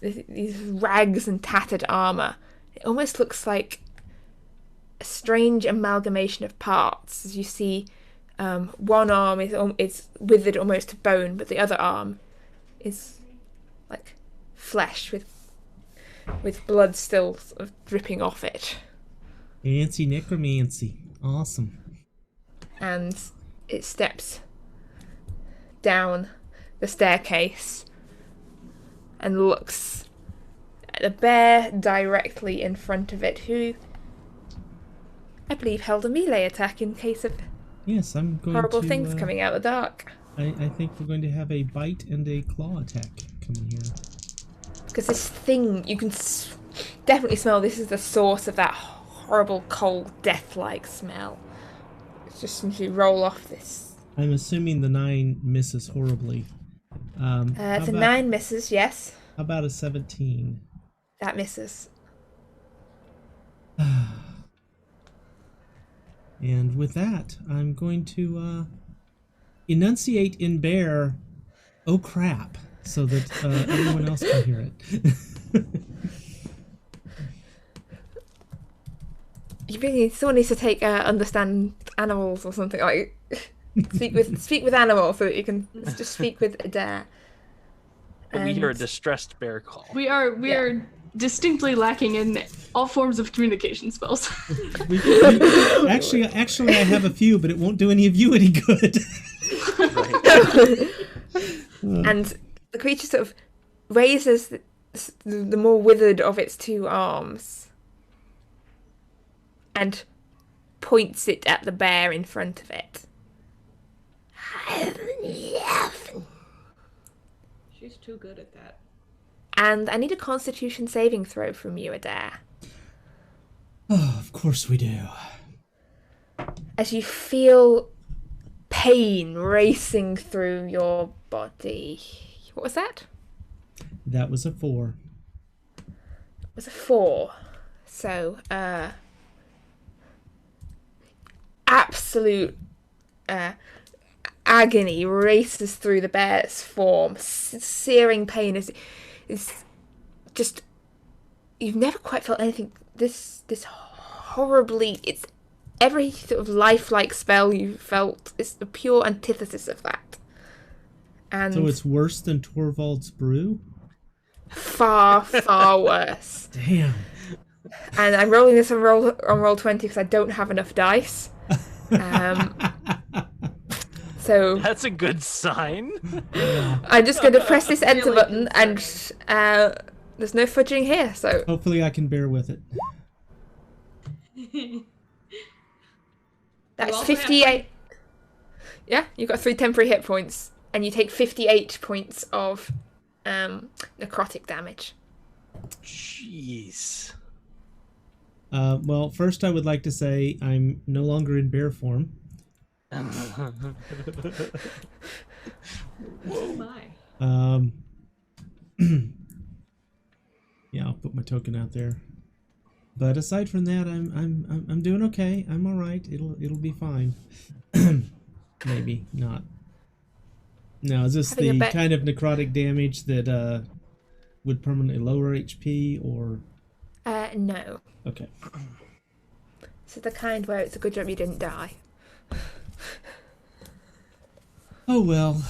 these rags and tattered armour. It almost looks like a strange amalgamation of parts. As you see, one arm is withered almost to bone, but the other arm is like flesh with blood still sort of dripping off it. Fancy necromancy. Awesome. And it steps down the staircase and looks at the bear directly in front of it, who I believe held a melee attack in case of Yes, I'm going horrible to, things coming out of the dark. I think we're going to have a bite and a claw attack coming here. Because this thing, you can definitely smell this is the source of that horrible, cold, death-like smell. It's just as you roll off this. I'm assuming the 9 misses horribly. It's a 9 misses, yes. How about a 17? That misses. And with that, I'm going to enunciate in bear, oh crap, so that everyone else can hear it. You really someone needs to take understand animals or something like speak with animals so that you can just speak with Adair. But we hear a distressed bear call. We are distinctly lacking in all forms of communication spells. Actually, I have a few, but it won't do any of you any good. And the creature sort of raises the more withered of its 2 arms and points it at the bear in front of it. She's too good at that. And I need a Constitution saving throw from you, Adair. Oh, of course we do. As you feel pain racing through your body. What was that? That was a 4. It was a 4. So, absolute agony races through the bear's form. Searing pain is just, you've never quite felt anything this horribly. It's every sort of lifelike spell you felt is the pure antithesis of that. And So it's worse than Torvald's brew? far, far worse. Damn. And I'm rolling this on roll 20 because I don't have enough dice. So That's a good sign. I'm just going to press this enter Really button, and there's no fudging here. So Hopefully I can bear with it. that's also have 58. Yeah, you've got 3 temporary hit points, and you take 58 points of necrotic damage. Jeez. Well, first I would like to say I'm no longer in bear form. Oh my. Yeah, I'll put my token out there. But aside from that, I'm doing okay. I'm all right. It'll be fine. Maybe not. No, is this Having a the bet- kind of necrotic damage that would permanently lower HP, or No. okay? This is the kind where it's a good job you didn't die. Oh well.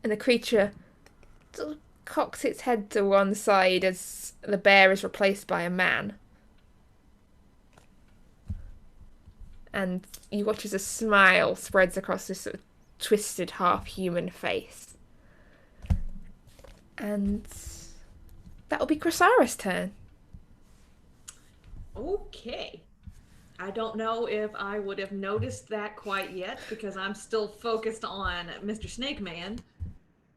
And the creature sort of cocks its head to one side as the bear is replaced by a man. And you watch as a smile spreads across this sort of twisted half-human face. And that'll be Chrysara's turn. Okay. I don't know if I would have noticed that quite yet because I'm still focused on Mr. Snake Man.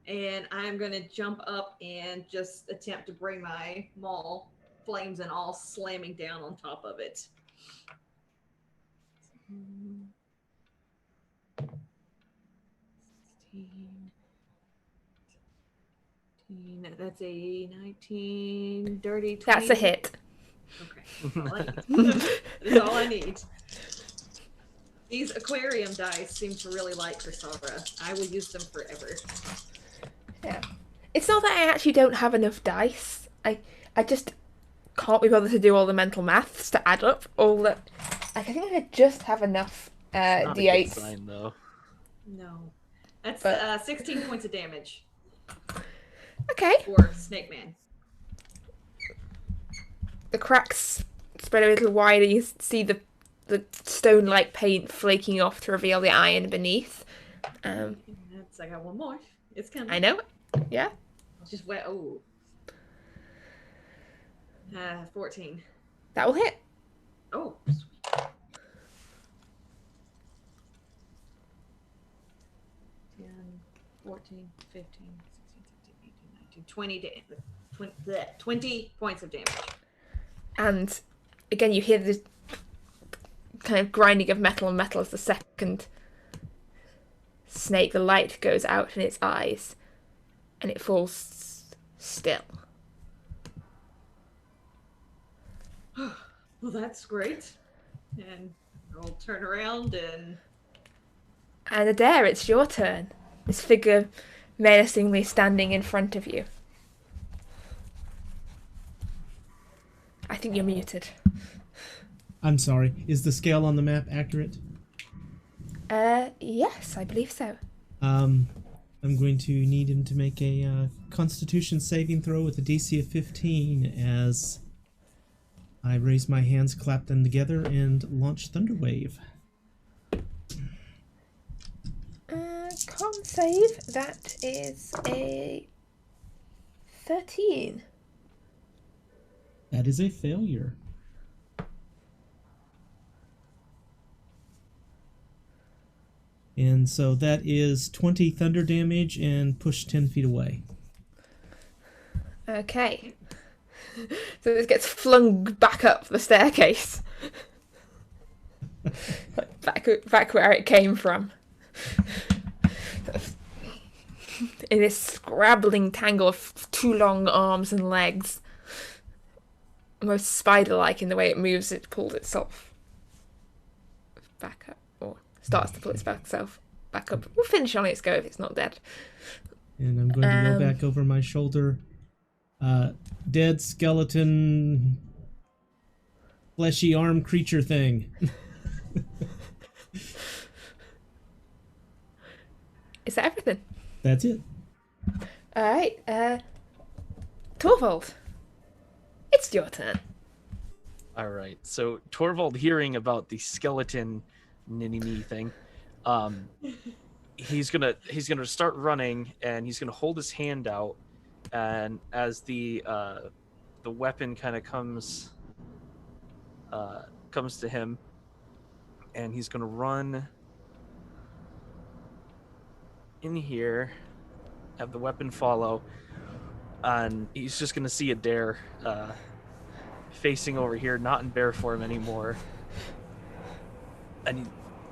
And I'm going to jump up and just attempt to bring my maul, flames and all, slamming down on top of it. That's a 19, dirty 20. That's a hit. Okay. That's all I need. These aquarium dice seem to really like Chrysara. I will use them forever. Yeah. It's not that I actually don't have enough dice. I just can't be bothered to do all the mental maths to add up all the... I think I just have enough Not a good d8s. sign, though. No. That's But- 16 points of damage Okay. for Snake Man. The cracks spread a little wider. You see the stone-like paint flaking off to reveal the iron beneath. I got one more. It's coming. I know. Yeah. Just wet. Oh. 14. That will hit. Oh, sweet. 10, 14, 15, 16, 17, 18, 19, 20 points of damage. And again, you hear the kind of grinding of metal on metal as the second snake, the light goes out in its eyes, and it falls still. Well, that's great. And I'll turn around and... And Adair, it's your turn. This figure menacingly standing in front of you. I think you're muted. I'm sorry. Is the scale on the map accurate? Yes, I believe so. I'm going to need him to make a Constitution saving throw with a DC of 15 as I raise my hands, clap them together, and launch Thunderwave. Con save, that is a 13. That is a failure. And so that is 20 thunder damage and push 10 feet away. Okay. So this gets flung back up the staircase. Like back where it came from. in this scrabbling tangle of two long arms and legs. Almost spider-like in the way it moves. It pulls itself back up, or starts to pull itself back up. We'll finish on its go if it's not dead. And I'm going to go back over my shoulder. Dead skeleton, fleshy arm creature thing. Is that everything? That's it. Alright, Torvald. It's your turn. All right. So Torvald, hearing about the skeleton ninny thing, he's gonna start running, and he's gonna hold his hand out, and as the weapon kind of comes to him, and he's gonna run in here, have the weapon follow, and he's just gonna see Adair facing over here, not in bear form anymore. And he,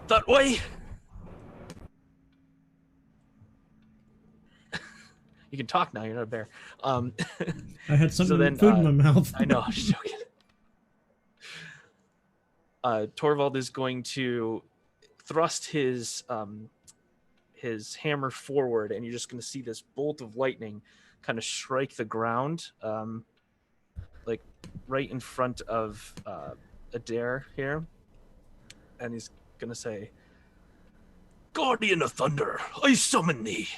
that way. You can talk now. You're not a bear. I had something so then, food in my mouth. I know. I was joking. Torvald is going to thrust his hammer forward, and you're just going to see this bolt of lightning kind of strike the ground, like right in front of Adair here. And he's going to say, "Guardian of Thunder, I summon thee."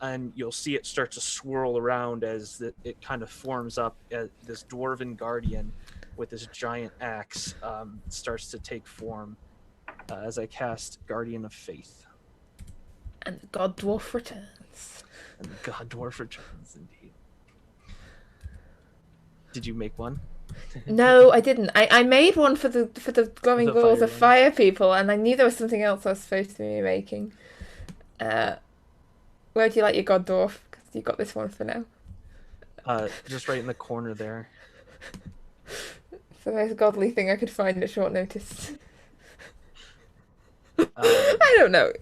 And you'll see it start to swirl around as it kind of forms up as this dwarven guardian with this giant axe starts to take form as I cast Guardian of Faith. And the God Dwarf returns. And the God Dwarf returns, indeed. Did you make one? No, I didn't. I made one for the glowing The balls fire of one. fire people, and I knew there was something else I was supposed to be making. Where do you like your God Dwarf? Because you got this one for now. Just right in the corner there. It's the most godly thing I could find at short notice. Um, I don't know.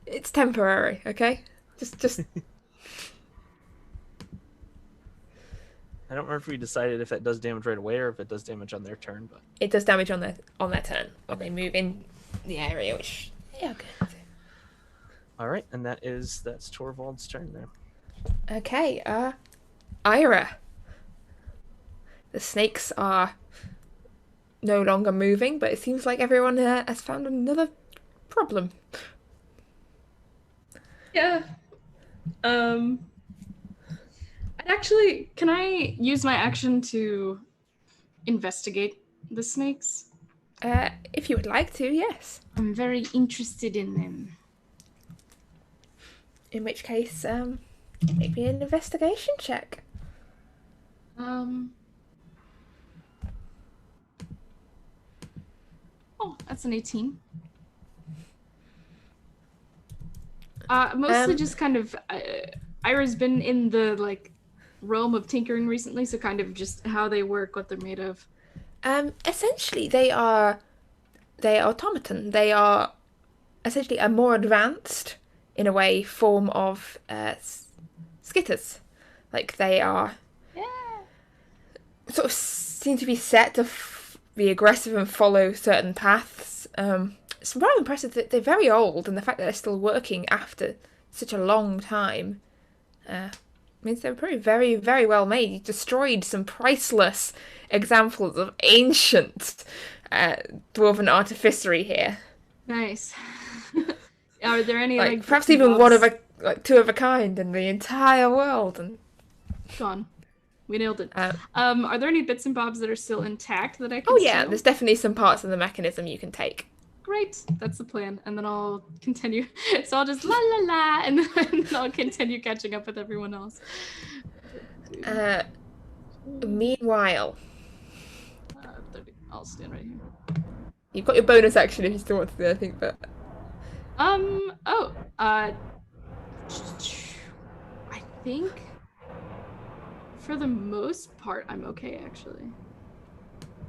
It's temporary, okay? Just. I don't remember if we decided if that does damage right away or if it does damage on their turn, but It does damage on their turn when they move in the area, which okay. all right, and that's Torvald's turn there. Okay, Ira. The snakes are no longer moving, but it seems like everyone has found another problem. Yeah. Can I use my action to investigate the snakes? If you would like to, yes. I'm very interested in them. In which case, make me an investigation check. Oh, that's an 18. Mostly just kind of, Ira's been in the, realm of tinkering recently, so kind of just how they work, what they're made of. Essentially, they are automaton. They are essentially a more advanced, in a way, form of skitters. Like, they are sort of seem to be set to be aggressive and follow certain paths. It's rather impressive that they're very old, and the fact that they're still working after such a long time means they're probably very, very well made. You destroyed some priceless examples of ancient dwarven artificery here. Nice. Are there any perhaps bits and even one bobs? of two of a kind in the entire world? And Gone. We nailed it. Are there any bits and bobs that are still intact that I can oh yeah, steal? there's definitely some parts of the mechanism you can take. Great, that's the plan. And then I'll continue. So I'll just la la la, and then I'll continue catching up with everyone else. Meanwhile, 30. I'll stand right here. you've got your bonus action if you still want to do anything, but I think for the most part I'm okay actually.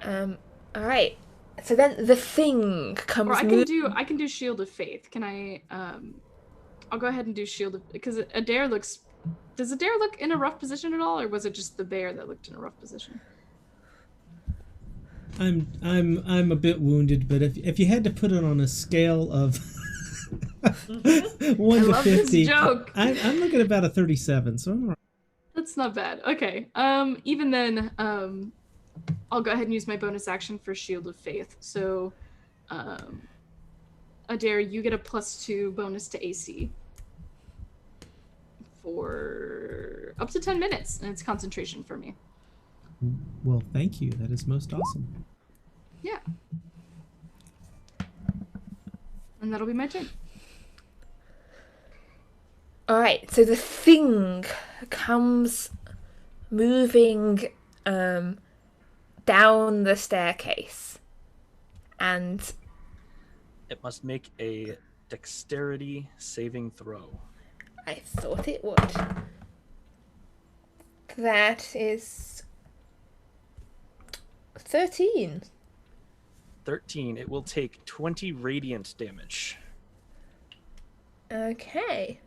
all right. So then the thing comes. Or I can do Shield of Faith. Can I? I'll go ahead and do Shield of, because Adair looks. Does Adair look in a rough position at all, or was it just the bear that looked in a rough position? I'm a bit wounded, but if you had to put it on a scale of 1 to 50, this joke. I'm looking at about a 37. So I'm all right. That's not bad. Okay. Even then, I'll go ahead and use my bonus action for Shield of Faith. So, Adair, you get a +2 bonus to AC for up to 10 minutes, and it's concentration for me. Well, thank you. That is most awesome. Yeah. And that'll be my turn. Alright, so the thing comes moving down the staircase. And It must make a dexterity saving throw. I thought it would. That is 13. 13. It will take 20 radiant damage. Okay.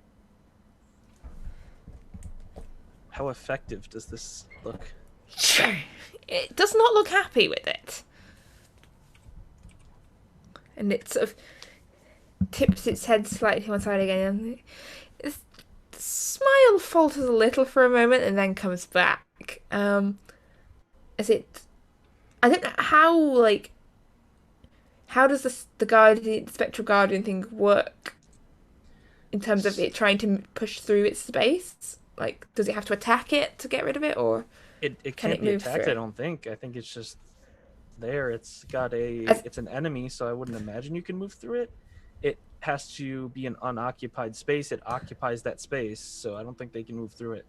How effective does this look? It does not look happy with it. And it sort of tips its head slightly to one side again. The smile falters a little for a moment and then comes back. As it... I don't know how does the Spectral Guardian thing work in terms of it trying to push through its space? Like, does it have to attack it to get rid of it, or It can can't it be move attacked, through? I don't think. I think it's just there. It's got it's an enemy, so I wouldn't imagine you can move through it. It has to be an unoccupied space. It occupies that space, so I don't think they can move through it.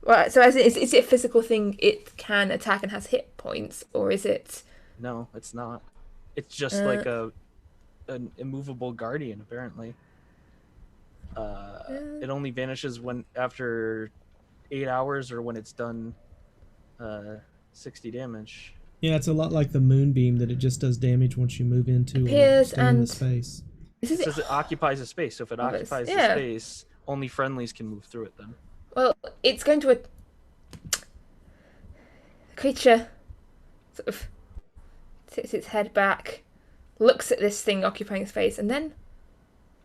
Right, so is it a physical thing it can attack and has hit points, or is it... No, it's not. It's just like an immovable guardian, apparently. It only vanishes after 8 hours or when it's done 60 damage. Yeah, it's a lot like the moonbeam that it just does damage once you move into or Appears stay in the and- space. It says it occupies a space, so if it occupies the yeah. space, only friendlies can move through it then. Well, it's going to... The creature sort of tips its head back, looks at this thing occupying space, and then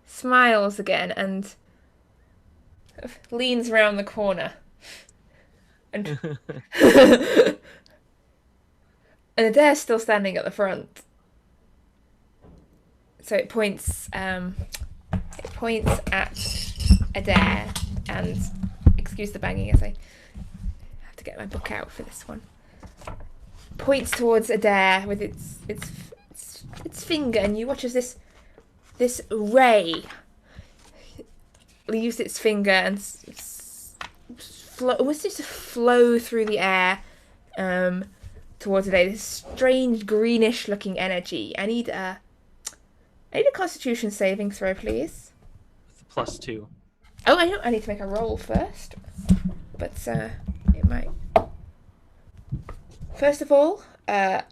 smiles again and sort of leans around the corner. And and Adair's still standing at the front. So it points at Adair and, excuse the banging as I have to get my book out for this one. Points towards Adair with its finger, and you watch as this ray leaves its finger and almost seems to flow through the air towards Adair. This strange greenish-looking energy. I need a Constitution saving throw, please. With +2. Oh, I need to make a roll first. But it might. First of all, That's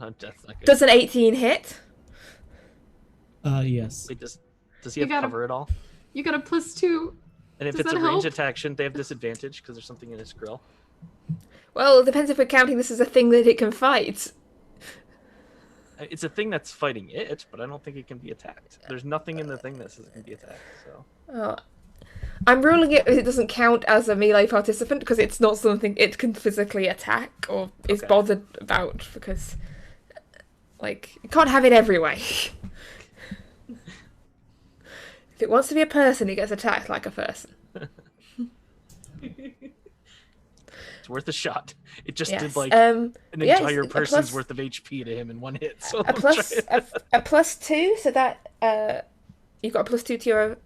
not good. does an 18 hit? Yes. Wait, does he have cover at all? You got a +2. And if Does it's a that range help? attack, shouldn't they have disadvantage because there's something in his grill? Well, it depends if we're counting this as a thing that it can fight. It's a thing that's fighting it, but I don't think it can be attacked. There's nothing in the thing that says it can be attacked. So Oh, I'm ruling it doesn't count as a melee participant because it's not something it can physically attack or is Okay. bothered about, because like you can't have it every way. If it wants to be a person, it gets attacked like a person. it's worth a shot. It just Yes. did like yes, an entire a person's plus- worth of HP to him in one hit. So a plus a +2, so that you've got a +2 to your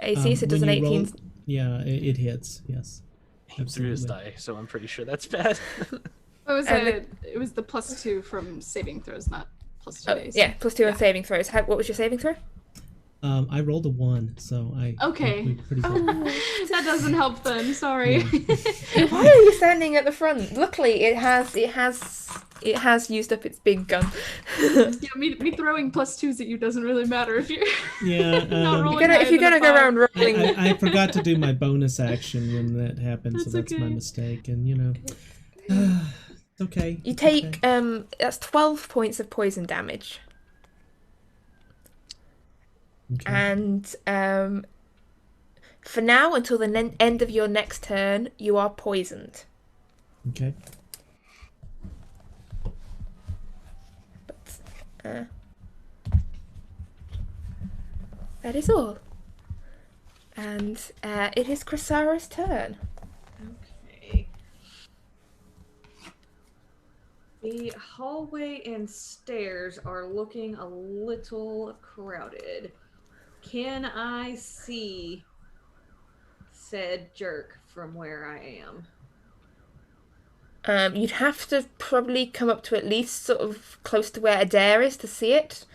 AC, so it does When an you 18. roll- yeah, it hits. Yes. he threw his die, so I'm pretty sure that's bad. It was the +2 from saving throws, not +2 Oh, days. yeah, +2 on saving throws. What was your saving throw? I rolled a 1, so I. Okay. we pretty good. That doesn't help then. Sorry. Why are you standing at the front? Luckily, it has it has used up its big gun. Yeah, me throwing +2s at you doesn't really matter if you're Yeah, not rolling if you're gonna go around rolling, I forgot to do my bonus action when that happened, so That's that's my okay. mistake. And it's okay. you it's take okay. that's 12 points of poison damage, Okay. and for now until the end of your next turn, you are poisoned. Okay. But that is all. And it is Chrysara's turn. Okay. The hallway and stairs are looking a little crowded. Can I see said jerk from where I am? You'd have to probably come up to at least sort of close to where Adair is to see it.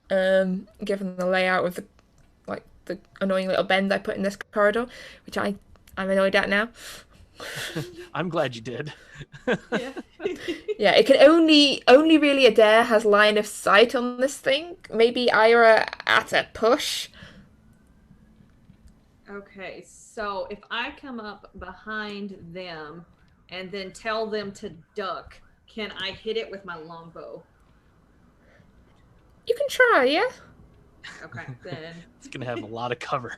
Given the layout of the annoying little bend I put in this corridor, which I'm annoyed at now. I'm glad you did. Yeah. Yeah, it can only really Adair has line of sight on this thing. Maybe Ira at a push. Okay, so if I come up behind them and then tell them to duck, can I hit it with my longbow? You can try, yeah. Okay, then. It's gonna have a lot of cover.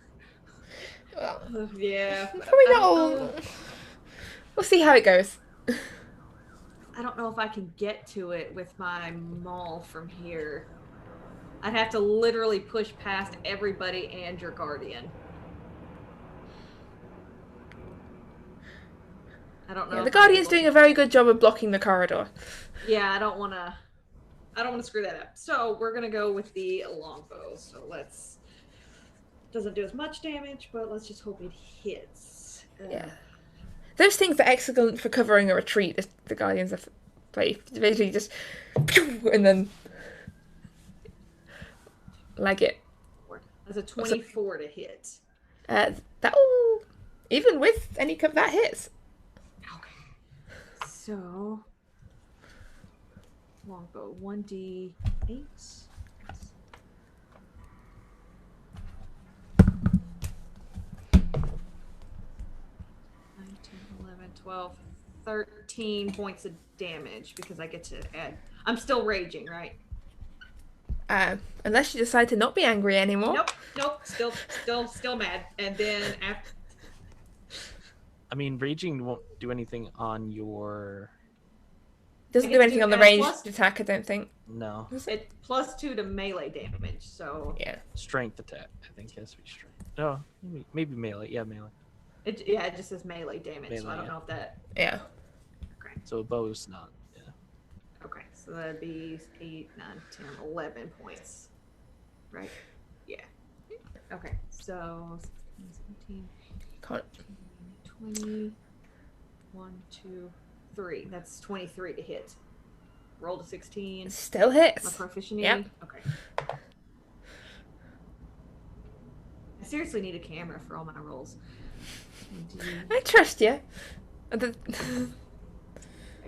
Well, Yeah. probably I not don't all. know. We'll see how it goes. I don't know if I can get to it with my maul from here. I'd have to literally push past everybody and your guardian. I don't know. Yeah, if the I'm Guardian's able doing to- a very good job of blocking the corridor. Yeah, I don't want to screw that up. So we're gonna go with the longbow. So doesn't do as much damage, but let's just hope it hits. Yeah. Those things are excellent for covering a retreat. The Guardians are basically just and then lag it. That's a 24 to hit. That'll even with any cover that hits. Okay. So longbow 1d8. 12, 13 points of damage because I get to add. I'm still raging, right? Unless you decide to not be angry anymore. Nope. Still mad. And then after. I mean, raging won't do anything on your. Doesn't I do get to anything do on the add ranged plus- attack, I don't think. No. It +2 to melee damage. So Yeah. Strength attack. I think it has to be strength. No, maybe melee. Yeah, melee. it just says melee damage. So I Melee, don't yeah. know if that. Yeah. Okay. So a bow's not. Yeah. Okay. So that'd be 8, 9, 10, 11 points. Right? Yeah. Okay. So 16, 17, Can't. 20, 1, 2, 3. That's 23 to hit. Roll to 16. Still My hits. proficiency. Yep. Okay. I seriously need a camera for all my rolls. I trust you. Right,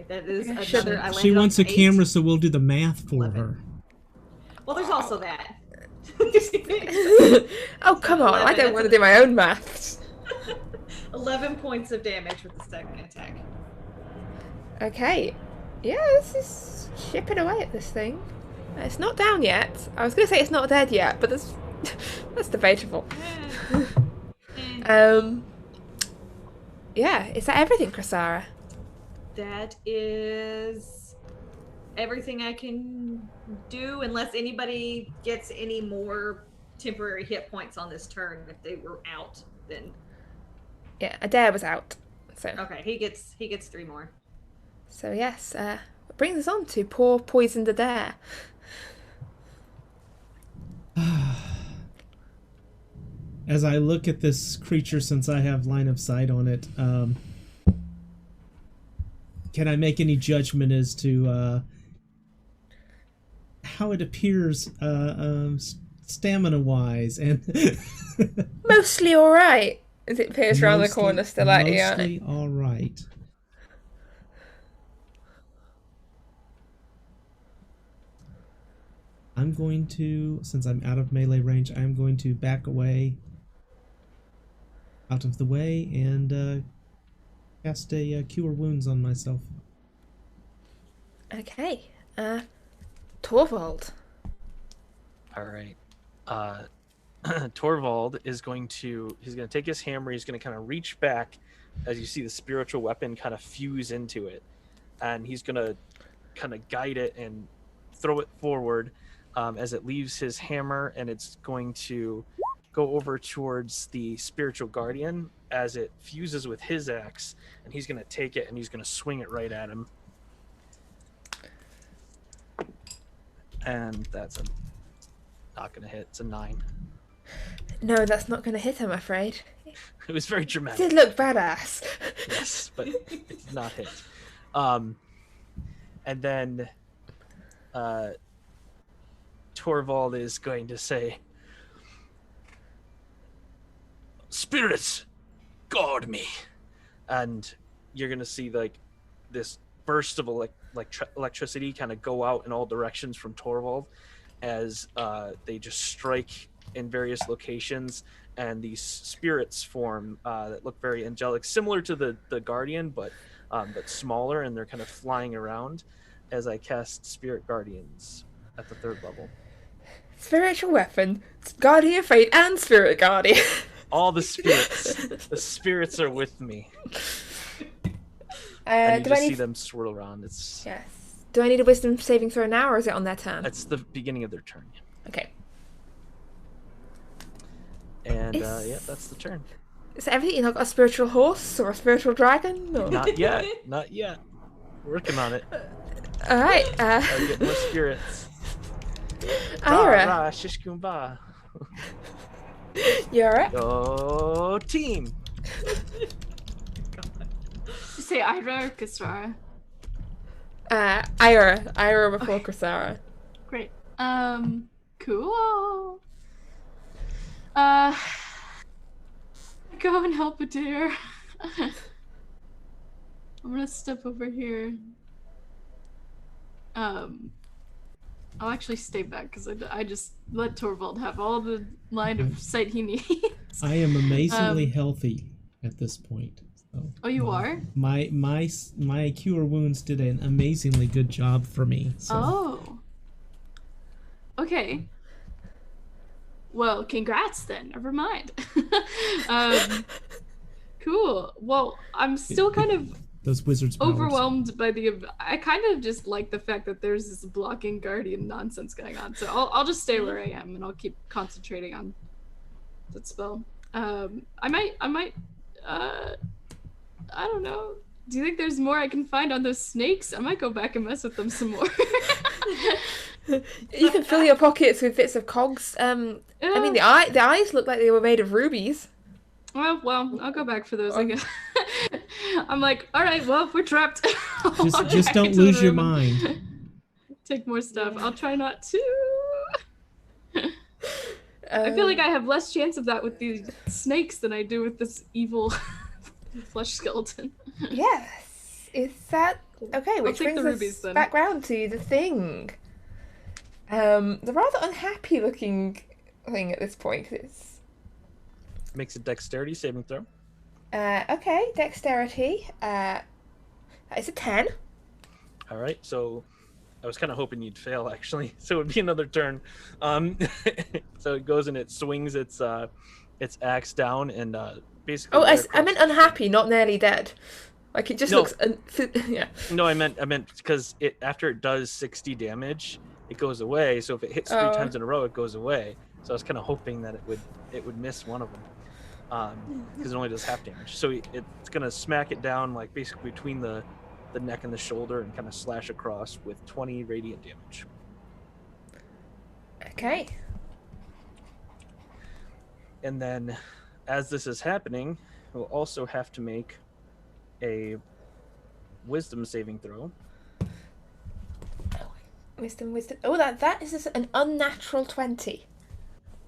that is Okay, another. I She landed wants on a 8. camera, so we'll do the math for 11. her. Well, there's also that. Oh, come on. I 11, don't want to do my own maths. 11 points of damage with the second attack. Okay. Yeah, this is chipping away at this thing. It's not down yet. I was going to say it's not dead yet, but that's debatable. Yeah, is that everything, Chrysara? That is everything I can do, unless anybody gets any more temporary hit points on this turn. If they were out, then Yeah, Adair was out. So okay, he gets 3 more. So yes, it brings us on to poor poisoned Adair. As I look at this creature, since I have line of sight on it, can I make any judgment as to how it appears stamina-wise? And Mostly all right. As it peers around the corner, still at you. Mostly all right. I'm going to, since I'm out of melee range, I'm going to back away out of the way and cast a Cure Wounds on myself. Okay. Torvald. All right. Torvald is going to take his hammer. He's going to kind of reach back as you see the spiritual weapon kind of fuse into it, and he's going to kind of guide it and throw it forward as it leaves his hammer, and it's going to go over towards the spiritual guardian as it fuses with his axe, and he's going to take it and he's going to swing it right at him. And that's not going to hit. It's a 9. No, that's not going to hit, I'm afraid. It was very It dramatic. did look badass. Yes, but it did not hit. And then Torvald is going to say, "Spirits, guard me." And you're going to see like this burst of electricity kind of go out in all directions from Torvald as they just strike in various locations, and these spirits form that look very angelic, similar to the Guardian, but smaller, and they're kind of flying around as I cast Spirit Guardians at the 3rd level. Spiritual weapon, Guardian of Fate, and Spirit Guardian. All the spirits are with me. And you do just I need... see them swirl around. It's Yes. Do I need a wisdom saving throw now, or is it on their turn? It's the beginning of their turn. Okay. And yeah, that's the turn. Is everything like a spiritual horse or a spiritual dragon? Or... Not yet. Not yet. Working on it. All right. Gotta get more spirits. Ira, Ra, shish kumbah. you're up. Go team. Say Ira or Kasara? Ira before Kasara. Great. Cool. Go and help a deer. I'm gonna step over here. I'll actually stay back because I just let Torvald have all the line of sight he needs. I am amazingly healthy at this point. So Oh, you are? My Cure Wounds did an amazingly good job for me. So. Oh. Okay. Well, congrats then. Never mind. Cool. Well, I'm still kind of Those wizards' powers. overwhelmed by I kind of just like the fact that there's this blocking guardian nonsense going on. So I'll just stay where I am and I'll keep concentrating on that spell. I might I don't know. Do you think there's more I can find on those snakes? I might go back and mess with them some more. You can fill your pockets with bits of cogs. I mean, the eyes look like they were made of rubies. Well, I'll go back for those, I guess. I'm like, all right, well, we're trapped. Just don't lose your mind. Take more stuff. I'll try not to. I feel like I have less chance of that with these snakes than I do with this evil flesh skeleton. Yes. Is that okay? Which take the brings rubies, us then. back round to the thing. The rather unhappy-looking thing at this point is. Makes a dexterity saving throw. Okay, dexterity. It's a 10. All right, so I was kind of hoping you'd fail, actually. So it would be another turn. So it goes and it swings its axe down and basically. Oh, I meant unhappy, not nearly dead. Like it just looks. Yeah. No, I meant because after it does 60 damage, it goes away. So if it hits 3 times in a row, it goes away. So I was kind of hoping that it would miss one of them. Because it only does half damage. So it's gonna smack it down like basically between the neck and the shoulder and kind of slash across with 20 radiant damage. Okay. And then, as this is happening, we'll also have to make a wisdom saving throw. Wisdom. Oh, that is an unnatural 20.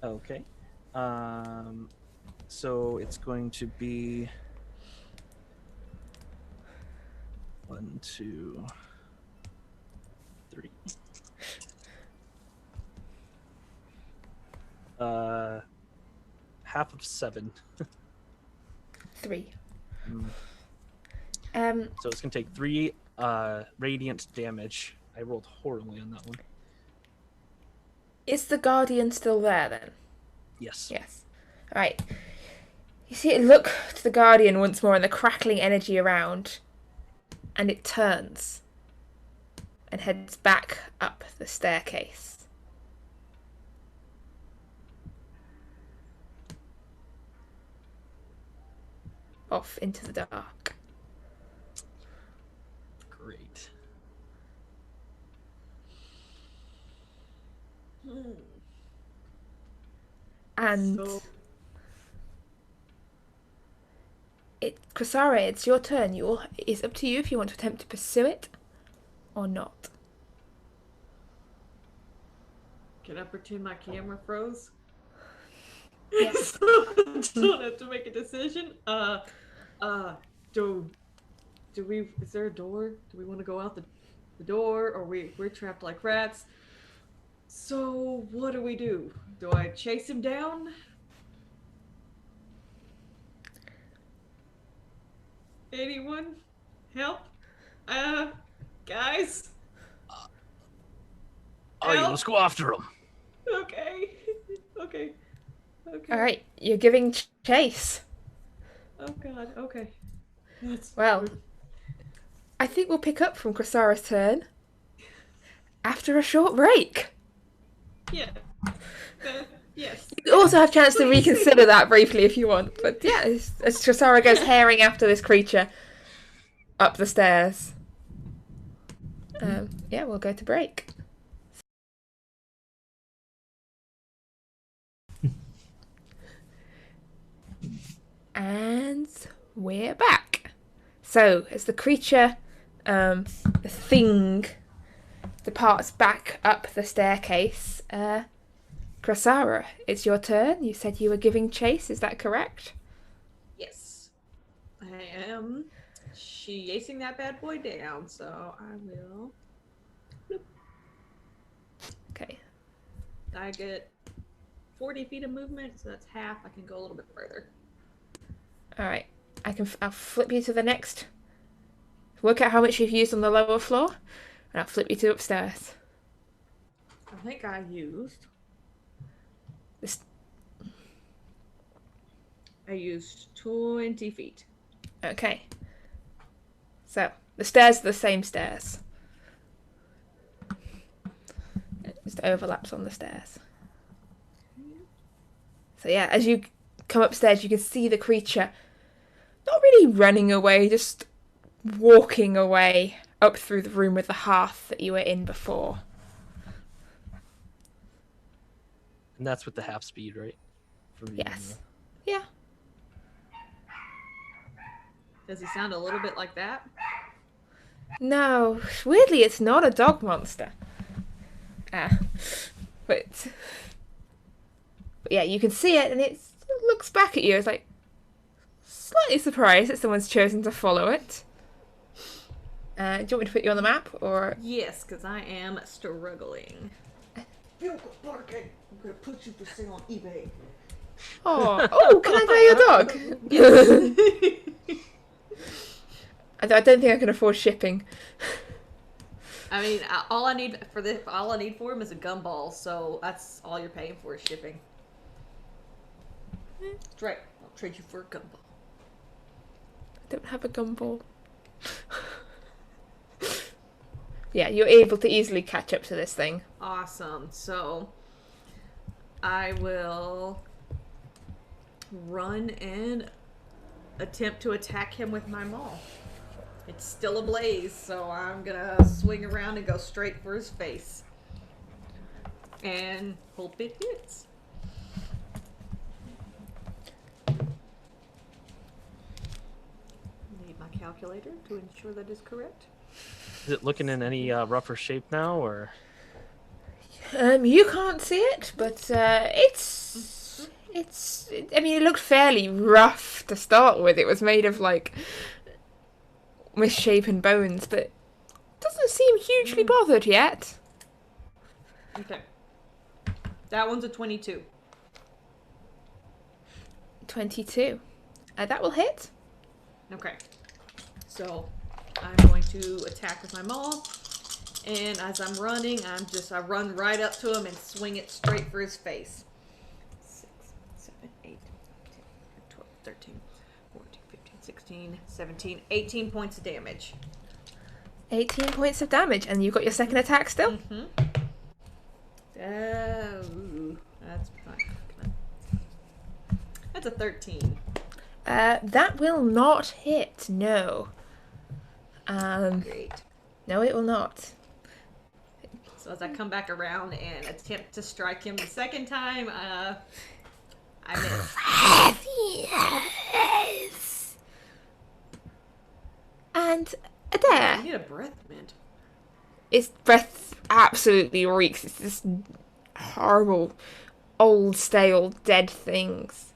Okay. So it's going to be 1, 2, 3. half of 7. 3. So it's gonna take 3 radiant damage. I rolled horribly on that one. Is the guardian still there then? Yes. Yes. Alright. You see it look to the guardian once more and the crackling energy around, and it turns and heads back up the staircase. Off into the dark. Great. And So- Krasara, it's your turn. It's up to you if you want to attempt to pursue it or not. Can I pretend my camera froze? Yes. So I don't have to make a decision. Do we? Is there a door? Do we want to go out the door, or we're trapped like rats? So what do we do? Do I chase him down? Anyone? Help? Guys? Oh, yeah, let's go after him. Okay. Okay. Okay. Alright, you're giving chase. Oh god, okay. Well, I think we'll pick up from Krasara's turn after a short break. Yeah. Yes. You also have a chance to reconsider that briefly if you want. But yeah, as Krasara goes herring after this creature up the stairs. Yeah, we'll go to break. And we're back. So, as the creature, the thing, departs back up the staircase, Krasara, it's your turn. You said you were giving chase, is that correct? Yes. I am chasing that bad boy down, so I will. Bloop. Okay. I get 40 feet of movement, so that's half. I can go a little bit further. Alright. I'll flip you to the next. Work out how much you've used on the lower floor, and I'll flip you to upstairs. I think I used. This, I used 20 feet. okay. So, the stairs are the same stairs. It just overlaps on the stairs. So yeah, as you come upstairs, you can see the creature not really running away, just walking away up through the room with the hearth that you were in before. And that's with the half speed, right? For reading Yes. Yeah. Does he sound a little bit like that? No, weirdly, it's not a dog monster. But yeah, you can see it, and it looks back at you. It's like slightly surprised that someone's chosen to follow it. Do you want me to put you on the map, or? Yes, because I am struggling. I'm gonna put you for sale on eBay. Oh, can I buy your dog? I don't think I can afford shipping. I mean, all I need for him is a gumball, so that's all you're paying for is shipping. That's right. I'll trade you for a gumball. I don't have a gumball. Yeah, you're able to easily catch up to this thing. Awesome. So I will run and attempt to attack him with my maul. It's still ablaze, so I'm gonna swing around and go straight for his face. And hope it hits. Need my calculator to ensure that is correct. Is it looking in any rougher shape now, or? You can't see it, but I mean, it looked fairly rough to start with. It was made of like misshapen bones, but doesn't seem hugely bothered yet. Okay. That one's a 22. 22. That will hit. Okay. So I'm going to attack with my maul. And as I'm running, I run right up to him and swing it straight for his face. 6, 7, 8, 10, 12, 13, 14, 15, 16, 17, 18 points of damage. 18 points of damage, and you've got your second attack still? Mm-hmm. That's fine. That's a 13. That will not hit, no. Great. No, it will not. So as I come back around and attempt to strike him the second time, I miss. Yes. And Adair. I need a breath mint. Its breath absolutely reeks. It's this horrible, old, stale, dead things.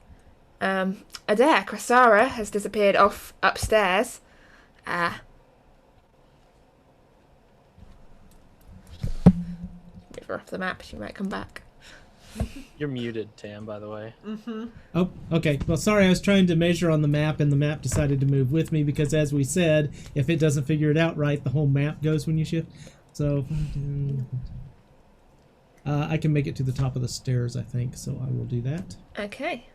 Adair, Krasara has disappeared off upstairs. Move her off the map. She might come back. You're muted, Tam, by the way. Mm-hmm. Oh, okay. Well, sorry, I was trying to measure on the map, and the map decided to move with me because, as we said, if it doesn't figure it out right, the whole map goes when you shift. So, I can make it to the top of the stairs, I think, so I will do that. Okay.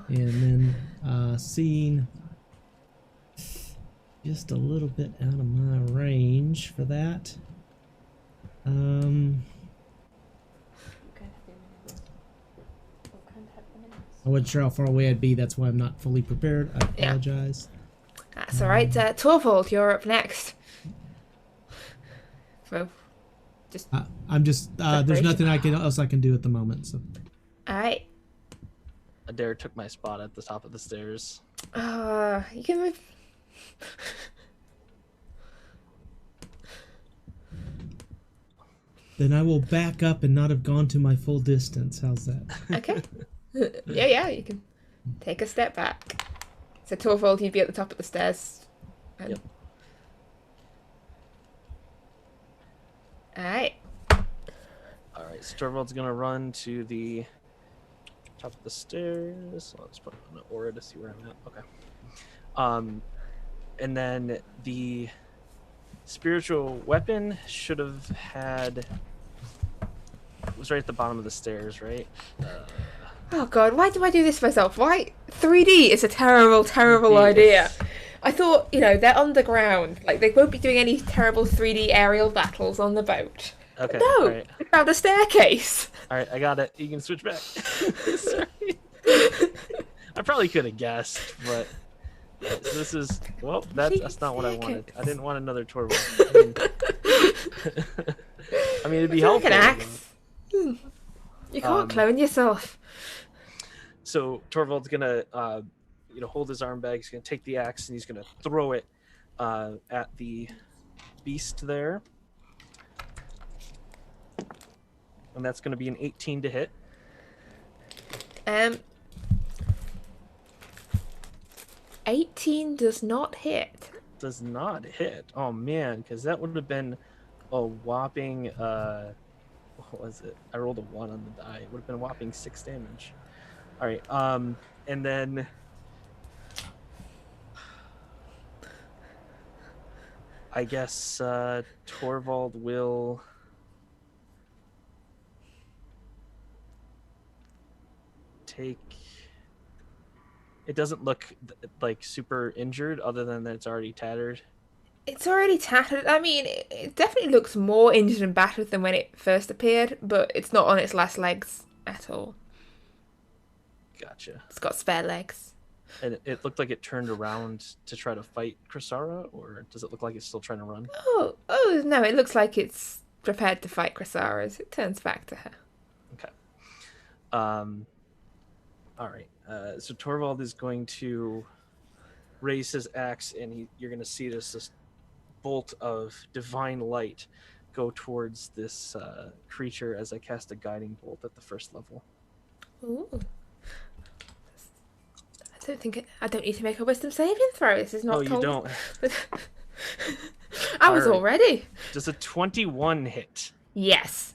And then, seeing just a little bit out of my range for that. I wasn't sure how far away I'd be, that's why I'm not fully prepared. I apologize. That's alright. Torvald, you're up next. So, just... I'm just, there's nothing else I can do at the moment, so. Alright. Adair took my spot at the top of the stairs. You can move... Then I will back up and not have gone to my full distance. How's that? Okay. Yeah, you can take a step back. So Torvald, you'd be at the top of the stairs. And... Yep. Alright. Alright, so Torvald's gonna run to the top of the stairs. So let's put on an aura to see where I'm at. Okay. And then the spiritual weapon should have had... It was right at the bottom of the stairs, right? Oh god, why do I do this myself? Why? 3D is a terrible, terrible idea. I thought, they're underground. Like, they won't be doing any terrible 3D aerial battles on the boat. Okay. No! Right. We found a staircase! Alright, I got it. You can switch back. Sorry. I probably could have guessed, but this is... Well, that's not what I wanted. I didn't want another Torvald. I mean, it'd be helpful. Like an axe. You can't clone yourself. So Torvald's gonna, hold his arm back. He's gonna take the axe and he's gonna throw it at the beast there, and that's gonna be an 18 to hit. 18 does not hit. Does not hit. Oh man, because that would have been a whopping. What was it? I rolled a 1 on the die. It would have been a whopping 6 damage. All right. And then I guess Torvald will take. It doesn't look like super injured, other than that it's already tattered. It's already tattered. I mean, it definitely looks more injured and battered than when it first appeared, but it's not on its last legs at all. Gotcha. It's got spare legs. And it looked like it turned around to try to fight Krasara, or does it look like it's still trying to run? Oh no, it looks like it's prepared to fight Krasara as it turns back to her. Okay. All right. So Torvald is going to raise his axe, and you're going to see this bolt of divine light go towards this creature as I cast a guiding bolt at the first level. Ooh. I don't need to make a wisdom saving throw. This is not. Oh, you don't. I was All right. all ready. Does a 21 hit? Yes.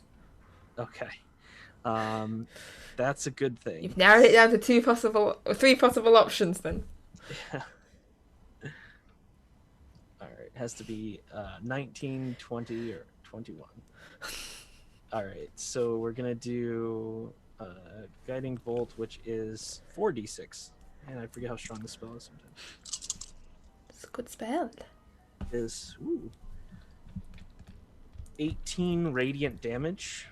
Okay. That's a good thing. You've narrowed it down to three possible options then. Yeah. All right, has to be 19, 20, or 21. All right, so we're gonna do guiding bolt, which is 4d6, and I forget how strong the spell is sometimes. It's a good spell. Is 18 radiant damage.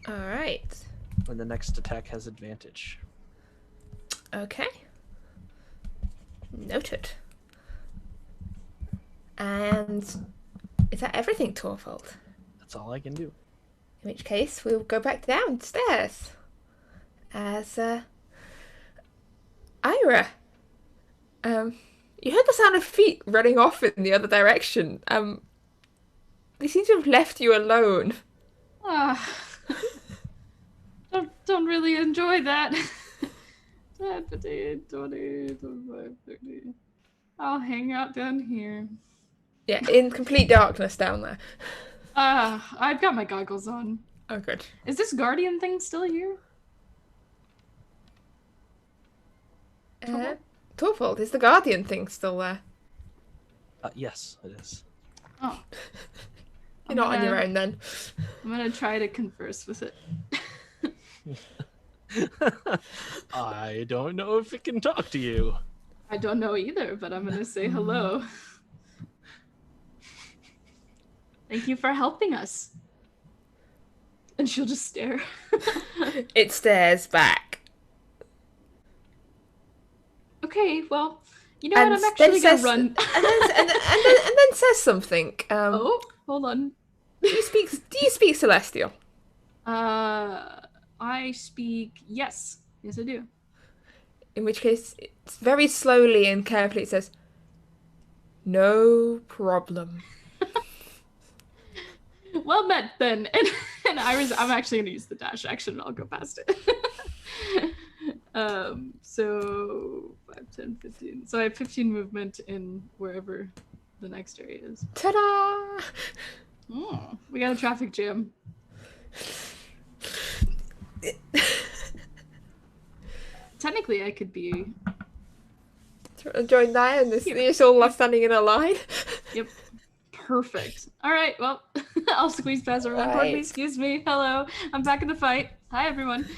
All right. When the next attack has advantage. Okay. Noted. And is that everything, Torvald? That's all I can do. In which case, we'll go back downstairs. As, Ira. You heard the sound of feet running off in the other direction. They seem to have left you alone. Don't really enjoy that. 10, 15, 20, 25, 30. I'll hang out down here. Yeah, in complete darkness down there. I've got my goggles on. Oh, good. Is this guardian thing still here? Torvald, is the Guardian thing still there? Yes, it is. Oh. You're not on your own then. I'm gonna try to converse with it. I don't know if it can talk to you. I don't know either, but I'm gonna say hello. Thank you for helping us. And she'll just stare. It stares back. Okay, well, you know And what? I'm actually then gonna run. and then says something. Oh, hold on. Do you speak Celestial? I speak. Yes, I do. In which case, it's very slowly and carefully it says, "No problem." Well met then. And I'm actually gonna use the dash action and I'll go past it. So 5, 10, 15. So I have 15 movement in wherever the next area is. Ta-da! Oh, we got a traffic jam. Technically, I could be. Do you want to join there and it's all standing in a line? Yep. Perfect. All right. Well, I'll squeeze past everyone. Pardon me. Excuse me. Hello. I'm back in the fight. Hi, everyone.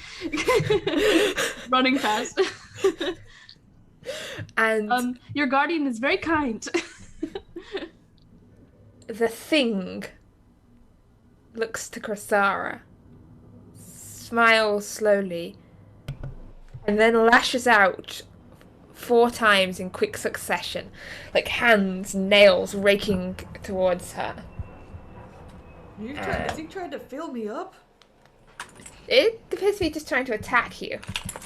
Running fast. And your guardian is very kind. the thing looks to Krasara, smiles slowly, and then lashes out 4 times in quick succession, like hands, nails raking towards her. Is he trying to fill me up? It appears to be just trying to attack you.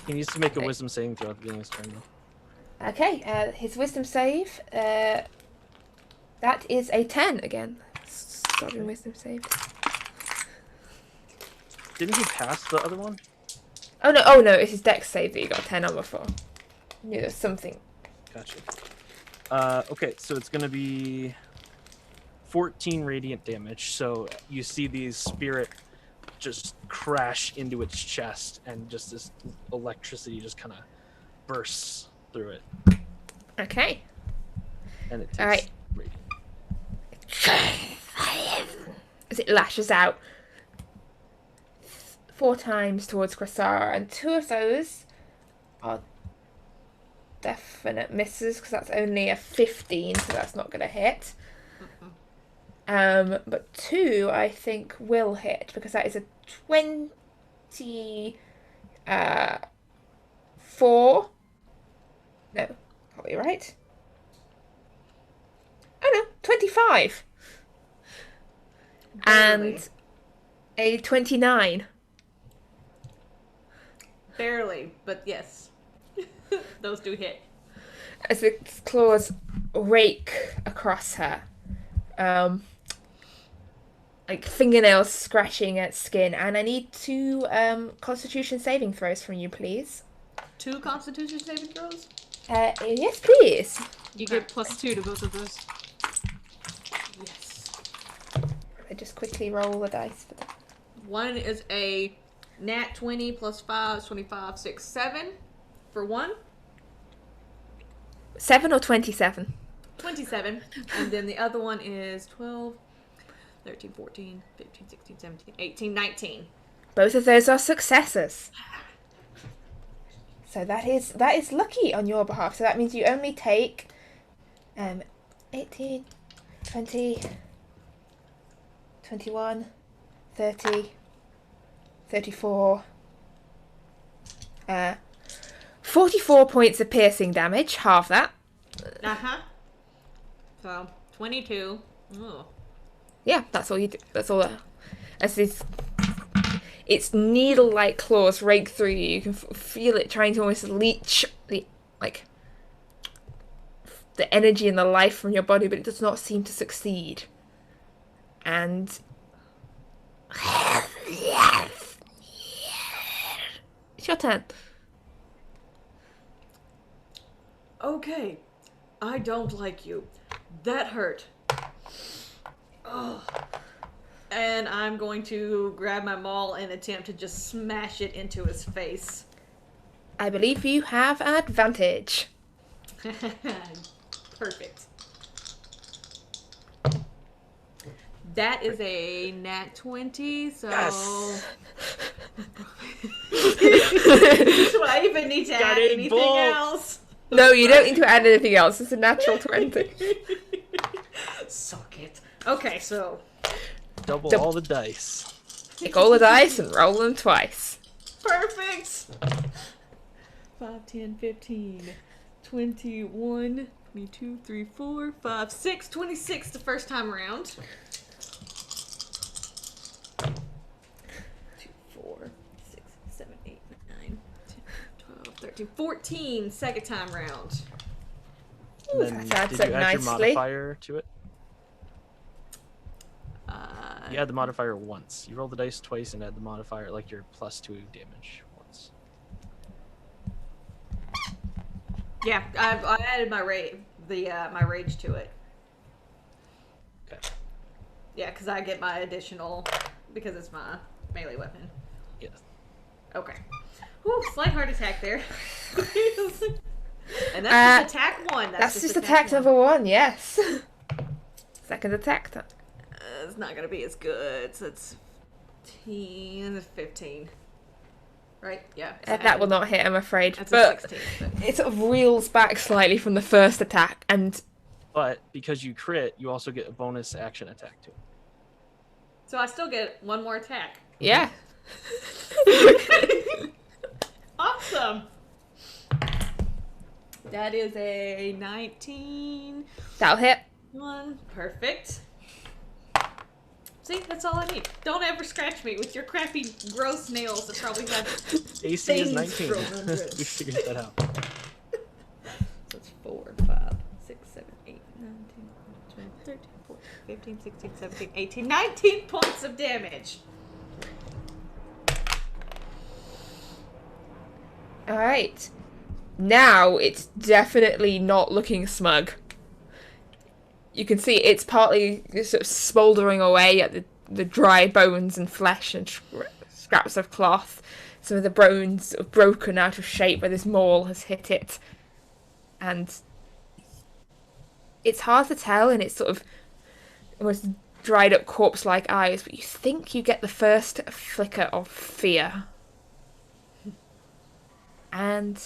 He needs to make a wisdom saving throw at the beginning of his turn, though. Okay, his wisdom save, that is a 10 again. Sovereign wisdom save. Didn't he pass the other one? Oh no, it's his dex save that you got a 10 on before. I knew there's something. Gotcha. Okay, so it's gonna be 14 radiant damage. So you see these spirit just crash into its chest, and just this electricity just kind of bursts through it. Okay. And it takes Alright. radiant. As it lashes out 4 times towards Krasara, and 2 of those are definite misses because that's only a 15, so that's not going to hit. But 2 I think will hit because that is a 24. No, can't be right. Oh no, 25. Barely. And a 29. Barely, but yes. Those do hit. As the claws rake across her. Like fingernails scratching at skin. And I need 2 Constitution saving throws from you, please. 2 Constitution saving throws? Yes, please. You get +2 to both of those. Yes. I just quickly roll the dice for that. One is a nat 20 plus 5 is 25, 6, 7 for one. 7 or 27? 27. And then the other one is 12, 13, 14, 15, 16, 17, 18, 19. Both of those are successes. So that is lucky on your behalf. So that means you only take 18, 20, 21, 30, 34, 44 points of piercing damage, half that. Uh-huh. So, 22. Oh. Yeah, that's all you do. That's all that. As its needle-like claws rake through you. You can feel it trying to almost leech the energy and the life from your body, but it does not seem to succeed. And it's your turn. Okay. I don't like you. That hurt. Oh. And I'm going to grab my maul and attempt to just smash it into his face. I believe you have advantage. Perfect. That is a nat 20, so... Yes. Do I even need to add anything bolt. else? No, you don't need to add anything else. It's a natural 20. Suck it. Okay, so... Double all the dice. Take all the dice and roll them twice. Perfect! 5, 10, 15, 21, 22, 3, 4, 5, 6, 26 the first time around. 2, 4, 6, 7, 8, 9, 10, 12, 13, 14 second time round. Ooh, Then that adds did up you add your nicely. modifier to it? You add the modifier once. You roll the dice twice and add the modifier, like your +2 damage once. Yeah, I added my my rage to it. Okay. Yeah, because I get my additional, because it's my melee weapon. Yes. Okay. Whew, slight heart attack there. And that's just attack one. That's just attack number 1, yes. Second attack time. It's not going to be as good. So it's 15. Right? Yeah. So That will not hit, I'm afraid. That's But a 16. But... it sort of reels back slightly from the first attack, and But because you crit, you also get a bonus action attack too. So I still get one more attack. yeah. Awesome. That is a 19. That'll hit. One. Perfect. See, that's all I need. Don't ever scratch me with your crappy, gross nails that probably have AC is things 19. growing under it. We figured that out. So it's 4, 5, 6, 7, 8, 9, 10, 12, 13, 14, 15, 16, 17, 18, 19 points of damage. Alright. Now it's definitely not looking smug. You can see it's partly sort of smouldering away at the dry bones and flesh and scraps of cloth. Some of the bones sort of broken out of shape where this maul has hit it. And it's hard to tell in its sort of almost dried up corpse-like eyes, but you think you get the first flicker of fear. And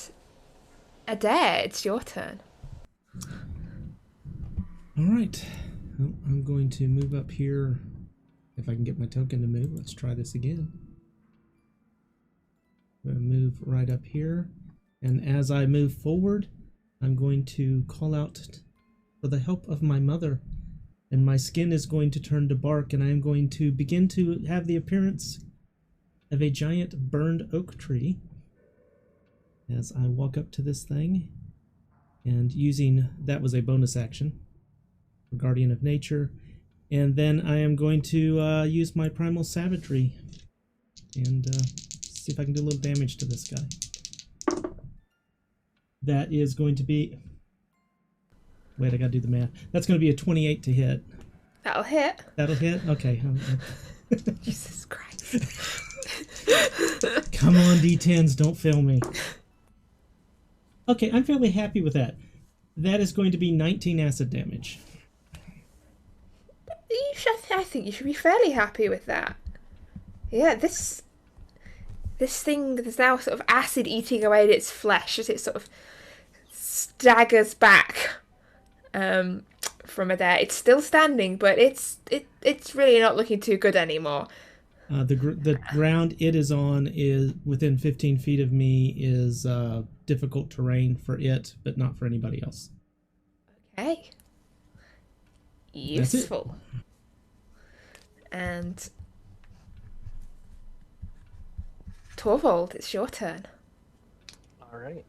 Adair, it's your turn. All right. Well, I'm going to move up here. If I can get my token to move, let's try this again. I'm going to move right up here. And as I move forward, I'm going to call out for the help of my mother. And my skin is going to turn to bark, and I am going to begin to have the appearance of a giant burned oak tree. As I walk up to this thing, and that was a bonus action. Guardian of Nature, and then I am going to use my Primal Savagery and see if I can do a little damage to this guy. That is going to be... Wait, I gotta do the math. That's going to be a 28 to hit. That'll hit. That'll hit? Okay. Jesus Christ. Come on, D10s, don't fail me. Okay, I'm fairly happy with that. That is going to be 19 acid damage. I think you should be fairly happy with that. Yeah, this thing is now sort of acid eating away at its flesh as it sort of staggers back from Adair. It's still standing, but it's really not looking too good anymore. The ground it is on is within 15 feet of me is difficult terrain for it, but not for anybody else. Okay. Useful. And Torvald, it's your turn. All right.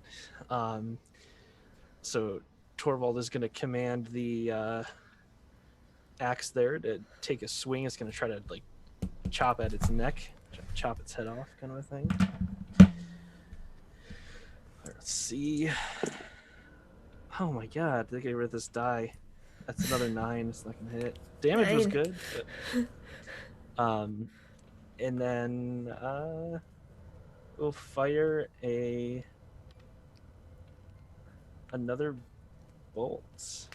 So Torvald is going to command the axe there to take a swing. It's going to try to like chop at its neck, chop its head off, kind of a thing. Let's see. Oh my god! They get rid of this die. That's another 9. It's not gonna hit. Damage was 9. good. But, and then we'll fire another bolt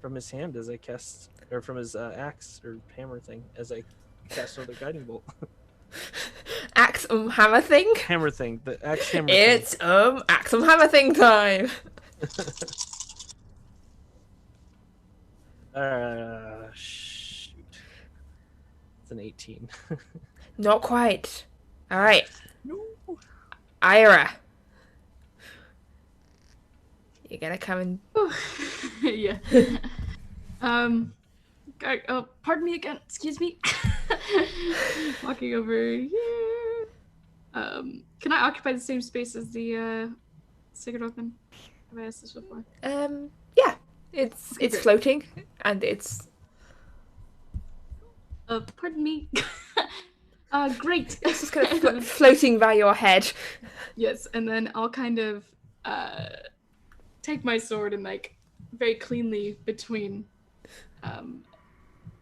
from his hand as I cast, or from his axe or hammer thing as I cast another guiding bolt. Axe hammer thing? Hammer thing. The axe hammer It's thing. axe hammer thing time. Shoot. It's an 18. Not quite. Alright. No. Ira. You're gonna come and... Yeah. Pardon me again. Excuse me. Walking over here. Can I occupy the same space as the sacred weapon? Have I asked this before? Yeah. It's great. floating, and it's... Pardon me. Great. It's just kind of floating by your head. Yes, and then I'll kind of take my sword and like very cleanly between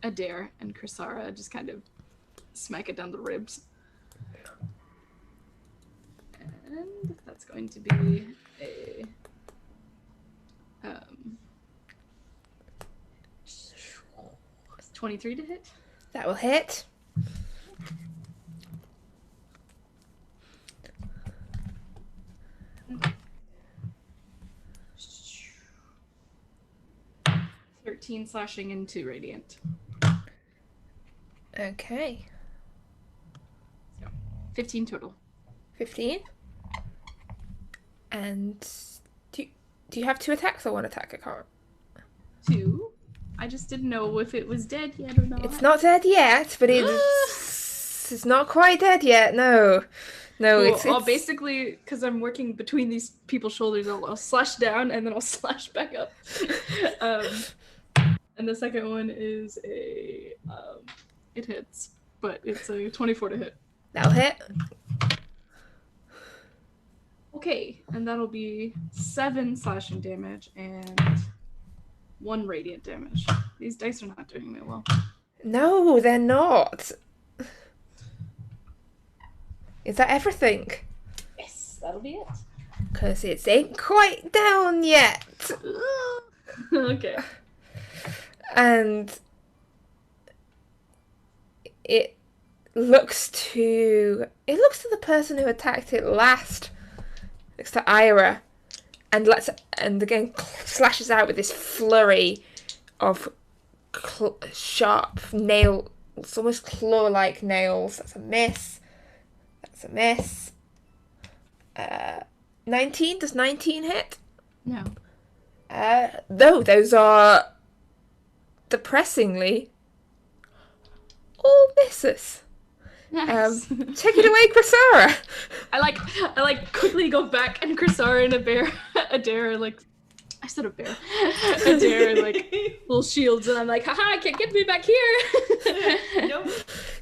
Adair and Chrysara, just kind of smack it down the ribs. And that's going to be a it's 23 to hit. That will hit. $13 slashing into radiant. Okay. So 15 total. 15. And do you have 2 attacks or 1 attack? I can't. 2. I just didn't know if it was dead yet or not. It's not dead yet, but it's not quite dead yet. No, Cool. it's I'll basically, because I'm working between these people's shoulders, I'll slash down and then I'll slash back up. And the second one is it hits, but it's a 24 to hit. that'll hit. Okay, and that'll be 7 slashing damage and 1 radiant damage. These dice are not doing me well. No, they're not. Is that everything? Yes, that'll be it. Because it ain't quite down yet. Okay. And it looks to the person who attacked it last. Looks to Ira, and again slashes out with this flurry of sharp nails, almost claw-like nails. That's a miss. That's a miss. 19. Does 19 hit? No. No, those are depressingly all misses. Nice. Take it away, Chrysara. I like quickly go back and Chrysara and Adair like I said a bear. Adair like little shields and I'm like, haha, can't get me back here. Nope.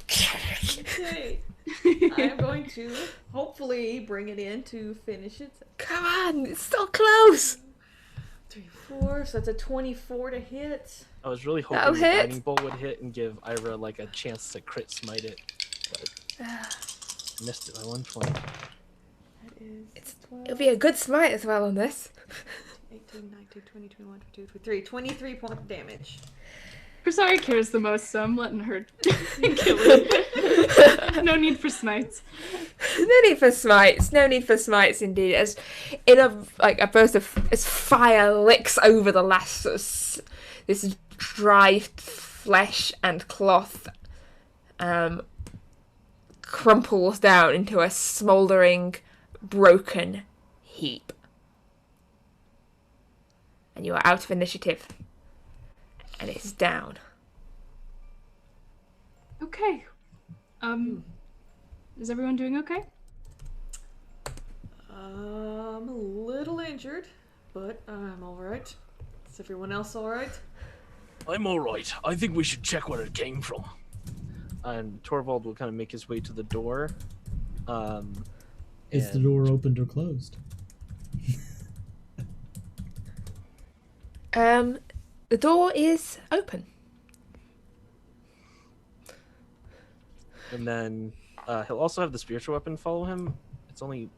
Okay. I'm going to hopefully bring it in to finish it. Come on, it's so close. 3, 4. So that's a 24 to hit. I was really hoping That'll the hit. guiding bolt would hit and give Ira like a chance to crit smite it, but missed it by 120. That is 12, It'll be a good smite as well on this. 18, 19, 20, 21, 22, 23. 23 points of damage. Prisari cares the most, so I'm letting her kill it. No need for smites. No need for smites. No need for smites, indeed. As in a burst of as fire licks over the last this dry flesh and cloth, crumples down into a smouldering, broken heap, and you are out of initiative, and it's down. Okay. Is everyone doing okay? I'm a little injured, but I'm alright. Is everyone else alright? I'm alright. I think we should check where it came from. And Torvald will kind of make his way to the door. Is the and- door opened or closed? The door is open. And then he'll also have the spiritual weapon follow him. It's only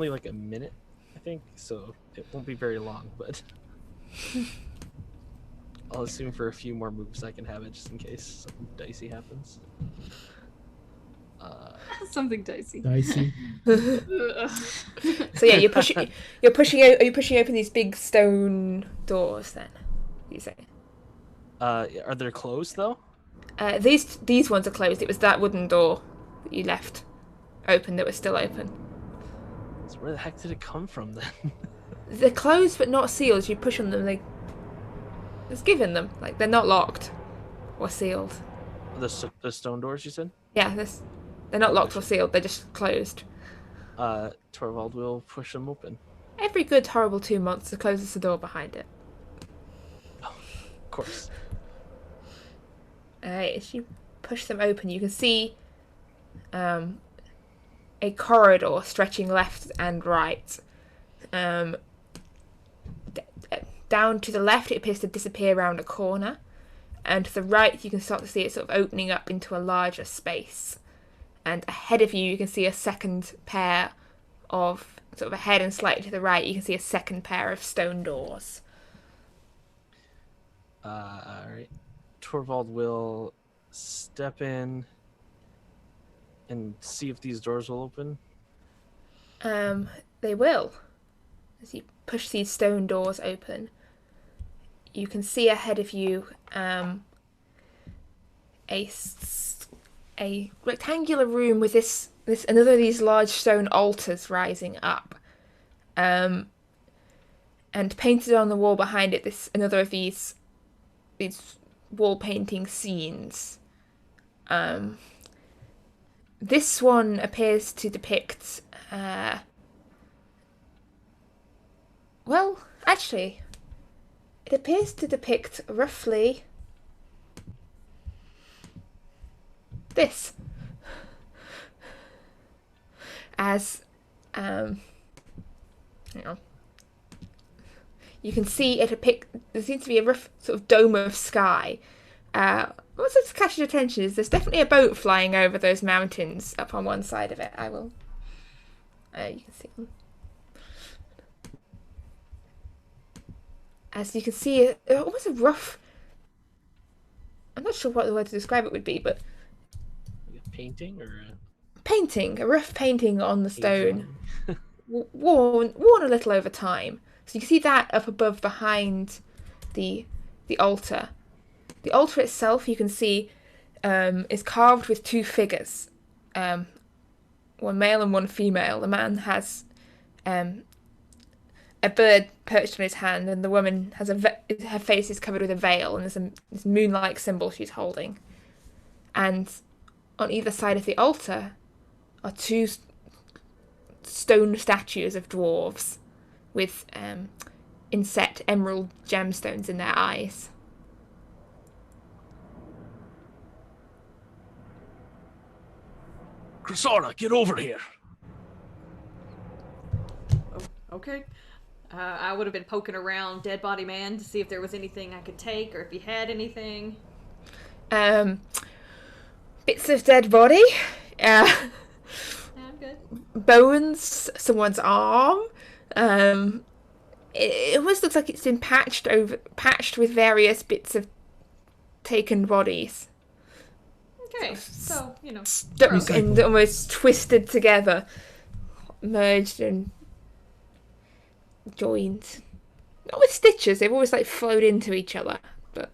like a minute, I think, so it won't be very long, but I'll assume for a few more moves I can have it just in case something dicey happens. Something dicey. Dicey. Ugh. So yeah, you're pushing. Are you pushing open these big stone doors? Then you say. Are they closed though? These ones are closed. It was that wooden door that you left open that was still open. So where the heck did it come from then? They're closed but not sealed. You push on them, it's given them. Like they're not locked or sealed. The stone doors you said? Yeah, they're not locked or sealed. They're just closed. Torvald will push them open. Every good horrible 2 months closes the door behind it. Of course. As you push them open, you can see a corridor stretching left and right. Down to the left, it appears to disappear around a corner, and to the right, you can start to see it sort of opening up into a larger space. And ahead of you, you can see a second pair of, sort of ahead and slightly to the right, you can see a second pair of stone doors. Alright. Torvald will step in and see if these doors will open. They will. As you push these stone doors open, you can see ahead of you a rectangular room with this another of these large stone altars rising up, and painted on the wall behind it another of these wall painting scenes. This one appears to depict well, actually, it appears to depict roughly this. As, you can see there seems to be a rough sort of dome of sky. What's just catch your attention is there's definitely a boat flying over those mountains up on one side of it. You can see them. As you can see, almost a rough... I'm not sure what the word to describe it would be, but... Like a painting or a rough painting on the stone. drawing? worn a little over time. So you can see that up above behind the altar. The altar itself, you can see, is carved with two figures. One male and one female. The man has a bird perched on his hand, and the woman has her face is covered with a veil, and there's this moon-like symbol she's holding. And on either side of the altar are two stone statues of dwarves with inset emerald gemstones in their eyes. Chrysara, get over here. Okay. I would have been poking around Dead Body Man to see if there was anything I could take or if he had anything. Bits of dead body. Yeah, I'm good. Bones. Someone's arm. It almost looks like it's been patched with various bits of taken bodies. Okay, so, you know. Stuck we're okay. and almost twisted together. Merged and joined. Not with stitches, they've always like flowed into each other. But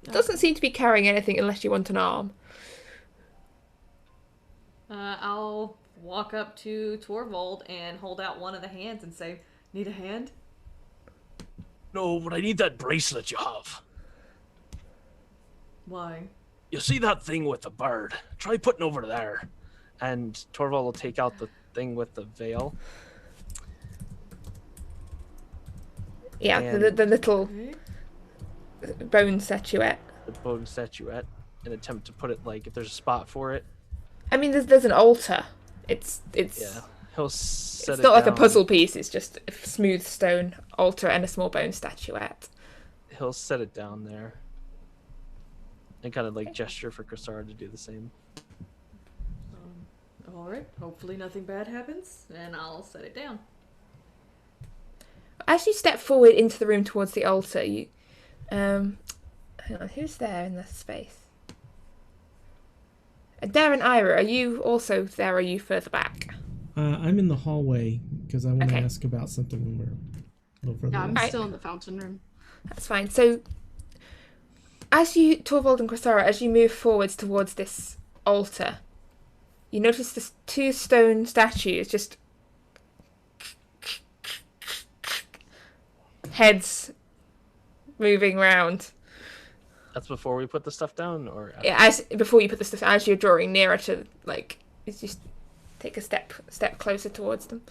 it doesn't seem to be carrying anything unless you want an arm. I'll walk up to Torvald and hold out one of the hands and say, "Need a hand?" No, but I need that bracelet you have. Why? You see that thing with the bird? Try putting over there. And Torvald will take out the thing with the veil. Yeah, And- the little Okay. bone statuette. The bone statuette, and attempt to put it like if there's a spot for it. I mean, there's an altar. It's Yeah, he'll set it's it not like a down. puzzle piece. It's just a smooth stone altar and a small bone statuette. He'll set it down there, and kind of like gesture for Krasara to do the same. Alright, hopefully nothing bad happens, and I'll set it down. As you step forward into the room towards the altar, you hang on, who's there in this space? Darren, Ira, are you also there, or are you further back? I'm in the hallway because I want to Okay. ask about something when we're a little further Yeah, I'm away. Right. still in the fountain room. That's fine. So, as you, Torvald and Krasara, as you move forwards towards this altar, you notice the two stone statues just heads moving round. That's before we put the stuff down, or after? Yeah, as before you put the stuff, as you're drawing nearer to, like, you just take a step closer towards them.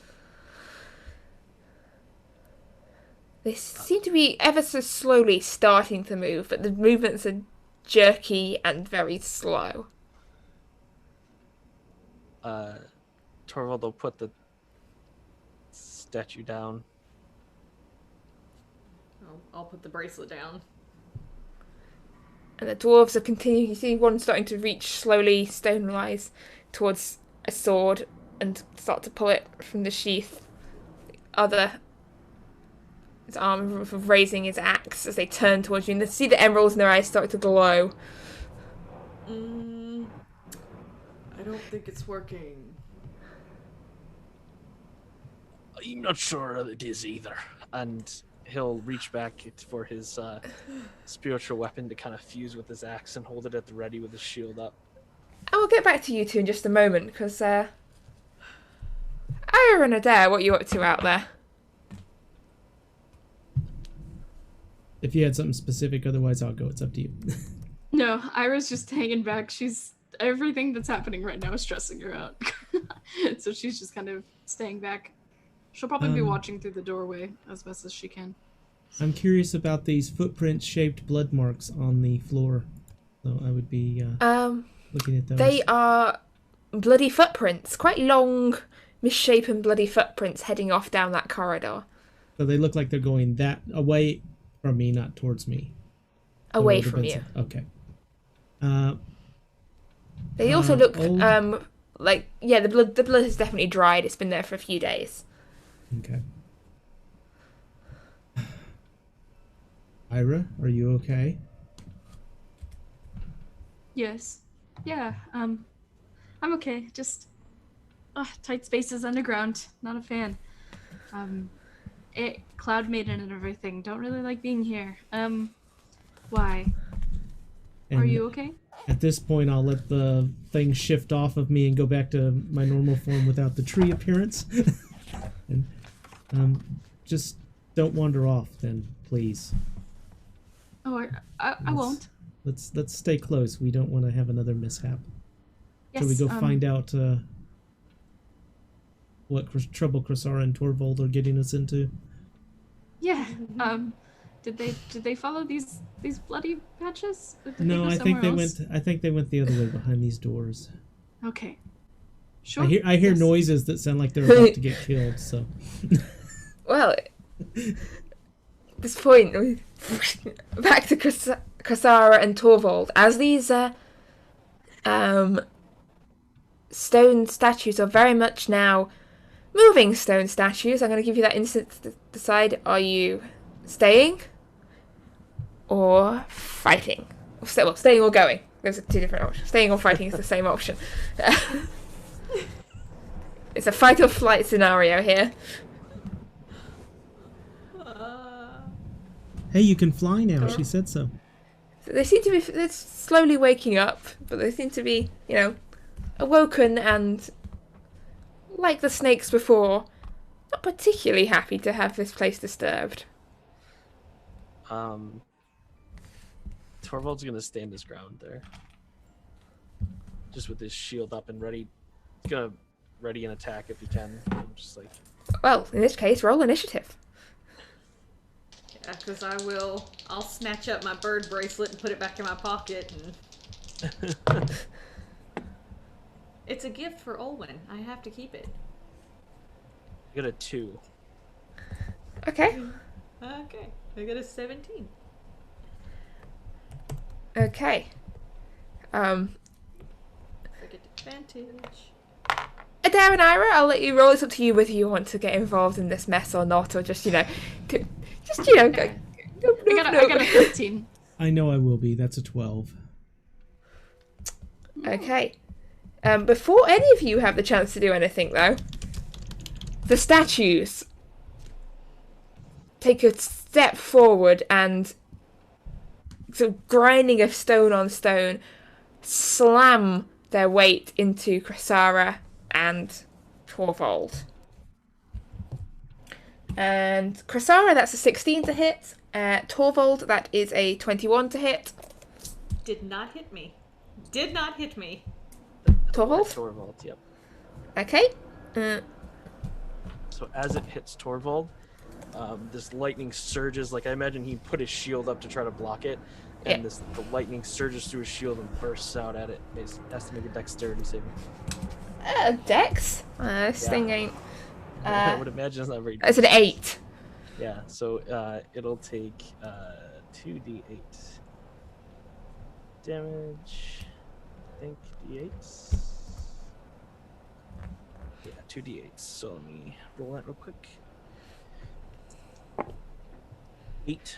They seem to be ever so slowly starting to move, but the movements are jerky and very slow. Torvald will put the statue down. I'll put the bracelet down. And the dwarves are continuing. You see one starting to reach slowly, stone-wise, towards a sword and start to pull it from the sheath. The other, his arm raising his axe as they turn towards you. And you see the emeralds in their eyes start to glow. I don't think it's working. I'm not sure it is either. And he'll reach back for his spiritual weapon to kind of fuse with his axe and hold it at the ready with his shield up. And we'll get back to you two in just a moment, because Ira and Adair, what are you up to out there? If you had something specific, otherwise I'll go. It's up to you. No, Ira's just hanging back. Everything that's happening right now is stressing her out. So she's just kind of staying back. She'll probably be watching through the doorway as best as she can. I'm curious about these footprint-shaped blood marks on the floor. So I would be looking at those. They are bloody footprints, quite long, misshapen bloody footprints heading off down that corridor. So they look like they're going that away from me, not towards me. Away So from it you. depends- Okay. They also look old. like, yeah, the blood has definitely dried. It's been there for a few days. Okay. Ira, are you okay? Yes. Yeah, I'm okay. Just tight spaces underground. Not a fan. Cloud maiden and everything. Don't really like being here. Why? Are And you okay? At this point, I'll let the thing shift off of me and go back to my normal form without the tree appearance. And just don't wander off, then, please. Oh, I won't. Let's stay close. We don't want to have another mishap. Yes. So we go find out what trouble Krasara and Torvald are getting us into. Yeah. Did they follow these bloody patches? Or did they No, go I think they somewhere else? went. I think they went the other way behind these doors. Okay. Sure. I hear Yes. noises that sound like they're about to get killed. So Well, at this point, back to Krasara and Torvald. As these stone statues are very much now moving stone statues, I'm going to give you that instant to decide: are you staying or fighting? Well, staying or going. Those are two different options. Staying or fighting is the same option. It's a fight or flight scenario here. Hey, you can fly now. She said so. So they seem to be they're slowly waking up, but they seem to be, awoken and, like the snakes before, not particularly happy to have this place disturbed. Torvald's gonna stand his ground there, just with his shield up and ready. He's gonna ready an attack if he can. I'm just like, Well, in this case, roll initiative. Yeah, because I'll snatch up my bird bracelet and put it back in my pocket. And it's a gift for Olwen. I have to keep it. I got a 2. Okay. Okay, I got a 17. Okay. I get advantage. Adair and Ira, I'll let you roll. It's up to you whether you want to get involved in this mess or not, or just, go. I got a 15. I know I will be. That's a 12. Okay. Before any of you have the chance to do anything, though, the statues take a step forward and, sort of grinding of stone on stone, slam their weight into Krasara and Torvald. And Krasara, that's a 16 to hit. Torvald, that is a 21 to hit. Did not hit me. Did not hit me. Torvald? Torvald, yep. Okay. So as it hits Torvald, this lightning surges. Like I imagine he put his shield up to try to block it, and the lightning surges through his shield and bursts out at it. It has to make a dexterity saving. Dex? This thing ain't... I would imagine it's not very. It's an 8. Yeah, so it'll take 2d8 damage. I think d8s. Yeah, 2d8s. So let me roll that real quick. 8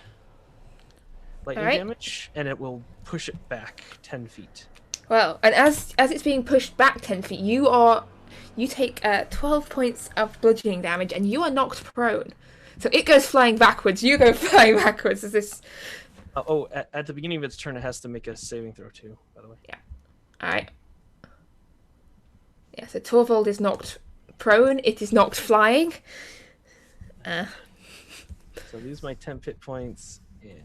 lightning damage, and it will push it back 10 feet. Well, and as it's being pushed back 10 feet, you take 12 points of bludgeoning damage, and you are knocked prone. So it goes flying backwards. You go flying backwards. As this. At the beginning of its turn, it has to make a saving throw too. By the way. Yeah. All right. Yeah. So Torvald is knocked prone. It is knocked flying. So these are my 10 hit points, and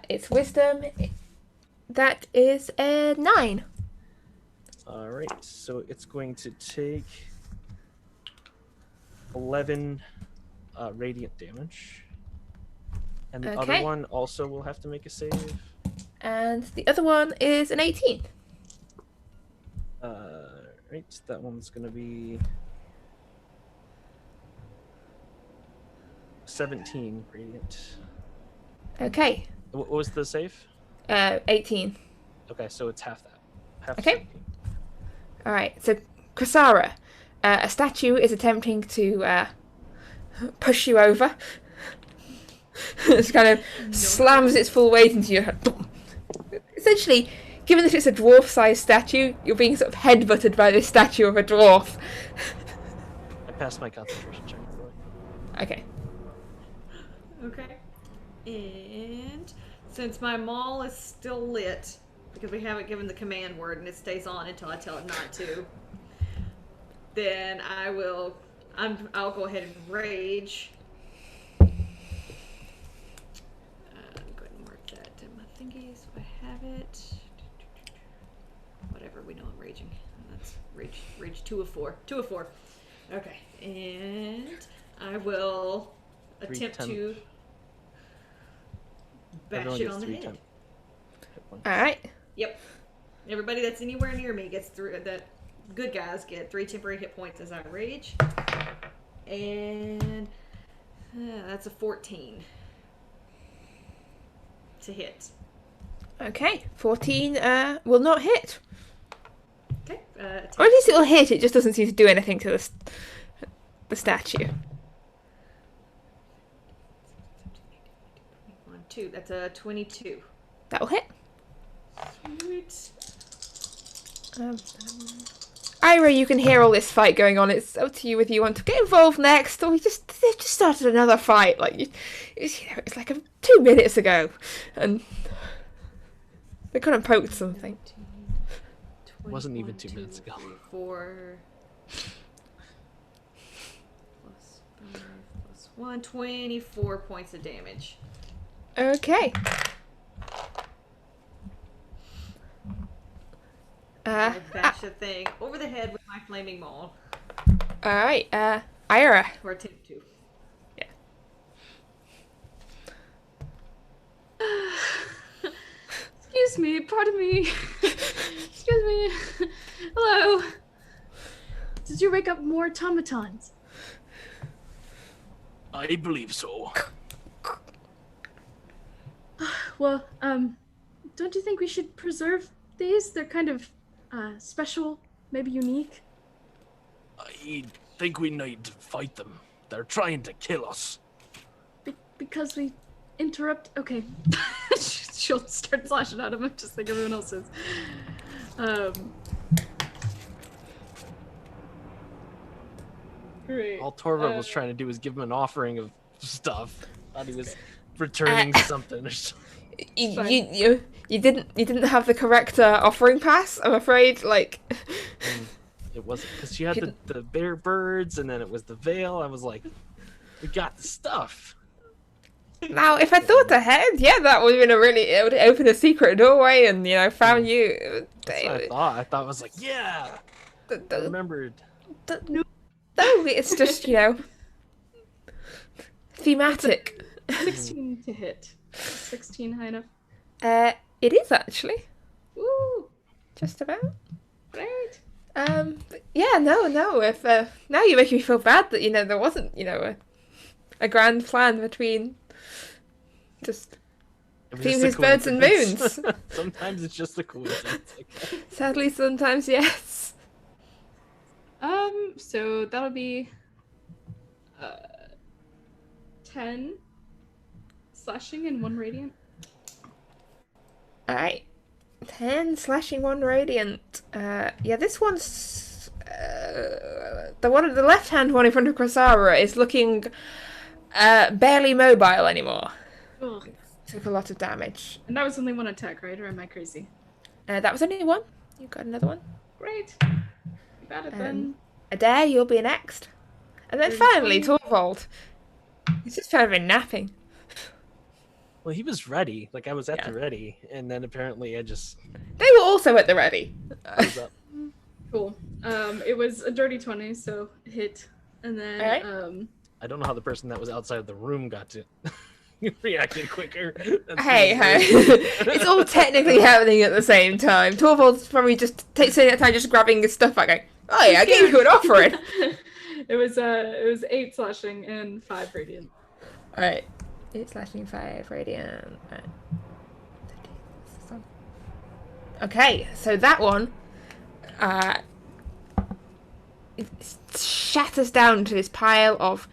it's wisdom. That is a 9. All right, so it's going to take 11 radiant damage, and the other one also will have to make a save. And the other one is an 18. Right, that one's going to be 17 radiant. Okay. What was the save? 18. Okay, so it's half that. Half Okay. 17. All right. So Krasara, a statue is attempting to push you over. It kind of slams its full weight into your head. Essentially, given that it's a dwarf-sized statue, you're being sort of head-butted by this statue of a dwarf. I passed my concentration check, by the way. Okay. Okay. And since my maul is still lit, because we haven't given the command word and it stays on until I tell it not to, then I'll go ahead and rage. Go ahead and mark that in my thingies if I have it. Whatever, we know I'm raging. That's rage 2 of 4. 2 of 4. Okay, and I will attempt to bash it on the head. Alright. Yep. Everybody that's anywhere near me gets 3. That good guys get 3 temporary hit points as I rage. And that's a 14 to hit. Okay, 14 will not hit. Okay. Or at least it'll hit, it just doesn't seem to do anything to the statue. 1, 2. That's a 22. That'll hit. Sweet. Ira, you can hear all this fight going on. It's up to you whether you want to get involved next, or they've just started another fight. Like it's like 2 minutes ago, and they could have poked something. It wasn't even 2 minutes ago. 4 plus 5 plus 1, 24 points of damage. Okay. I bash the thing over the head with my flaming maul. All right. Ira. Or attempt to. Yeah. Excuse me, pardon me. Excuse me. Hello. Did you wake up more automatons? I believe so. Well, don't you think we should preserve these? They're kind of special, maybe unique. I think we need to fight them. They're trying to kill us. Because we interrupt. Okay. She'll start slashing at him just like everyone else is. Great. All Torvald was trying to do was give him an offering of stuff. Thought he was returning something or something. You didn't have the correct offering pass, I'm afraid. Like, It wasn't because she had the bear birds and then it was the veil. I was like, we got the stuff. now if I thought ahead, yeah, that would have been it would open a secret doorway and found you. That's what I thought. I thought I was like, yeah. I remembered. No, it's just thematic. 16 to hit. 16 high enough. It is actually Woo! just about. Great. Yeah, no. If now you're making me feel bad that there wasn't a grand plan between just It was Team just a his birds and coincidence. moons. Sometimes it's just a coincidence. Okay. Sadly, sometimes yes. So that'll be 10 slashing and 1 radiant. All right, 10 slashing, 1 radiant. Yeah, this one's the left hand one in front of Krasara is looking barely mobile anymore. Ugh. Took a lot of damage. And that was only 1 attack, right? Or am I crazy? That was only 1. You got another one. Great. You got it then. Adair, you'll be next. And then finally, Torvald. He's just kind of been napping. Well, he was ready. Like I was at the ready, and then apparently I just They were also at the ready. was up. Cool. It was a dirty 20, so hit. And then Alright. I don't know how the person that was outside of the room got to reacted quicker. Hey, it's all technically happening at the same time. Torvald's probably just taking that time just grabbing his stuff back going, oh yeah, I gave you an offering. it was 8 slashing and 5 radiant. Alright. 8 slashing, 5 radiant. Okay, so that one it shatters down to this pile of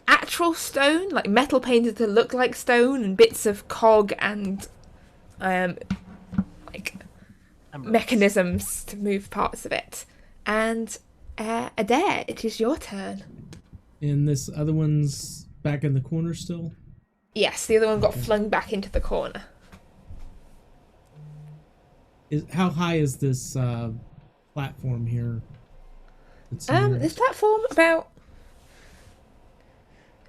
actual stone, like metal painted to look like stone, and bits of cog and like mechanisms to move parts of it. And Adair, it is your turn. And this other one's back in the corner still? Yes, the other one got flung back into the corner. How high is this platform here? It's near This it? platform about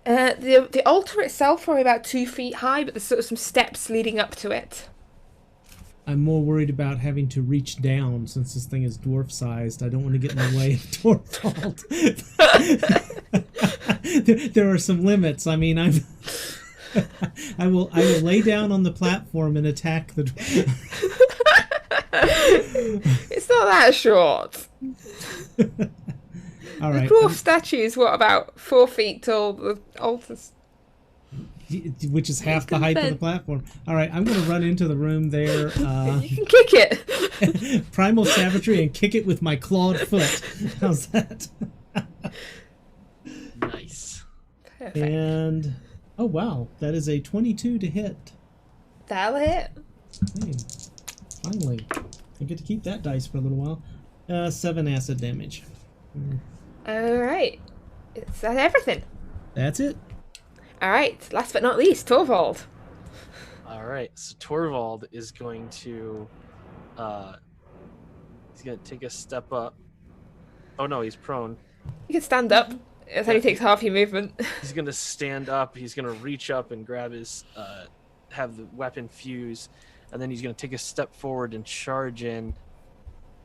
the altar itself probably about 2 feet high, but there's sort of some steps leading up to it. I'm more worried about having to reach down since this thing is dwarf-sized. I don't want to get in the way of Torvald. there are some limits. I mean, I will lay down on the platform and attack the. It's not that short. All The right. dwarf statue's what, about 4 feet tall? The altar's Which is half the height of the platform. All right, I'm going to run into the room there. you can kick it. Primal savagery and kick it with my clawed foot. How's that? Nice. Perfect. And oh wow, that is a 22 to hit. That'll hit. Hey, finally, I get to keep that dice for a little while. 7 acid damage. All right. Is that everything? That's it. All right. Last but not least, Torvald. All right, so Torvald is going to, he's gonna take a step up. Oh no, he's prone. You can stand up. It only takes half your movement. He's gonna stand up. He's gonna reach up and grab his, have the weapon fuse, and then he's gonna take a step forward and charge in.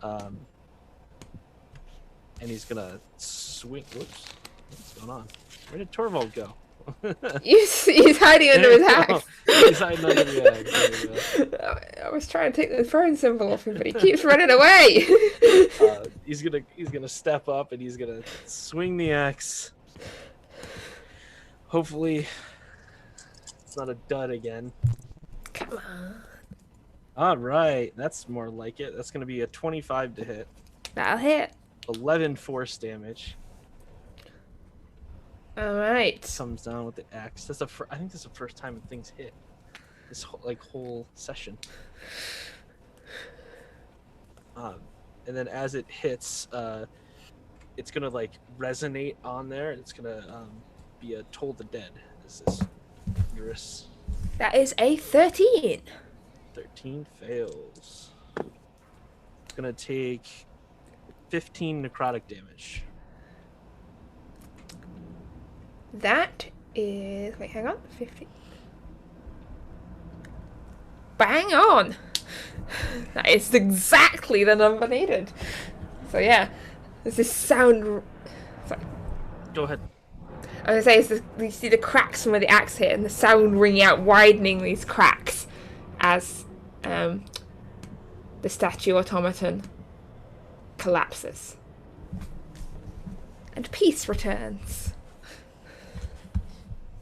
And he's gonna swing. Whoops, what's going on? Where did Torvald go? He's hiding under his axe. He's hiding under the axe. There we go. I was trying to take the throne symbol off him, but he keeps running away. He's gonna step up and he's gonna swing the axe. Hopefully, it's not a dud again. Come on. All right, that's more like it. That's gonna be a 25 to hit. That'll hit. 11 force damage. All right. Comes down with the axe. That's I think that's the first time things hit this whole session. And then as it hits, it's gonna like resonate on there, and it's gonna be a Toll the Dead. This is Eurus. That is a 13. 13 fails. It's gonna take 15 necrotic damage. That is... Wait, hang on. 50. Bang on! That is exactly the number needed. So yeah, there's this sound... Sorry. Go ahead. I was going to say, you see the cracks from where the axe hit and the sound ringing out, widening these cracks as the statue automaton collapses. And peace returns.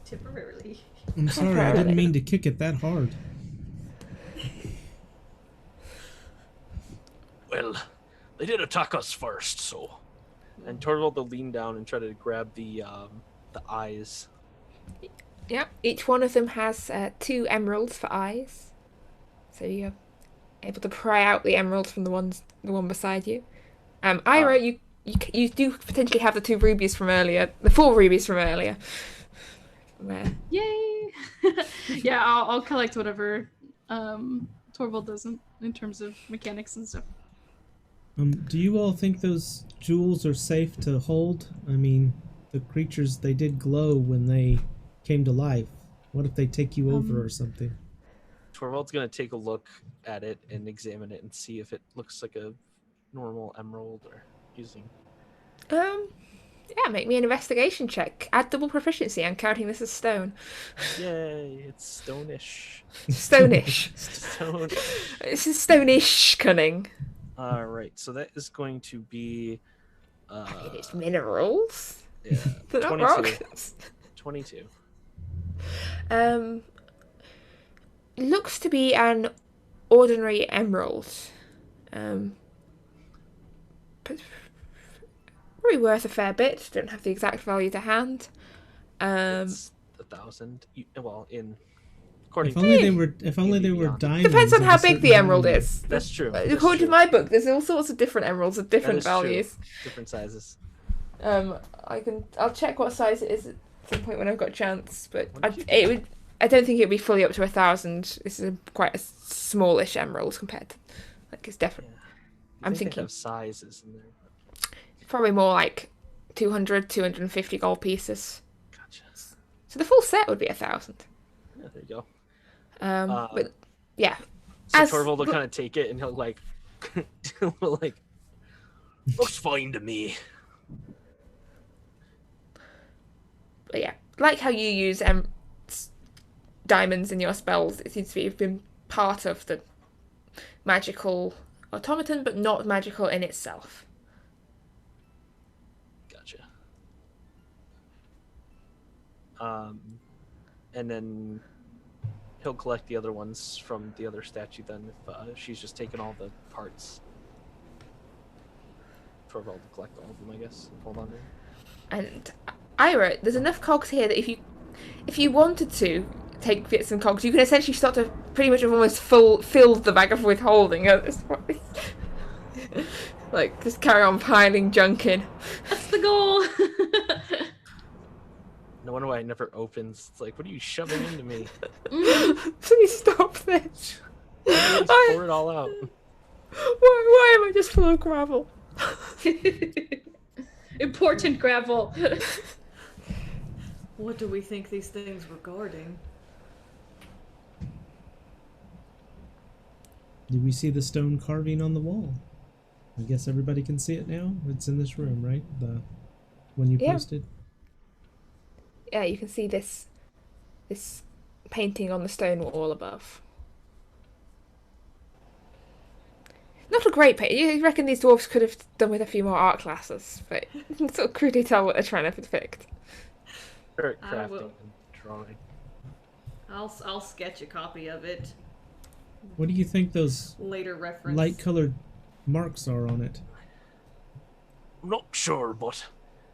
Temporarily. I'm sorry, I didn't mean to kick it that hard. Well, they did attack us first, so. And Torvald will lean down and try to grab the eyes. Yep, each one of them has 2 emeralds for eyes. So you're able to pry out the emeralds from the one beside you. Ira, you do potentially have the 2 rubies from earlier, the 4 rubies from earlier. Where? Yay! Yeah, I'll collect whatever Torvald doesn't in terms of mechanics and stuff. Do you all think those jewels are safe to hold? I mean, the creatures, they did glow when they came to life. What if they take you over or something? Torvald's gonna take a look at it and examine it and see if it looks like a normal emerald or using. Yeah, make me an investigation check. Add double proficiency. I'm counting this as stone. Yay, it's stonish. Stonish. Stone. This is stonish cunning. All right, so that is going to be. It's minerals. Yeah, They're not 22. rocks. 22. Looks to be an ordinary emerald. But probably worth a fair bit. Don't have the exact value to hand. It's 1,000. Well, according If only they were diamonds. Depends on of how a big certain the emerald value. is. That's true. According to my book, there's all sorts of different emeralds of different values. Different sizes. I'll check what size it is at some point when I've got a chance, but I don't think it'd be fully up to 1,000. This is quite a smallish emerald compared to, it's definitely. Yeah. I'm They thinking have sizes in there. probably more like 200, 250 gold pieces. Gotcha. So the full set would be 1,000. Yeah, there you go. But yeah. So Torvald will kind of take it and he'll like, Looks fine to me. But yeah, like how you use diamonds in your spells, it seems to have been part of the magical automaton, but not magical in itself. Gotcha. And then he'll collect the other ones from the other statue then if she's just taken all the parts. Torvald to collect all of them, I guess. Hold on there. And Ira, there's enough cogs here that if you wanted to take bits and cogs, you can essentially start to pretty much have almost filled the bag of withholding at this point. Like, just carry on piling junk in. That's the goal. No wonder why it never opens. It's like, what are you shoving into me? Please stop this. Just pour it all out. Why am I just full of gravel? Important gravel. What do we think these things were guarding? Do we see the stone carving on the wall? I guess everybody can see it now. It's in this room, right? The one you posted. Yeah, you can see this painting on the stone wall above. Not a great painting. You reckon these dwarves could have done with a few more art classes, but you can sort of crudely tell what they're trying to depict. Or I crafting will. and drawing. I'll sketch a copy of it. What do you think those Later reference. light-colored marks are on it? I'm not sure, but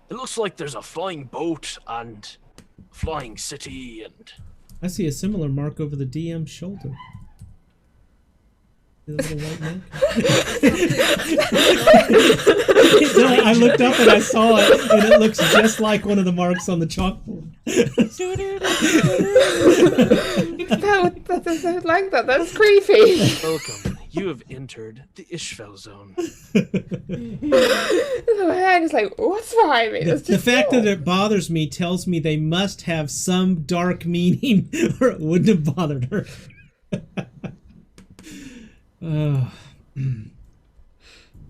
it looks like there's a flying boat and flying city and... I see a similar mark over the DM's shoulder. The little white mark. I looked up and I saw it, and it looks just like one of the marks on the chalkboard. That doesn't like that. That's creepy. Welcome. You have entered the Isfjell zone. The hand is like, what's behind me? The fact that it bothers me tells me they must have some dark meaning, or it wouldn't have bothered her.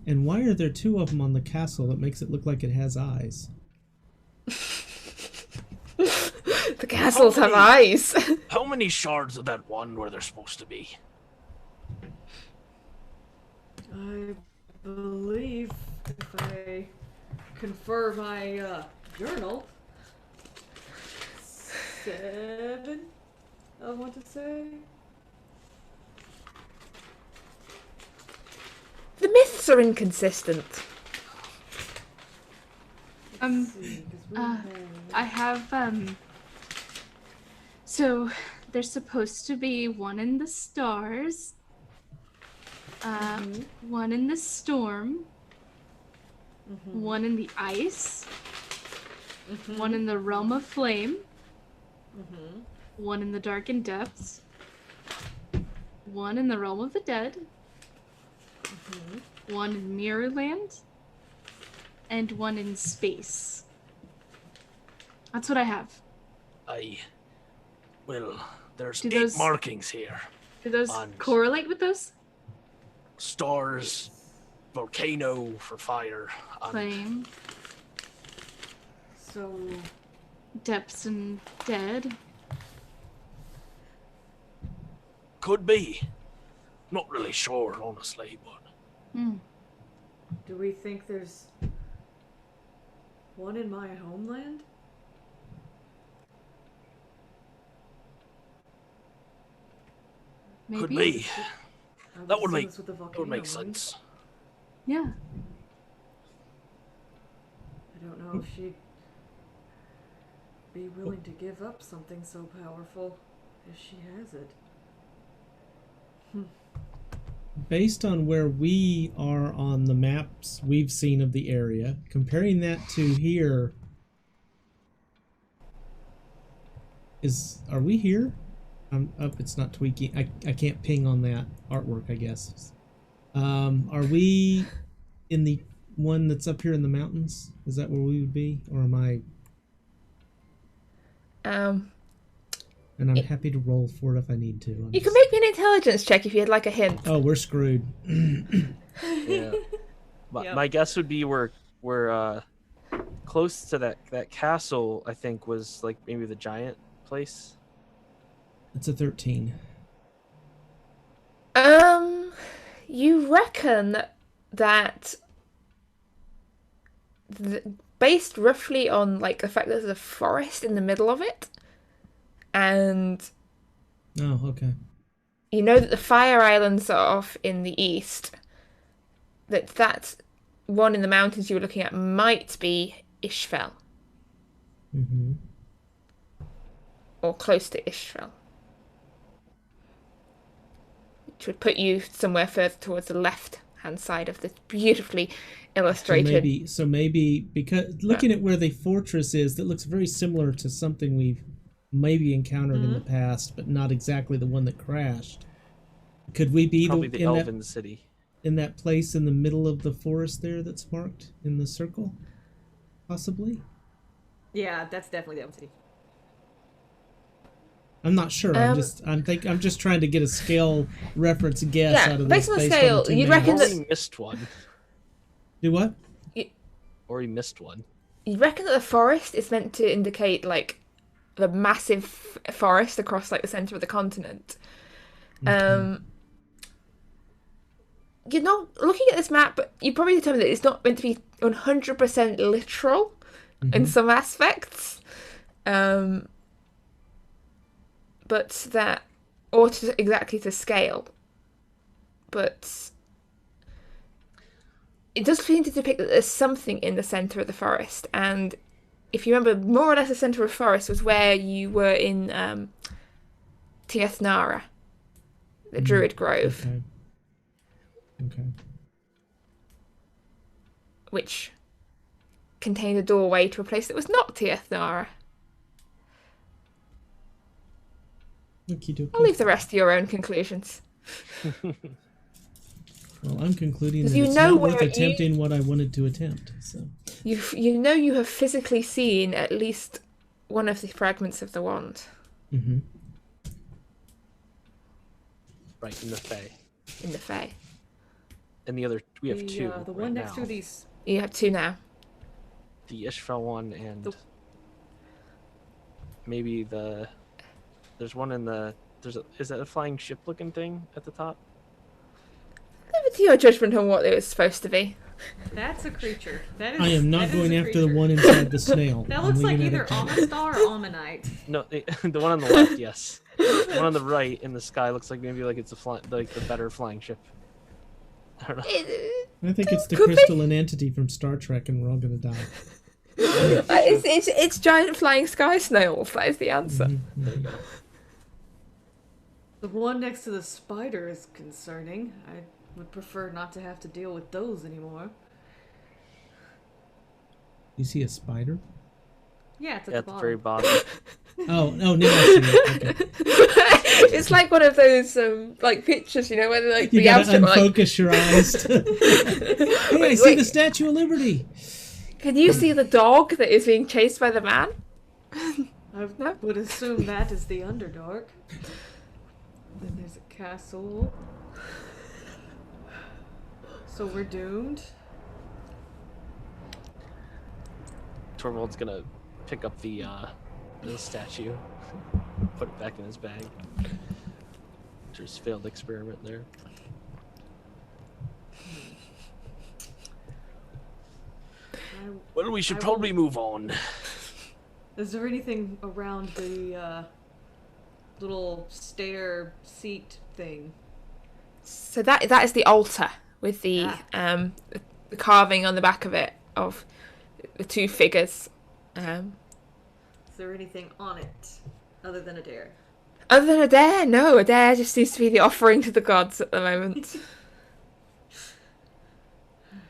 And why are there two of them on the castle that makes it look like it has eyes? The castles have eyes. How many shards of that one were there supposed to be? I believe, if I confer my journal, 7, I want to say. The myths are inconsistent. Let's see, 'cause we have- I have, so there's supposed to be one in the stars, one in the storm, one in the ice, one in the realm of flame, one in the darkened depths, one in the realm of the dead, one in Mirrorland, and one in space. That's what I have. Well, there's Do 8 those- markings here. Do those And- correlate with those? Stars, volcano for fire, and Flame, So, depths, and dead. could be. Not really sure, honestly, but do we think there's one in my homeland? Maybe. could be. I That would assume make it's with the that would volcano, make wouldn't it? sense. Yeah. I don't know if she'd be willing to give up something so powerful as she has it. Based on where we are on the maps we've seen of the area, comparing that to here, are we here? I'm up. It's not tweaking. I can't ping on that artwork, I guess. Are we in the one that's up here in the mountains? Is that where we would be, or am I? And I'm happy to roll for it if I need to. You can make me an intelligence check if you'd like a hint. Oh, we're screwed. Yeah. My guess would be we're close to that castle. I think was like maybe the giant place. It's a 13. You reckon that based roughly on like the fact that there's a forest in the middle of it, and Oh, okay. you know that the Fire Islands are off in the east. That one in the mountains you were looking at might be Isfjell, Mm-hmm. or close to Isfjell, which would put you somewhere further towards the left-hand side of this beautifully illustrated. So maybe because looking at where the fortress is, that looks very similar to something we've maybe encountered in the past, but not exactly the one that crashed. Could we be Probably the in Elven City. that place in the middle of the forest there that's marked in the circle? Possibly. Yeah, that's definitely the Elven City. I'm not sure. I'm just trying to get a scale reference guess out of based this. on the scale, two you'd maps. reckon that Already missed one. Do what? Already missed one. you reckon that the forest is meant to indicate like the massive forest across like the center of the continent. You're not looking at this map, but you probably determined that it's not meant to be 100% literal in some aspects, but that or exactly to scale. But it does seem to depict that there's something in the center of the forest, and if you remember, more or less the center of the forest was where you were in Tiathnara, the Druid Grove. Okay. Which contained a doorway to a place that was not Tiathnara. I'll leave the rest to your own conclusions. Well, I'm concluding that You it's know not worth where attempting what I wanted to attempt. So You know you have physically seen at least one of the fragments of the wand. Mm-hmm. Right, in the Fae. In the Fae. And the other, we have two. The right one next now. to these. You have two now. The Isfjell one and maybe there's one in the, is that a flying ship looking thing at the top? Leave it to your judgment on what it was supposed to be. That's a creature. That is. I am not that is going a after the creature. one inside the snail. That I'm looks like leaving it either at that. Amstar or Ammonite. No, the one on the left, yes. The one on the right in the sky looks like maybe like it's like the better flying ship. I don't know. I think it's the Could be. crystalline entity from Star Trek, and we're all gonna die. It's giant flying sky snails. That is the answer. There you go. The one next to the spider is concerning. I would prefer not to have to deal with those anymore. You see a spider? Yeah, it's at At the the very bottom. bottom. Oh, now I see it. Okay. It's like one of those like pictures, you know, where like You the gotta outfit like. unfocus your eyes. Hey, I see the Statue of Liberty. Can you see the dog that is being chased by the man? I would assume that is the Underdark. Then there's a castle. So we're doomed. Torvald's gonna pick up the statue, put it back in his bag. Just failed experiment there. Well, we should probably move on. Is there anything around the little stair seat thing? So that is the altar with the the carving on the back of it of the two figures. Is there anything on it other than a dare? Other than a dare, no, a dare just seems to be the offering to the gods at the moment.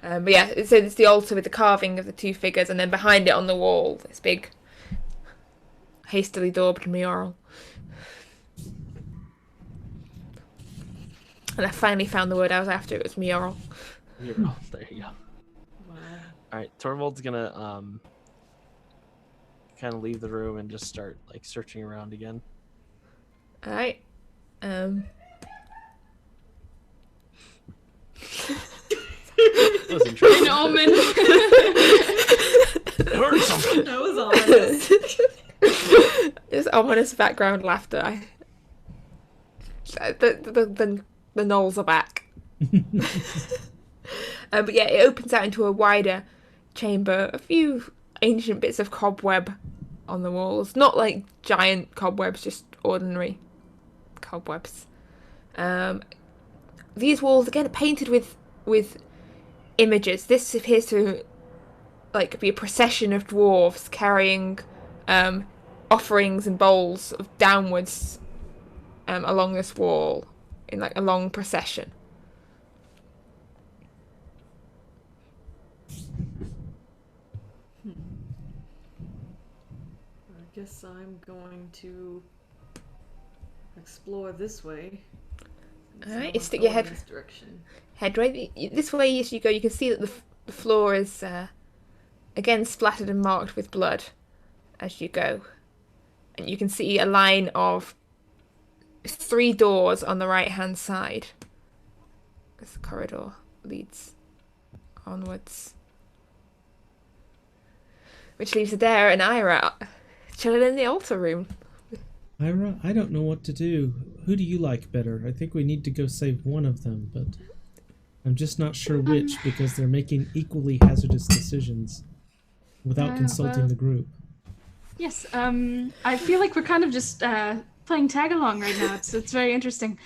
But yeah, so it's the altar with the carving of the two figures, and then behind it on the wall, this big, hastily daubed mural. And I finally found the word I was after. It was mural. Mural. There you go. Wow. All right, Torvald's gonna kind of leave the room and just start like searching around again. All right. That was interesting. An omen. I heard something. That was ominous. There's ominous background laughter. The gnolls are back. But yeah, it opens out into a wider chamber, a few ancient bits of cobweb on the walls. Not like giant cobwebs, just ordinary cobwebs. These walls again are painted with images. This appears to like be a procession of dwarves carrying offerings and bowls of downwards along this wall in like a long procession. I guess I'm going to explore this way. Alright, So you stick I'm your going head this direction. right this way as you go. You can see that the floor is again splattered and marked with blood as you go, and you can see a line of 3 doors on the right hand side. This corridor leads onwards, which leaves Adair and Ira chilling in the altar room. Ira, I don't know what to do. Who do you like better? I think we need to go save one of them, but I'm just not sure which because they're making equally hazardous decisions without consulting well, the group. Yes, I feel like we're kind of just playing tag along right now. It's very interesting.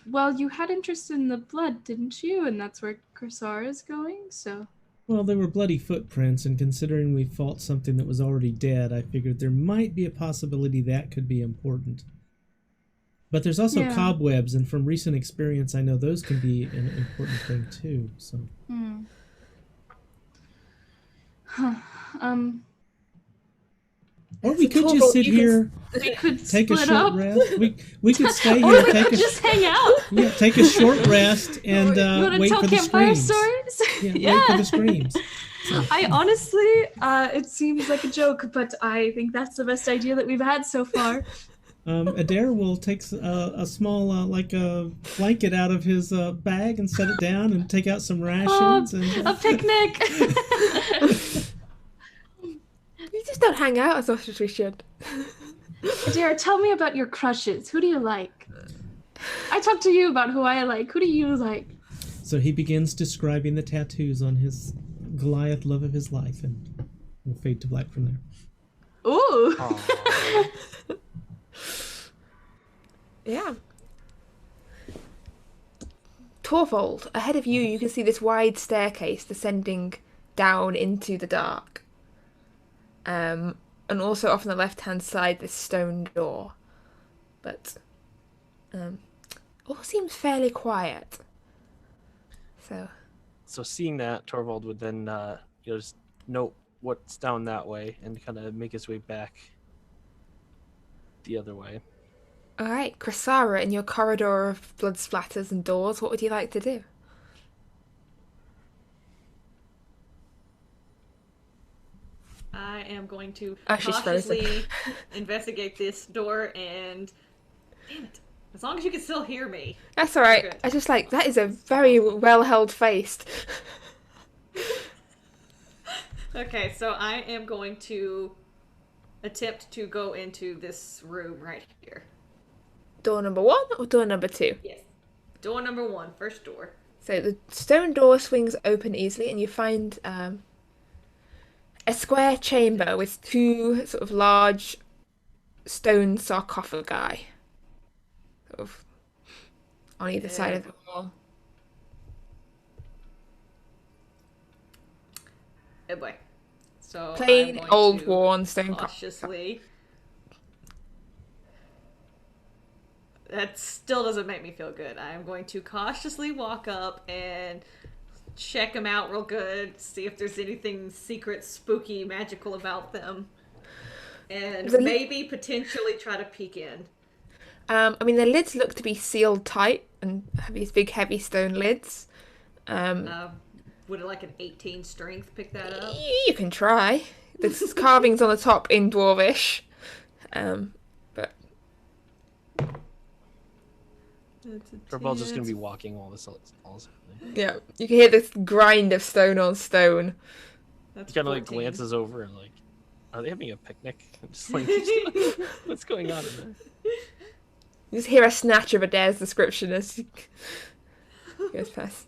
Well, you had interest in the blood, didn't you? And that's where Kursar is going, so... Well, they were bloody footprints, and considering we fought something that was already dead, I figured there might be a possibility that could be important. But there's also Yeah. cobwebs, and from recent experience, I know those can be an important thing too. So. Or we could just sit here, We could take a split short up. rest. We could stay Or here, we take could a just hang out. take a short rest, and You want to wait tell for the campfire screams. stories? Yeah, wait for the screams. I honestly, it seems like a joke, but I think that's the best idea that we've had so far. Adair will take a small, like a blanket out of his bag and set it down and take out some rations. A picnic! You just don't hang out as much as we should. Adair, tell me about your crushes. Who do you like? I talked to you about who I like. Who do you like? So he begins describing the tattoos on his Goliath love of his life, and we'll fade to black from there. Ooh! Yeah. Torvald, ahead of you, you can see this wide staircase descending down into the dark. And also off on the left-hand side, this stone door. But all seems fairly quiet. So seeing that, Torvald would then just note what's down that way and kind of make his way back the other way. All right, Krasara, in your corridor of blood splatters and doors, what would you like to do? I am going to Oh, she's frozen. cautiously investigate this door and... Damn it. As long as you can still hear me. That's all right. Good. I just like, that is a very well-held face. Okay, so I am going to attempt to go into this room right here. Door number 1 or door number 2? Yes. Door number 1, first door. So the stone door swings open easily, and you find a square chamber with 2 sort of large stone sarcophagi, sort of on either side of the wall. Oh boy. So I'm Plain going old to worn stone cautiously. That still doesn't make me feel good. I'm going to cautiously walk up and check them out real good, see if there's anything secret, spooky, magical about them, and maybe potentially try to peek in. I mean, the lids look to be sealed tight and have these big, heavy stone lids. Would like an 18 strength pick that up? You can try. There's carvings on the top in Dwarvish. But Torvald's just going to be walking while this all is happening. yeah, you can hear this grind of stone on stone. That's He kind of like 14. glances over and like, are they having a picnic? I'm just like, what's going on in there? You just hear a snatch of Adair's description as he goes past.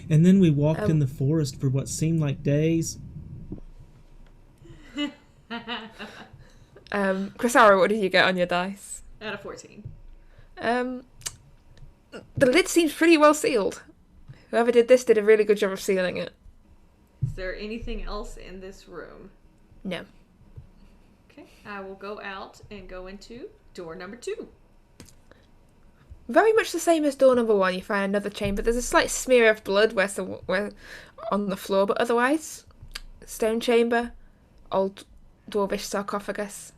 And then we walked in the forest for what seemed like days. Chrysara, what did you get on your dice? Out of 14. The lid seems pretty well sealed. Whoever did this did a really good job of sealing it. Is there anything else in this room? No. Okay, I will go out and go into door number 2. Very much the same as door number 1. You find another chamber. There's a slight smear of blood where on the floor, but otherwise, stone chamber, old dwarvish sarcophagus.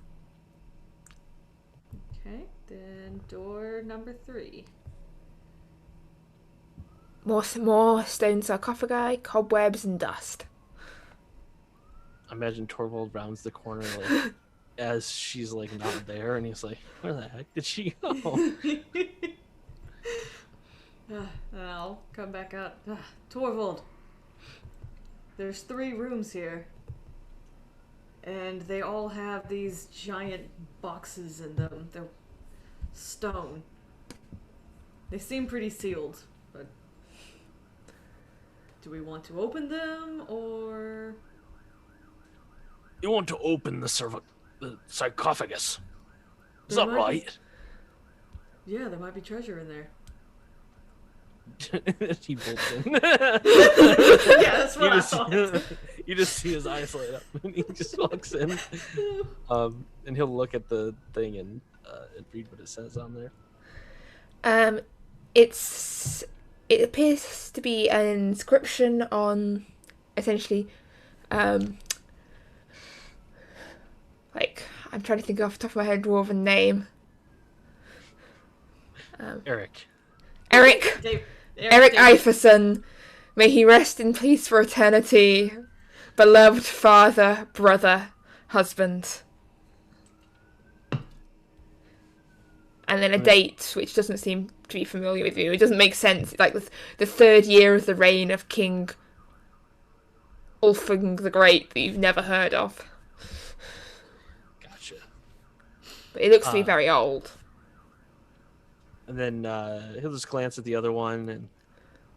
Okay, then door number 3. More stone sarcophagi, cobwebs, and dust. I imagine Torvald rounds the corner like as she's like not there, and he's like, "Where the heck did she go?" I'll come back out. Torvald, there's 3 rooms here. And they all have these giant boxes in them. They're stone. They seem pretty sealed, but do we want to open them, or... You want to open the sarcophagus? Is that right? Yeah, there might be treasure in there. He bolts in. Yeah, that's what I thought. You just see his eyes light up, and he just walks in. And he'll look at the thing and read what it says on there. It appears to be an inscription on, essentially, like, I'm trying to think off the top of my head, dwarven name. Eric Eric Iverson, may he rest in peace for eternity, beloved father, brother, husband. And then a date, which doesn't seem to be familiar with you. It doesn't make sense. It's like the 3rd year of the reign of King Ulfing the Great that you've never heard of. Gotcha. But it looks to be very old. And then he'll just glance at the other one, and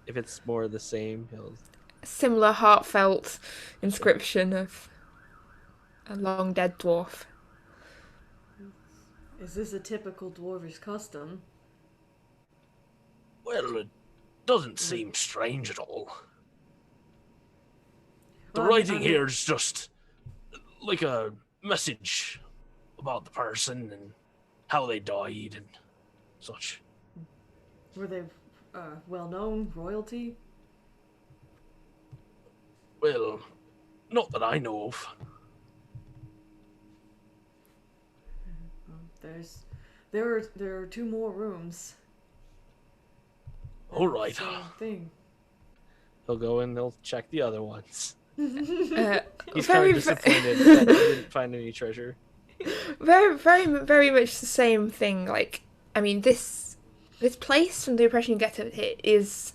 if it's more of the same, he'll... Similar heartfelt inscription of a long dead dwarf. Is this a typical dwarvish custom? Well, it doesn't seem strange at all. The Well, writing here is just like a message about the person and how they died and such. Were they well-known royalty? Well, not that I know of. There are 2 more rooms. All right. Same thing. He'll go and he'll check the other ones. He's Very, kind of disappointed that he didn't find any treasure. very, very much the same thing. Like, I mean, this place, from the impression you get of it, is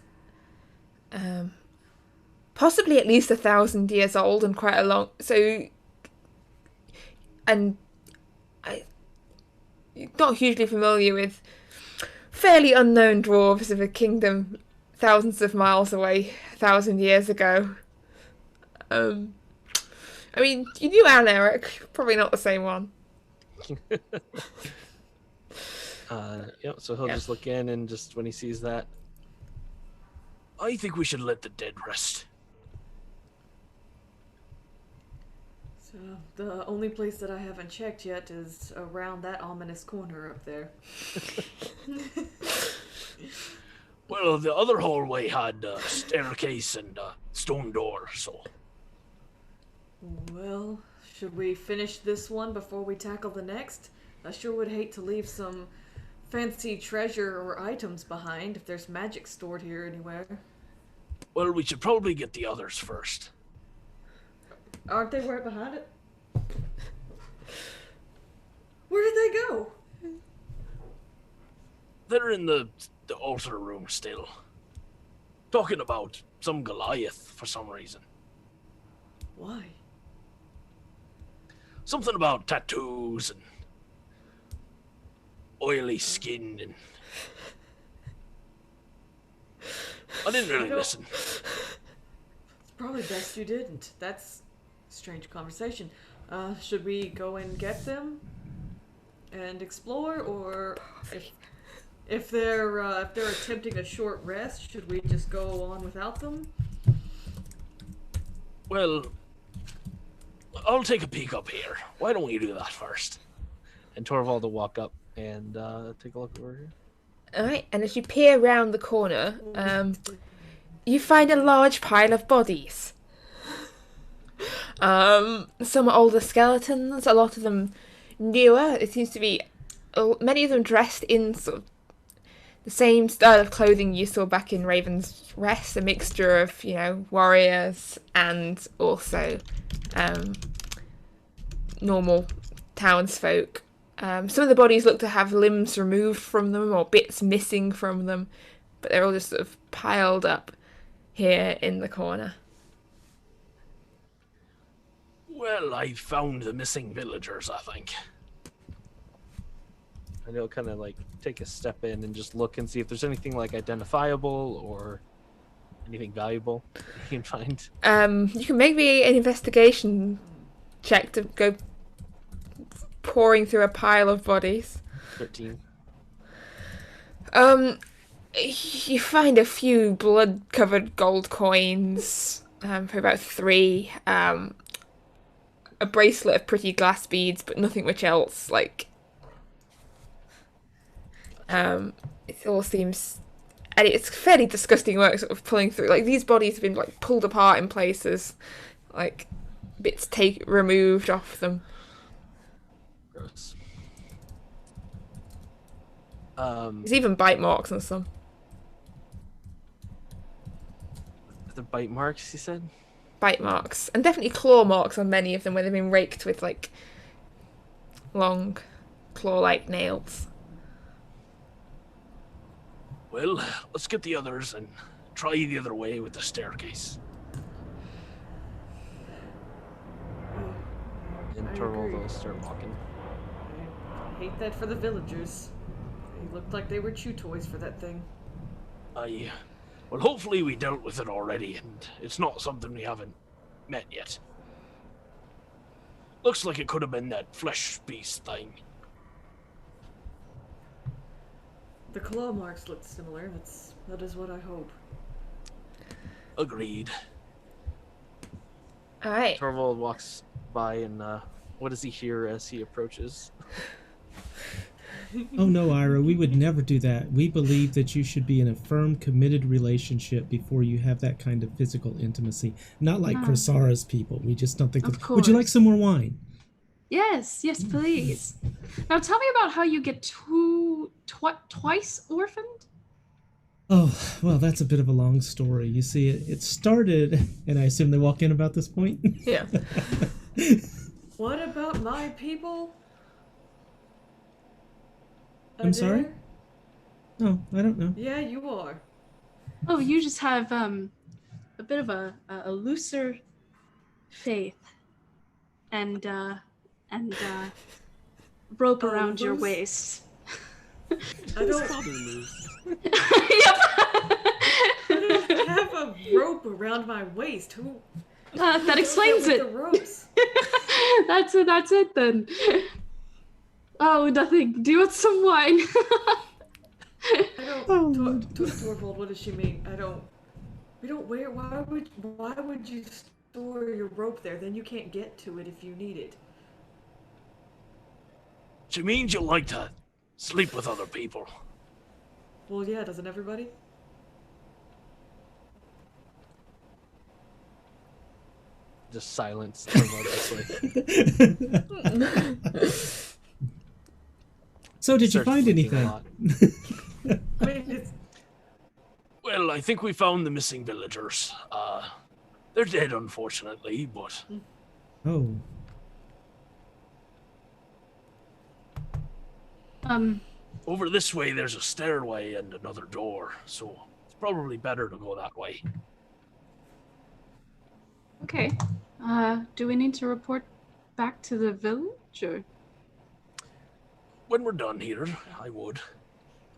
possibly at least 1,000 years old and quite a long. So, and I'm not hugely familiar with fairly unknown dwarves of a kingdom thousands of miles away, 1,000 years ago. I mean, you knew Anne, Eric. Probably not the same one. So he'll just look in, and just when he sees that, I think we should let the dead rest. So the only place that I haven't checked yet is around that ominous corner up there. Well, the other hallway had a staircase and a stone door, so... Well, should we finish this one before we tackle the next? I sure would hate to leave some fancy treasure or items behind if there's magic stored here anywhere. Well, we should probably get the others first. Aren't they right behind it? Where did they go? They're in the altar room still. Talking about some Goliath for some reason. Why? Something about tattoos and oily skin and... I didn't really don't- listen. It's probably best you didn't. That's a strange conversation. Should we go and get them and explore, or if they're attempting a short rest, should we just go on without them? Well, I'll take a peek up here. Why don't we do that first? And Torvald will walk up and take a look over here. All right, and as you peer around the corner, you find a large pile of bodies. Some are older skeletons, a lot of them newer. It seems to be many of them dressed in sort of the same style of clothing you saw back in Raven's Rest, a mixture of, warriors and also normal townsfolk. Some of the bodies look to have limbs removed from them or bits missing from them, but they're all just sort of piled up here in the corner. Well, I found the missing villagers, I think. And he'll kind of like take a step in and just look and see if there's anything like identifiable or anything valuable that he can find. You can make me an investigation check to go pouring through a pile of bodies. 13. You find a few blood-covered gold coins for about 3. A bracelet of pretty glass beads, but nothing much else. It all seems, and it's fairly disgusting work, sort of pulling through. These bodies have been pulled apart in places, bits removed off them. Gross. There's even bite marks on some. The bite marks, you said? Bite marks, and definitely claw marks on many of them where they've been raked with long claw-like nails. Well, let's get the others and try the other way with the staircase. And I Torvald agree. will start walking. I hate that for the villagers. They looked like they were chew toys for that thing. Well, hopefully we dealt with it already, and it's not something we haven't met yet. Looks like it could have been that flesh beast thing. The claw marks looked similar. That is what I hope. Agreed. All right. Torvald walks by and what does he hear as he approaches? Oh no, Ira, we would never do that. We believe that you should be in a firm, committed relationship before you have that kind of physical intimacy. Not like Cressara's people. We just don't think Of that. Would you like course. some more wine? Yes, please. Now tell me about how you get twice orphaned. Oh, well, that's a bit of a long story. You see, it started, and I assume they walk in about this point? Yeah. What about my people? I'm sorry? Adair? No, I don't know. Yeah, you are. Oh, you just have a bit of a looser faith and rope around your loose? waist. I don't Yep. have a rope around my waist. Who That explains with it. the ropes? That's it then. Oh, nothing. Do you want some wine? I don't. Oh, Torvald, what does she mean? We don't wear. Why would you store your rope there? Then you can't get to it if you need it. She means you like to sleep with other people. Well, yeah, doesn't everybody? Just silence. Torvald this way. So, did you Starts find thinking a anything? lot. I mean, it's Well, I think we found the missing villagers. They're dead, unfortunately, but Oh, over this way there's a stairway and another door, so it's probably better to go that way. Okay. Do we need to report back to the village, or When we're done here, I would.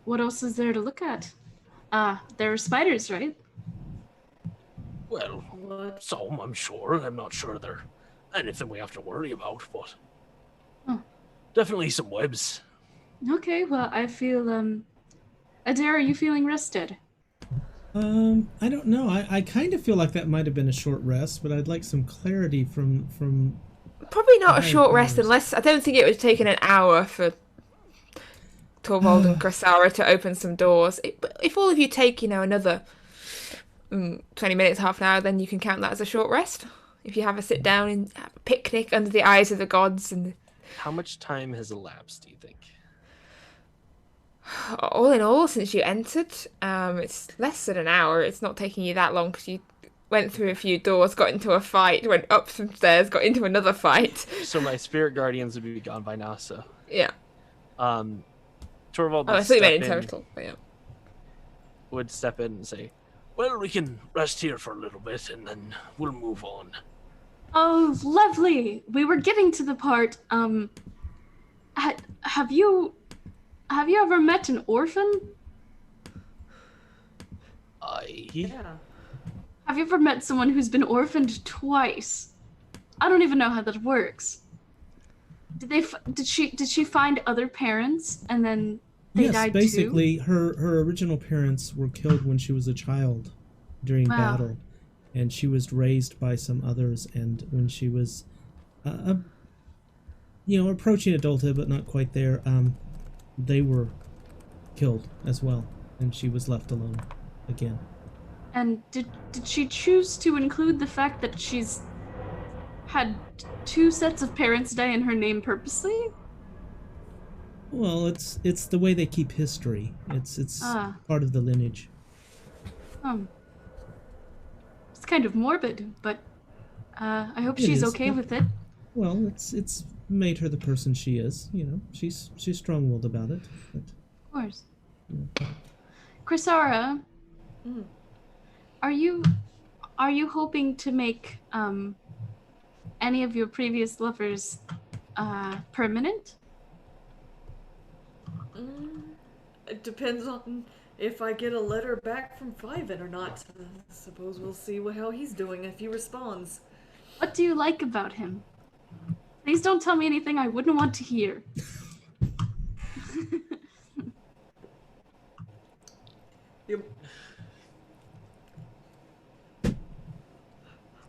what else is there to look at? There are spiders, right? Well, What? some, I'm sure. I'm not sure they're anything we have to worry about, but definitely some webs. Okay, well, I feel, Adair, are you feeling rested? I don't know. I kind of feel like that might have been a short rest, but I'd like some clarity from Probably not a higher short rest powers. unless I don't think it would have taken an hour for Torvald and Crisara to open some doors. If all of you take, another 20 minutes, half an hour, then you can count that as a short rest. If you have a sit down and have a picnic under the eyes of the gods, and How much time has elapsed, do you think? all in all, since you entered, it's less than an hour. It's not taking you that long because you went through a few doors, got into a fight, went up some stairs, got into another fight. So my spirit guardians would be gone by now, so. Yeah. Torvald Oh, I would thought you meant step in in, total. But yeah. would step in and say, Well, we can rest here for a little bit, and then we'll move on. Oh, lovely! We were getting to the part, have you ever met an orphan? Yeah. Have you ever met someone who's been orphaned twice? I don't even know how that works. Did she find other parents and then they Yes, died basically, her original parents were killed when she was a child during Wow. battle, and she was raised by some others. And when she was, approaching adulthood but not quite there, they were killed as well, and she was left alone again. And did she choose to include the fact that she's had two sets of parents die in her name purposely? Well, it's the way they keep history. It's part of the lineage. It's kind of morbid, but I hope It she's is. okay with it. Well, it's made her the person she is. She's strong-willed about it. But, Of course. Crisara, are you hoping to make any of your previous lovers permanent? It depends on if I get a letter back from Fiven or not. Suppose we'll see how he's doing if he responds. What do you like about him? Please don't tell me anything I wouldn't want to hear.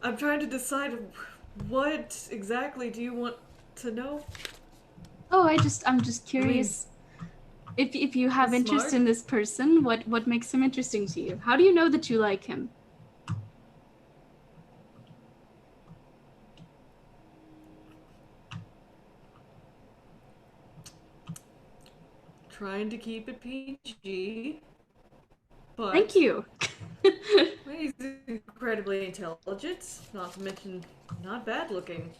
I'm trying to decide what exactly do you want to know? Oh, I'm just curious. If you have he's interest smart. in this person, what makes him interesting to you? How do you know that you like him? Trying to keep it PG. But Thank you. he's incredibly intelligent, not to mention not bad looking.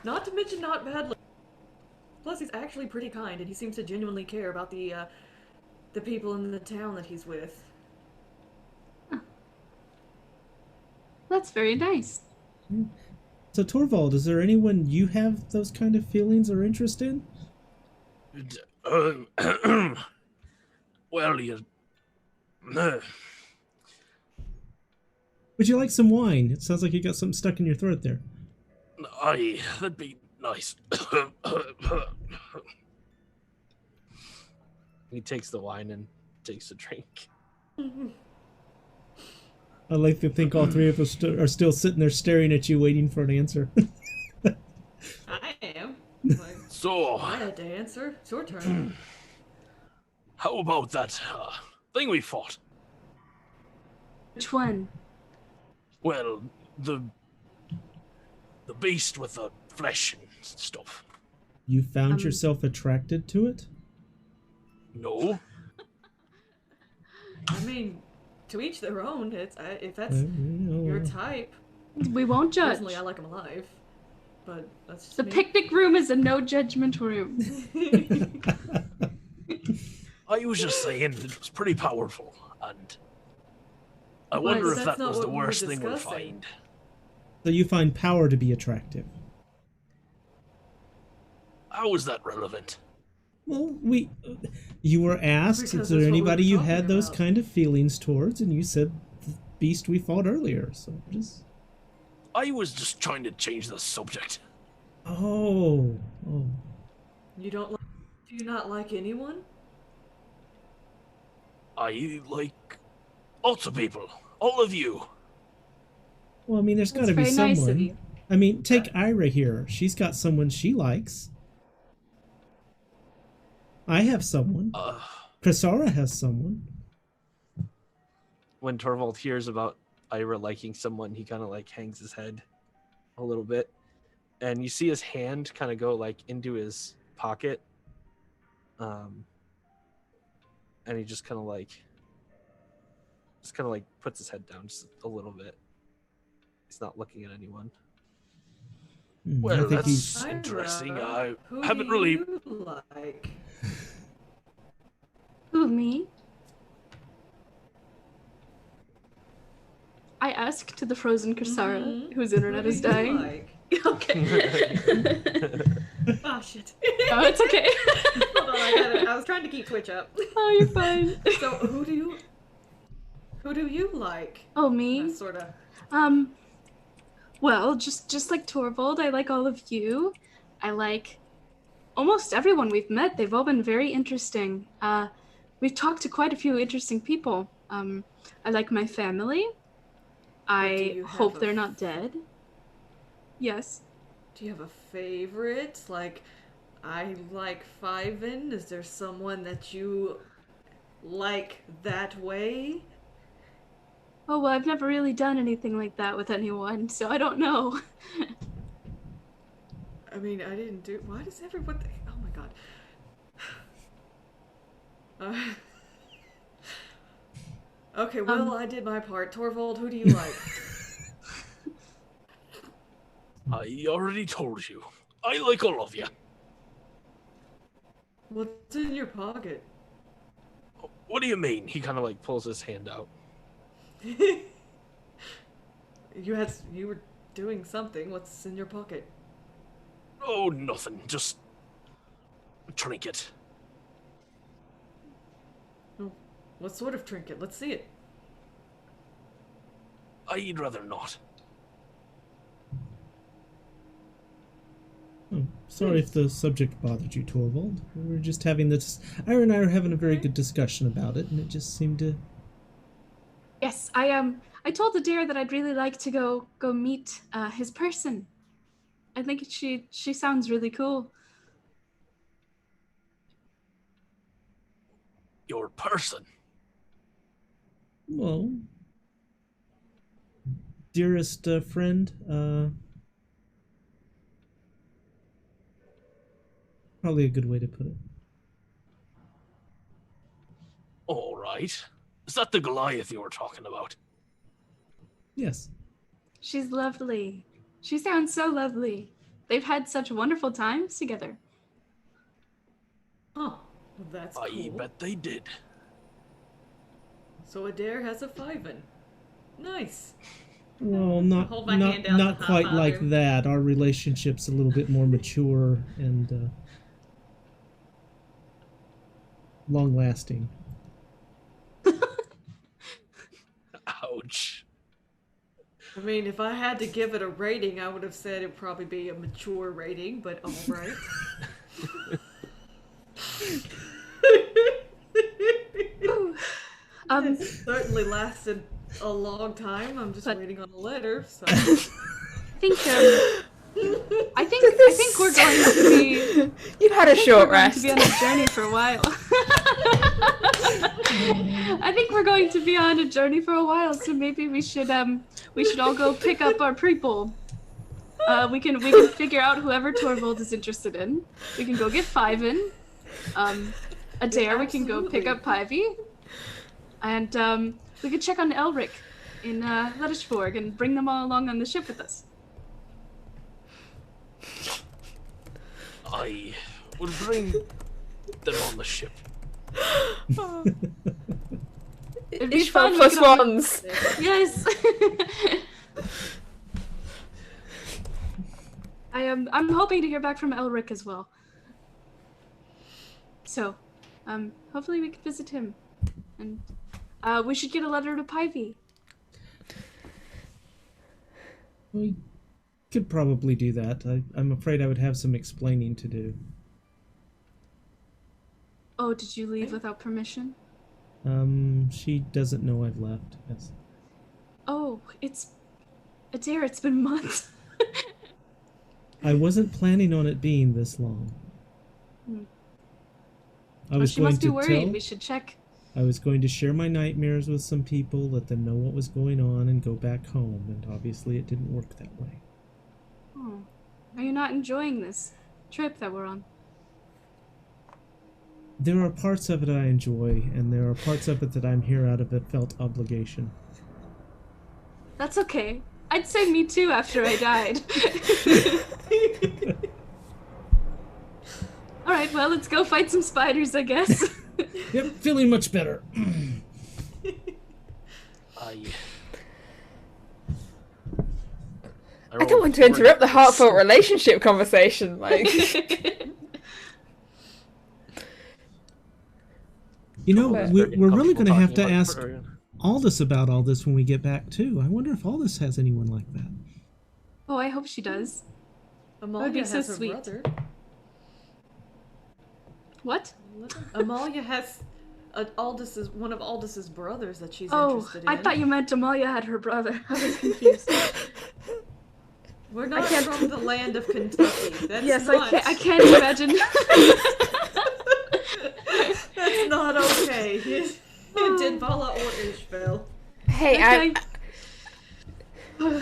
Not to mention not bad looking. Plus, he's actually pretty kind, and he seems to genuinely care about the people in the town that he's with. That's very nice. So, Torvald, is there anyone you have those kind of feelings or interest in? Well, you. Would you like some wine? It sounds like you got something stuck in your throat there. Aye, that'd be nice. he takes the wine and takes a drink. I like to think all three of us are still sitting there staring at you, waiting for an answer. I am. Like, So, I had to answer. It's your turn. how about that thing we fought? Which one? Well, the beast with the flesh and stuff. You found yourself attracted to it? No. I mean, to each their own. It's if that's Mm-hmm. your type. We won't judge. Personally, I like him alive, but that's just The me. picnic room is a no judgment room. I was just saying it was pretty powerful, and I wonder But if that's that not was the what we were worst thing we'll discussing. find. So you find power to be attractive. How is that relevant? Well, you were asked, Because is that's there what we're anybody you talking had those about. kind of feelings towards? And you said the beast we fought earlier. So just. I was just trying to change the subject. Oh. You don't like, do you not like anyone? I like lots of people. All of you. Well, I mean, there's got That's to be very someone. nice of you. I mean, take Ira here. She's got someone she likes. I have someone. Krasara has someone. When Torvald hears about Ira liking someone, he kind of like hangs his head a little bit, and you see his hand kind of go like into his pocket, and he just kind of like puts his head down just a little bit. He's not looking at anyone. I Well, think that's he's. interesting. Ira, I who haven't do really. you like? Who, me? I asked to the frozen Kursara, Mhm. whose internet Who is do you dying. like? Okay. Oh shit. Oh, it's okay. Hold on, I was trying to keep Twitch up. Oh, you're fine. So who do you like? Oh, me? That sort of. Well, just like Torvald, I like all of you. I like almost everyone we've met. They've all been very interesting. We've talked to quite a few interesting people. I like my family. I you have hope a they're not dead. Yes. Do you have a favorite? Like, I like Fiven. Is there someone that you like that way? Oh, well, I've never really done anything like that with anyone, so I don't know. I mean, I didn't do. Why does everyone? Oh my god. Okay, well, I did my part. Torvald, who do you like? I already told you. I like all of you. What's in your pocket? What do you mean? He kind of like pulls his hand out. You were doing something. What's in your pocket? Oh, nothing. Just a trinket. Oh, what sort of trinket? Let's see it. I'd rather not. Oh, sorry if the subject bothered you, Torvald. We were just having this. Ira and I were having a very good discussion about it, and it just seemed to. Yes, I told Adair that I'd really like to go meet his person. I think she sounds really cool. Your person. Well, dearest friend, probably a good way to put it. All right. Is that the Goliath you were talking about? Yes. She's lovely. She sounds so lovely. They've had such wonderful times together. Oh, well, that's I cool. bet they did. So Adair has a Fiven. Nice. Well, not Hold my hand out not to quite high-five like him. that. Our relationship's a little bit more mature and long-lasting. Ouch. I mean, if I had to give it a rating, I would have said it'd probably be a mature rating, but all right. It certainly lasted a long time. I'm just waiting on a letter, so. I think we're going to be. You've had a short We're going rest. to be on a journey for a while. I think we're going to be on a journey for a while, so maybe we should all go pick up our people. We can figure out whoever Torvald is interested in. We can go get Fiven. Adair, we can go pick up Pivy. And we could check on Elric in Letishborg and bring them all along on the ship with us. I will bring them on the ship. It'd be Isfjell fun, we plus could all- ones. Yes. I'm hoping to hear back from Elric as well. So, hopefully we can visit him. And we should get a letter to Pivy. We could probably do that. I'm afraid I would have some explaining to do. Oh, did you leave without permission? She doesn't know I've left. Yes. Oh, it's Adair, it's been months. I wasn't planning on it being this long. I was she going must be to worried. tell. We should check. I was going to share my nightmares with some people, let them know what was going on, and go back home. And obviously, it didn't work that way. Oh, are you not enjoying this trip that we're on? There are parts of it I enjoy, and there are parts of it that I'm here out of a felt obligation. That's okay. I'd say me too after I died. Alright, well, let's go fight some spiders, I guess. Yep, feeling much better. I don't want to interrupt the heartfelt relationship conversation, like... You know, we're really going to have to Talking ask about Aldous about all this when we get back, too. I wonder if Aldous has anyone like that. Oh, I hope she does. Amalia be so has her sweet. brother. What? Amalia has one of Aldous' brothers that she's Oh, interested in. I thought you meant Amalia had her brother. I was confused. We're not from the land of Kentucky. That's Yes, not... I can't imagine. That's not okay. It did Vala or Isfjell. Hey, Okay.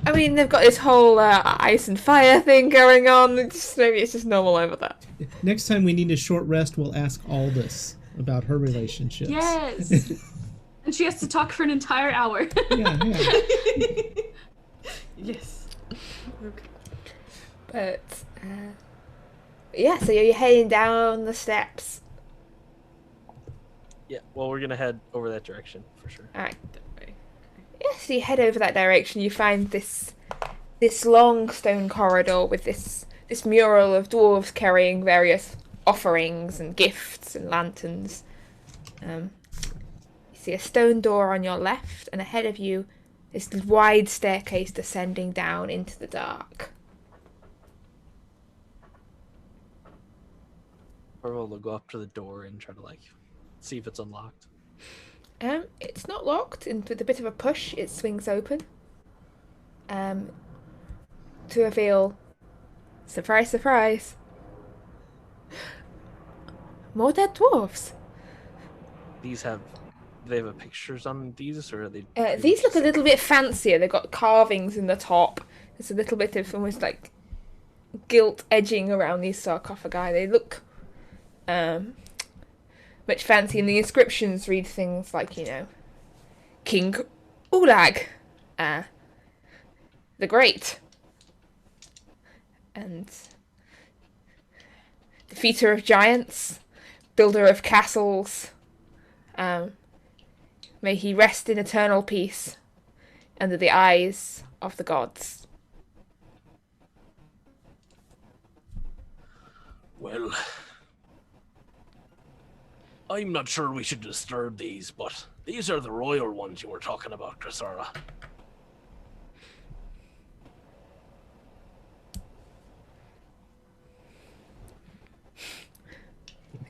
I mean, they've got this whole ice and fire thing going on. Maybe it's just normal over there. Next time we need a short rest, we'll ask Aldous about her relationships. Yes. And she has to talk for an entire hour. Yeah. Yes. Okay. But, yeah, so you're heading down the steps. Yeah, well, we're gonna head over that direction for sure. Alright. Yeah, so you head over that direction, you find this long stone corridor with this mural of dwarves carrying various offerings and gifts and lanterns. You see a stone door on your left, and ahead of you, this wide staircase descending down into the dark. Or we'll go up to the door and try to see if it's unlocked. It's not locked, and with a bit of a push, it swings open. To reveal, surprise, surprise, more dead dwarves. They have pictures on these, or are they? These look a little bit fancier. They've got carvings in the top. There's a little bit of almost like gilt edging around these sarcophagi. They look much fancy, and the inscriptions read things like, King Ulag, the Great, and defeater of giants, builder of castles. May he rest in eternal peace under the eyes of the gods. Well, I'm not sure we should disturb these, but these are the royal ones you were talking about, Crisara.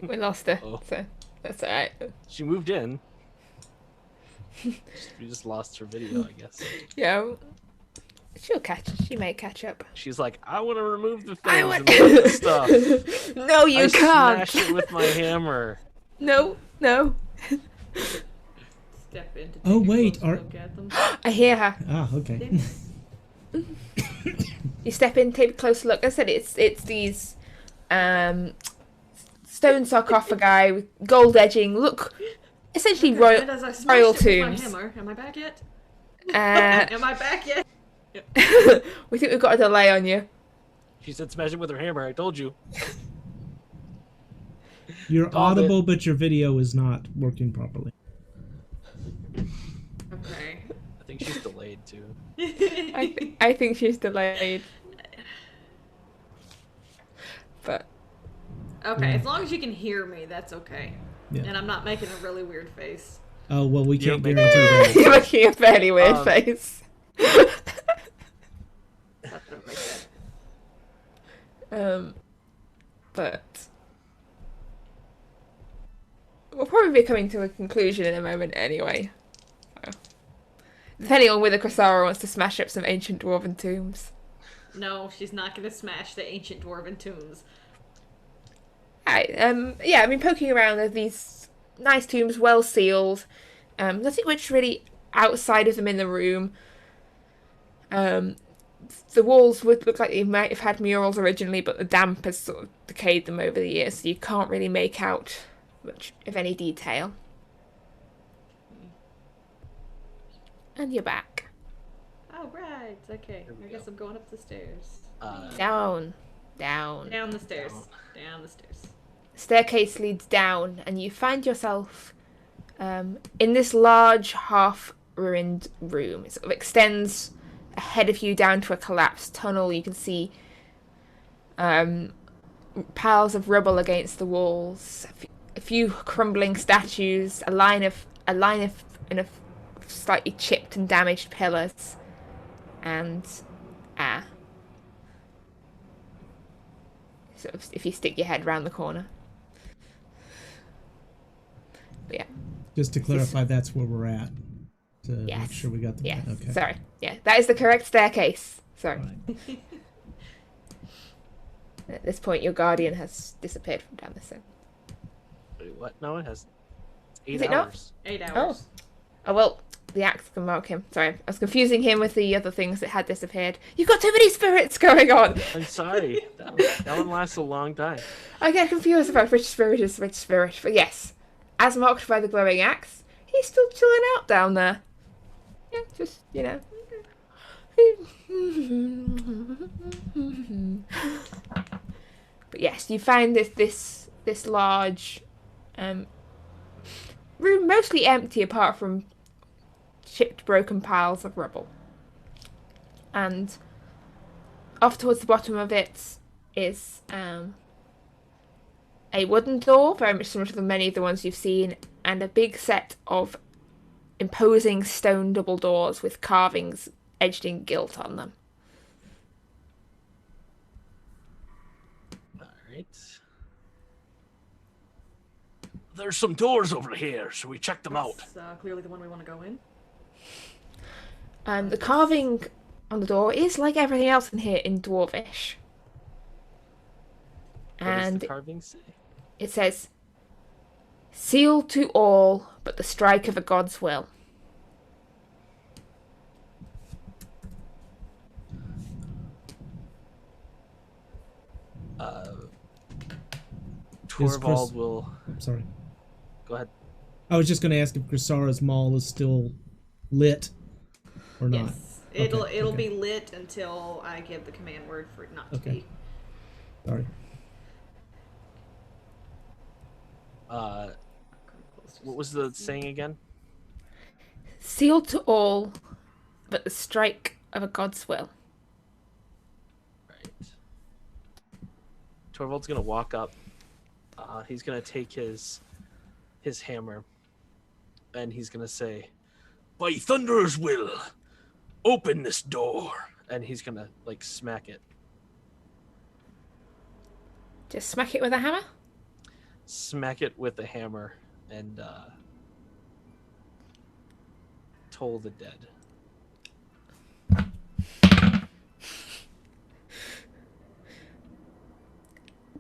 We lost her, Oh. so that's alright. She moved in. We just lost her video, I guess. Yeah, she may catch up. She's like, I want to remove the I things want- and look at the stuff. No, you I can't. smash it with my hammer. No. Step in to take Oh, a wait, closer look at them. I hear her. Ah, okay. You step in, take a closer look. As I said, it's these stone sarcophagi with gold edging. Look, essentially And as I royal smashed it with tombs. my hammer, am I back yet? Uh, Am I back yet? we think we've got a delay on you. She said smash it with her hammer. I told you. You're Called audible, but your video is not working properly. Okay. I think she's delayed too. I think she's delayed. But Okay, Yeah. as long as you can hear me, that's okay. Yeah. And I'm not making a really weird face. Oh well, we You can't don't make guarantee that. You're making a fairly weird face. That don't make sense. But we'll probably be coming to a conclusion in a moment anyway. So, depending on whether Krasara wants to smash up some ancient dwarven tombs. No, she's not gonna smash the ancient dwarven tombs. Right, yeah, I mean, poking around, there's these nice tombs, well sealed. Nothing much really outside of them in the room. The walls would look like they might have had murals originally, but the damp has sort of decayed them over the years, so you can't really make out much of any detail. And you're back. Oh, right. Okay. I guess I'm going up the stairs. Down. Down the stairs. Down the stairs. Staircase leads down, and you find yourself in this large, half-ruined room. It sort of extends ahead of you down to a collapsed tunnel. You can see piles of rubble against the walls, a few crumbling statues, a line of slightly chipped and damaged pillars, and sort of if you stick your head round the corner. But yeah. Just to clarify, that's where we're at. To Yes. make sure we got the Yes. okay. Sorry. Yeah, that is the correct staircase. Sorry. Right. At this point, your guardian has disappeared from down the stairs. Wait, what? No, it has 8 Is it not? hours. 8 hours. Oh well, the axe can mark him. Sorry, I was confusing him with the other things that had disappeared. You've got too many spirits going on. I'm sorry. That one lasts a long time. I get confused about which spirit is which spirit. But yes, as marked by the glowing axe, he's still chilling out down there. Yeah, just, you know. But yes, you find this large room, mostly empty apart from chipped, broken piles of rubble. And off towards the bottom of it is a wooden door, very much similar to many of the ones you've seen, and a big set of imposing stone double doors with carvings edged in gilt on them. Alright. There's some doors over here. Should we check them out? That's clearly the one we want to go in. The carving on the door is like everything else in here in Dwarvish. What does And the carving say? it says, "Sealed to all but the strike of a god's will." Is Chris- Torvald will... I'm sorry. Go ahead. I was just going to ask if Krasara's mall is still lit or not. Yes. It'll Okay. be lit until I give the command word for it not to Okay. be. Sorry. What was the saying again? Sealed to all but the strike of a god's will. Right. Torvald's gonna walk up. He's gonna take his hammer, and he's gonna say, By Thunder's will, open this door. and he's gonna like smack it. Just smack it with a hammer? Smack it with a hammer and toll the dead.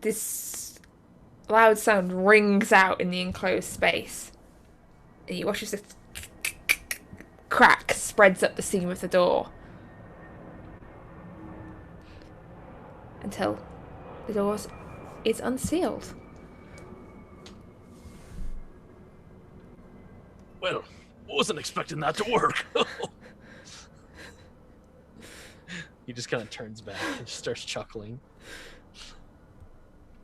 This loud sound rings out in the enclosed space. And you watch as a crack spreads up the seam of the door. Until the door is unsealed. Well, wasn't expecting that to work. He just kind of turns back and just starts chuckling.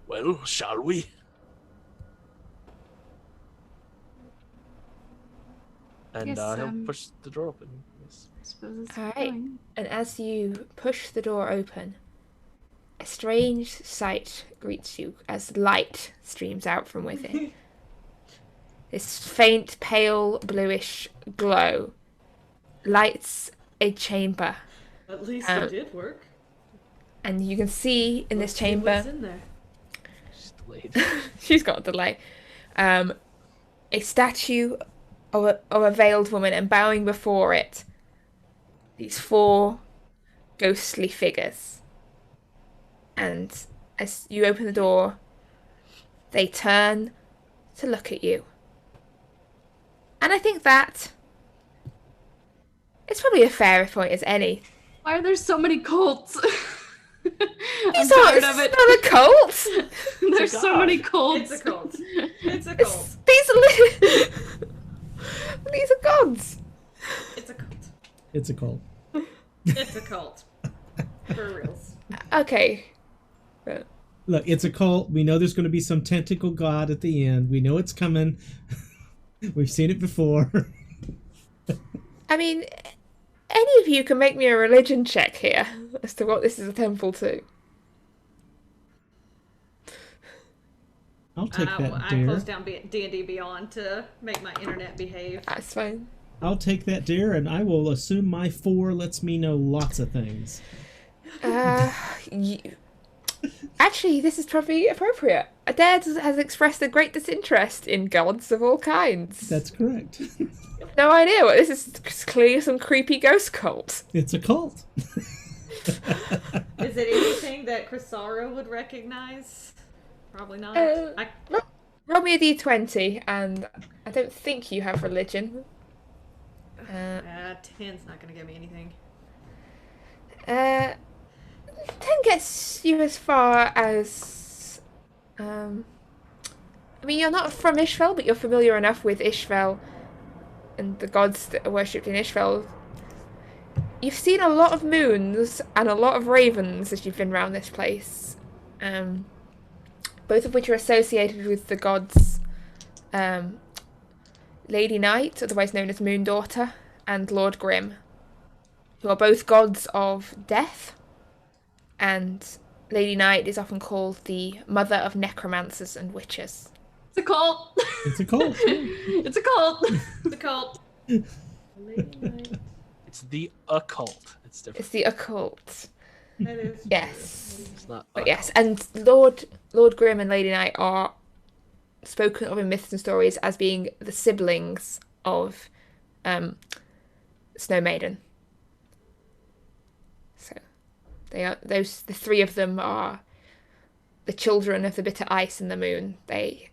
Well, shall we? And Yes, he'll push the door open. Yes. I suppose it's Alright. fine. And as you push the door open, a strange sight greets you as light streams out from within. This faint, pale, bluish glow lights a chamber, At least it did work. and you can see in this Let's see chamber. what's in there. She's delayed. She's got a delay. A statue of a veiled woman, and bowing before it, these 4 ghostly figures. And as you open the door, they turn to look at you. And I think that it's probably a fair point as any. Why are there so many cults? I'm It's tired of it. not a cult. There's so many cults. It's a cult. It's a cult. These are gods. It's a cult. It's a cult. It's a cult. For reals. Okay. Look, it's a cult. We know there's going to be some tentacle god at the end. We know it's coming. We've seen it before. I mean, any of you can make me a religion check here as to what this is a temple to. I'll take that I dare. closed down D&D Beyond to make my internet behave. That's fine. I'll take that dare, and I will assume my 4 lets me know lots of things. Actually, this is probably appropriate. Adair has expressed a great disinterest in gods of all kinds. That's correct. No idea what this is. Clearly some creepy ghost cult. It's a cult. Is it anything that Crisara would recognize? Probably not. Roll me a d20, and I don't think you have religion. 10's not gonna give me anything. 10 gets you as far as... I mean, you're not from Isfjell, but you're familiar enough with Isfjell and the gods that are worshipped in Isfjell. You've seen a lot of moons and a lot of ravens as you've been around this place. Both of which are associated with the gods Lady Night, otherwise known as Moon Daughter, and Lord Grim, who are both gods of death. And Lady Night is often called the mother of necromancers and witches. It's a cult. It's a cult. It's a cult. The cult. It's the occult. It's different. It's the occult. That is Yes. It's not. But yes, and Lord Grim and Lady Night are spoken of in myths and stories as being the siblings of Snow Maiden. So they are the 3 of them are the children of the bitter ice and the moon. They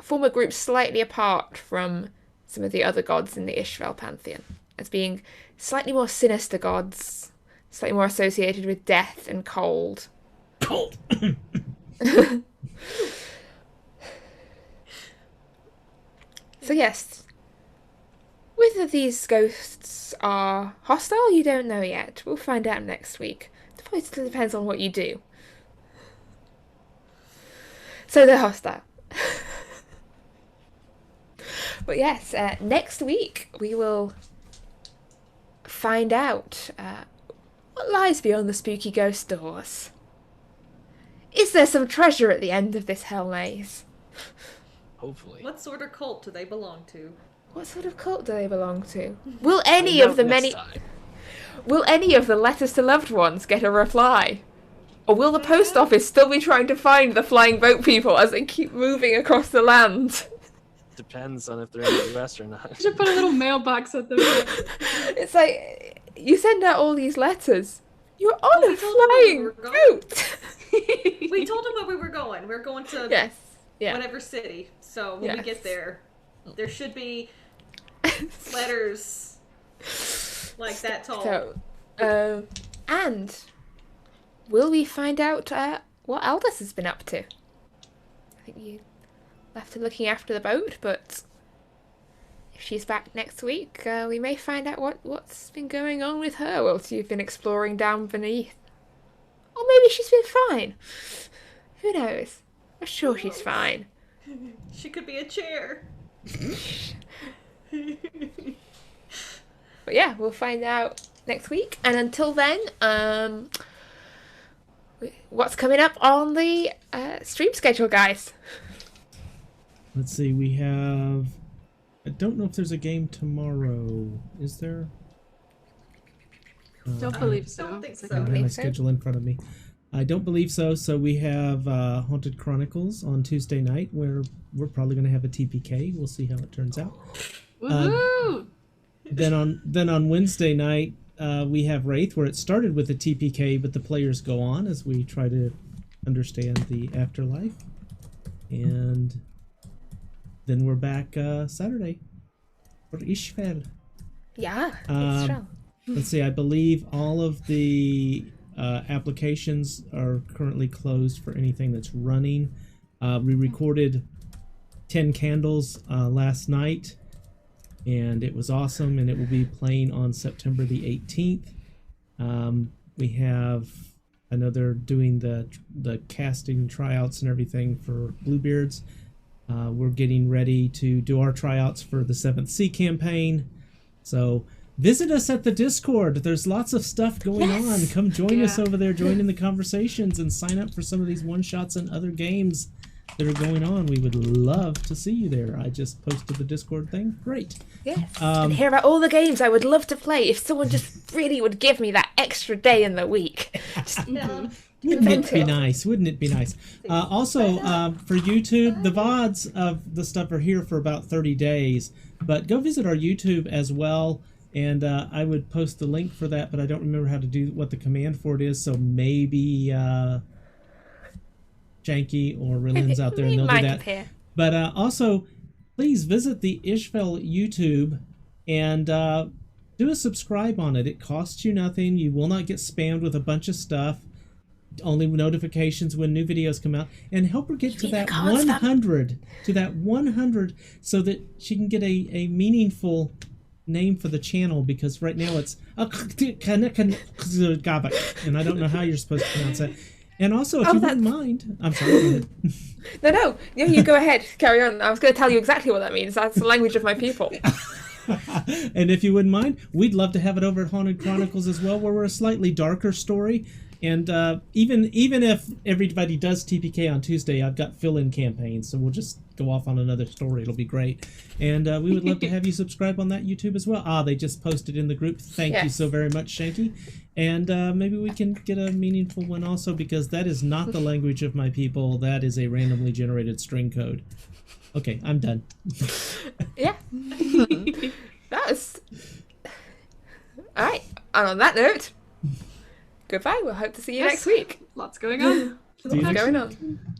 form a group slightly apart from some of the other gods in the Isfjell pantheon, as being slightly more sinister gods, slightly more associated with death and cold. Cult. So yes, whether these ghosts are hostile, you don't know yet. We'll find out next week. It depends on what you do. So they're hostile. But yes, next week we will find out what lies beyond the spooky ghost doors. Is there some treasure at the end of this hell maze? Hopefully. What sort of cult do they belong to? What sort of cult do they belong to? Will any Find of the out next many... time. Will any of the letters to loved ones get a reply? Or will the post office still be trying to find the flying boat people as they keep moving across the land? Depends on if they're in the US or not. Should put a little mailbox at the It's like, you send out all these letters. You're on Well, a we told them where we flying were going. boat! We told them where we were going. We're going to Yes. Yeah. whatever city. So when we Yes. get there, there should be letters like that tall. So, and will we find out what Aldous has been up to? I think you left her looking after the boat, but if she's back next week, we may find out what's been going on with her whilst you've been exploring down beneath. Or maybe she's been fine. Who knows? I'm sure she's fine. She could be a chair. But yeah, we'll find out next week. And until then, what's coming up on the stream schedule, guys? Let's see. We have. I don't know if there's a game tomorrow. Is there? Don't believe so. don't think It's so. like I a- don't have my believe so. schedule in front of me. I don't believe so. So we have Haunted Chronicles on Tuesday night, where we're probably going to have a TPK. We'll see how it turns out. Woohoo! Then on Wednesday night, we have Wraith, where it started with a TPK, but the players go on as we try to understand the afterlife. And then we're back Saturday for Isfjell. Yeah, Um, it's true. Let's see, I believe all of the applications are currently closed for anything that's running. We recorded 10 Candles last night, and it was awesome, and it will be playing on September the 18th. We have, I know they're doing the casting tryouts and everything for Bluebeards. We're getting ready to do our tryouts for the 7th Sea campaign. So visit us at the Discord. There's lots of stuff going on. Come join us over there, join in the conversations, and sign up for some of these one-shots and other games that are going on. We would love to see you there. I just posted the Discord thing. Great. Yes. And hear about all the games I would love to play if someone just really would give me that extra day in the week. Just, Yeah. Wouldn't it be Inventive. nice? Wouldn't it be nice? Also, for YouTube, the VODs of the stuff are here for about 30 days. But go visit our YouTube as well. And I would post the link for that, but I don't remember how to do what the command for it is. So maybe Janky or Rillin's out there and they'll do Might that. appear. But also, please visit the Isfjell YouTube and do a subscribe on it. It costs you nothing. You will not get spammed with a bunch of stuff. Only notifications when new videos come out. And help her get to that 100. To that 100 so that she can get a meaningful name for the channel, because right now it's and I don't know how you're supposed to pronounce that. And also, if you wouldn't mind, I'm sorry. Go ahead. No, you go ahead. Carry on. I was going to tell you exactly what that means. That's the language of my people. And if you wouldn't mind, we'd love to have it over at Haunted Chronicles as well, where we're a slightly darker story. And even if everybody does TPK on Tuesday, I've got fill-in campaigns, so we'll just go off on another story. It'll be great. And we would love to have you subscribe on that YouTube as well. They just posted in the group. Thank you so very much, Shanky. And maybe we can get a meaningful one also, because that is not the language of my people. That is a randomly generated string code. Okay, I'm done. Yeah. That's... All right. And on that note, goodbye. We'll hope to see you next week. Lots going on. See you What's next going week. on?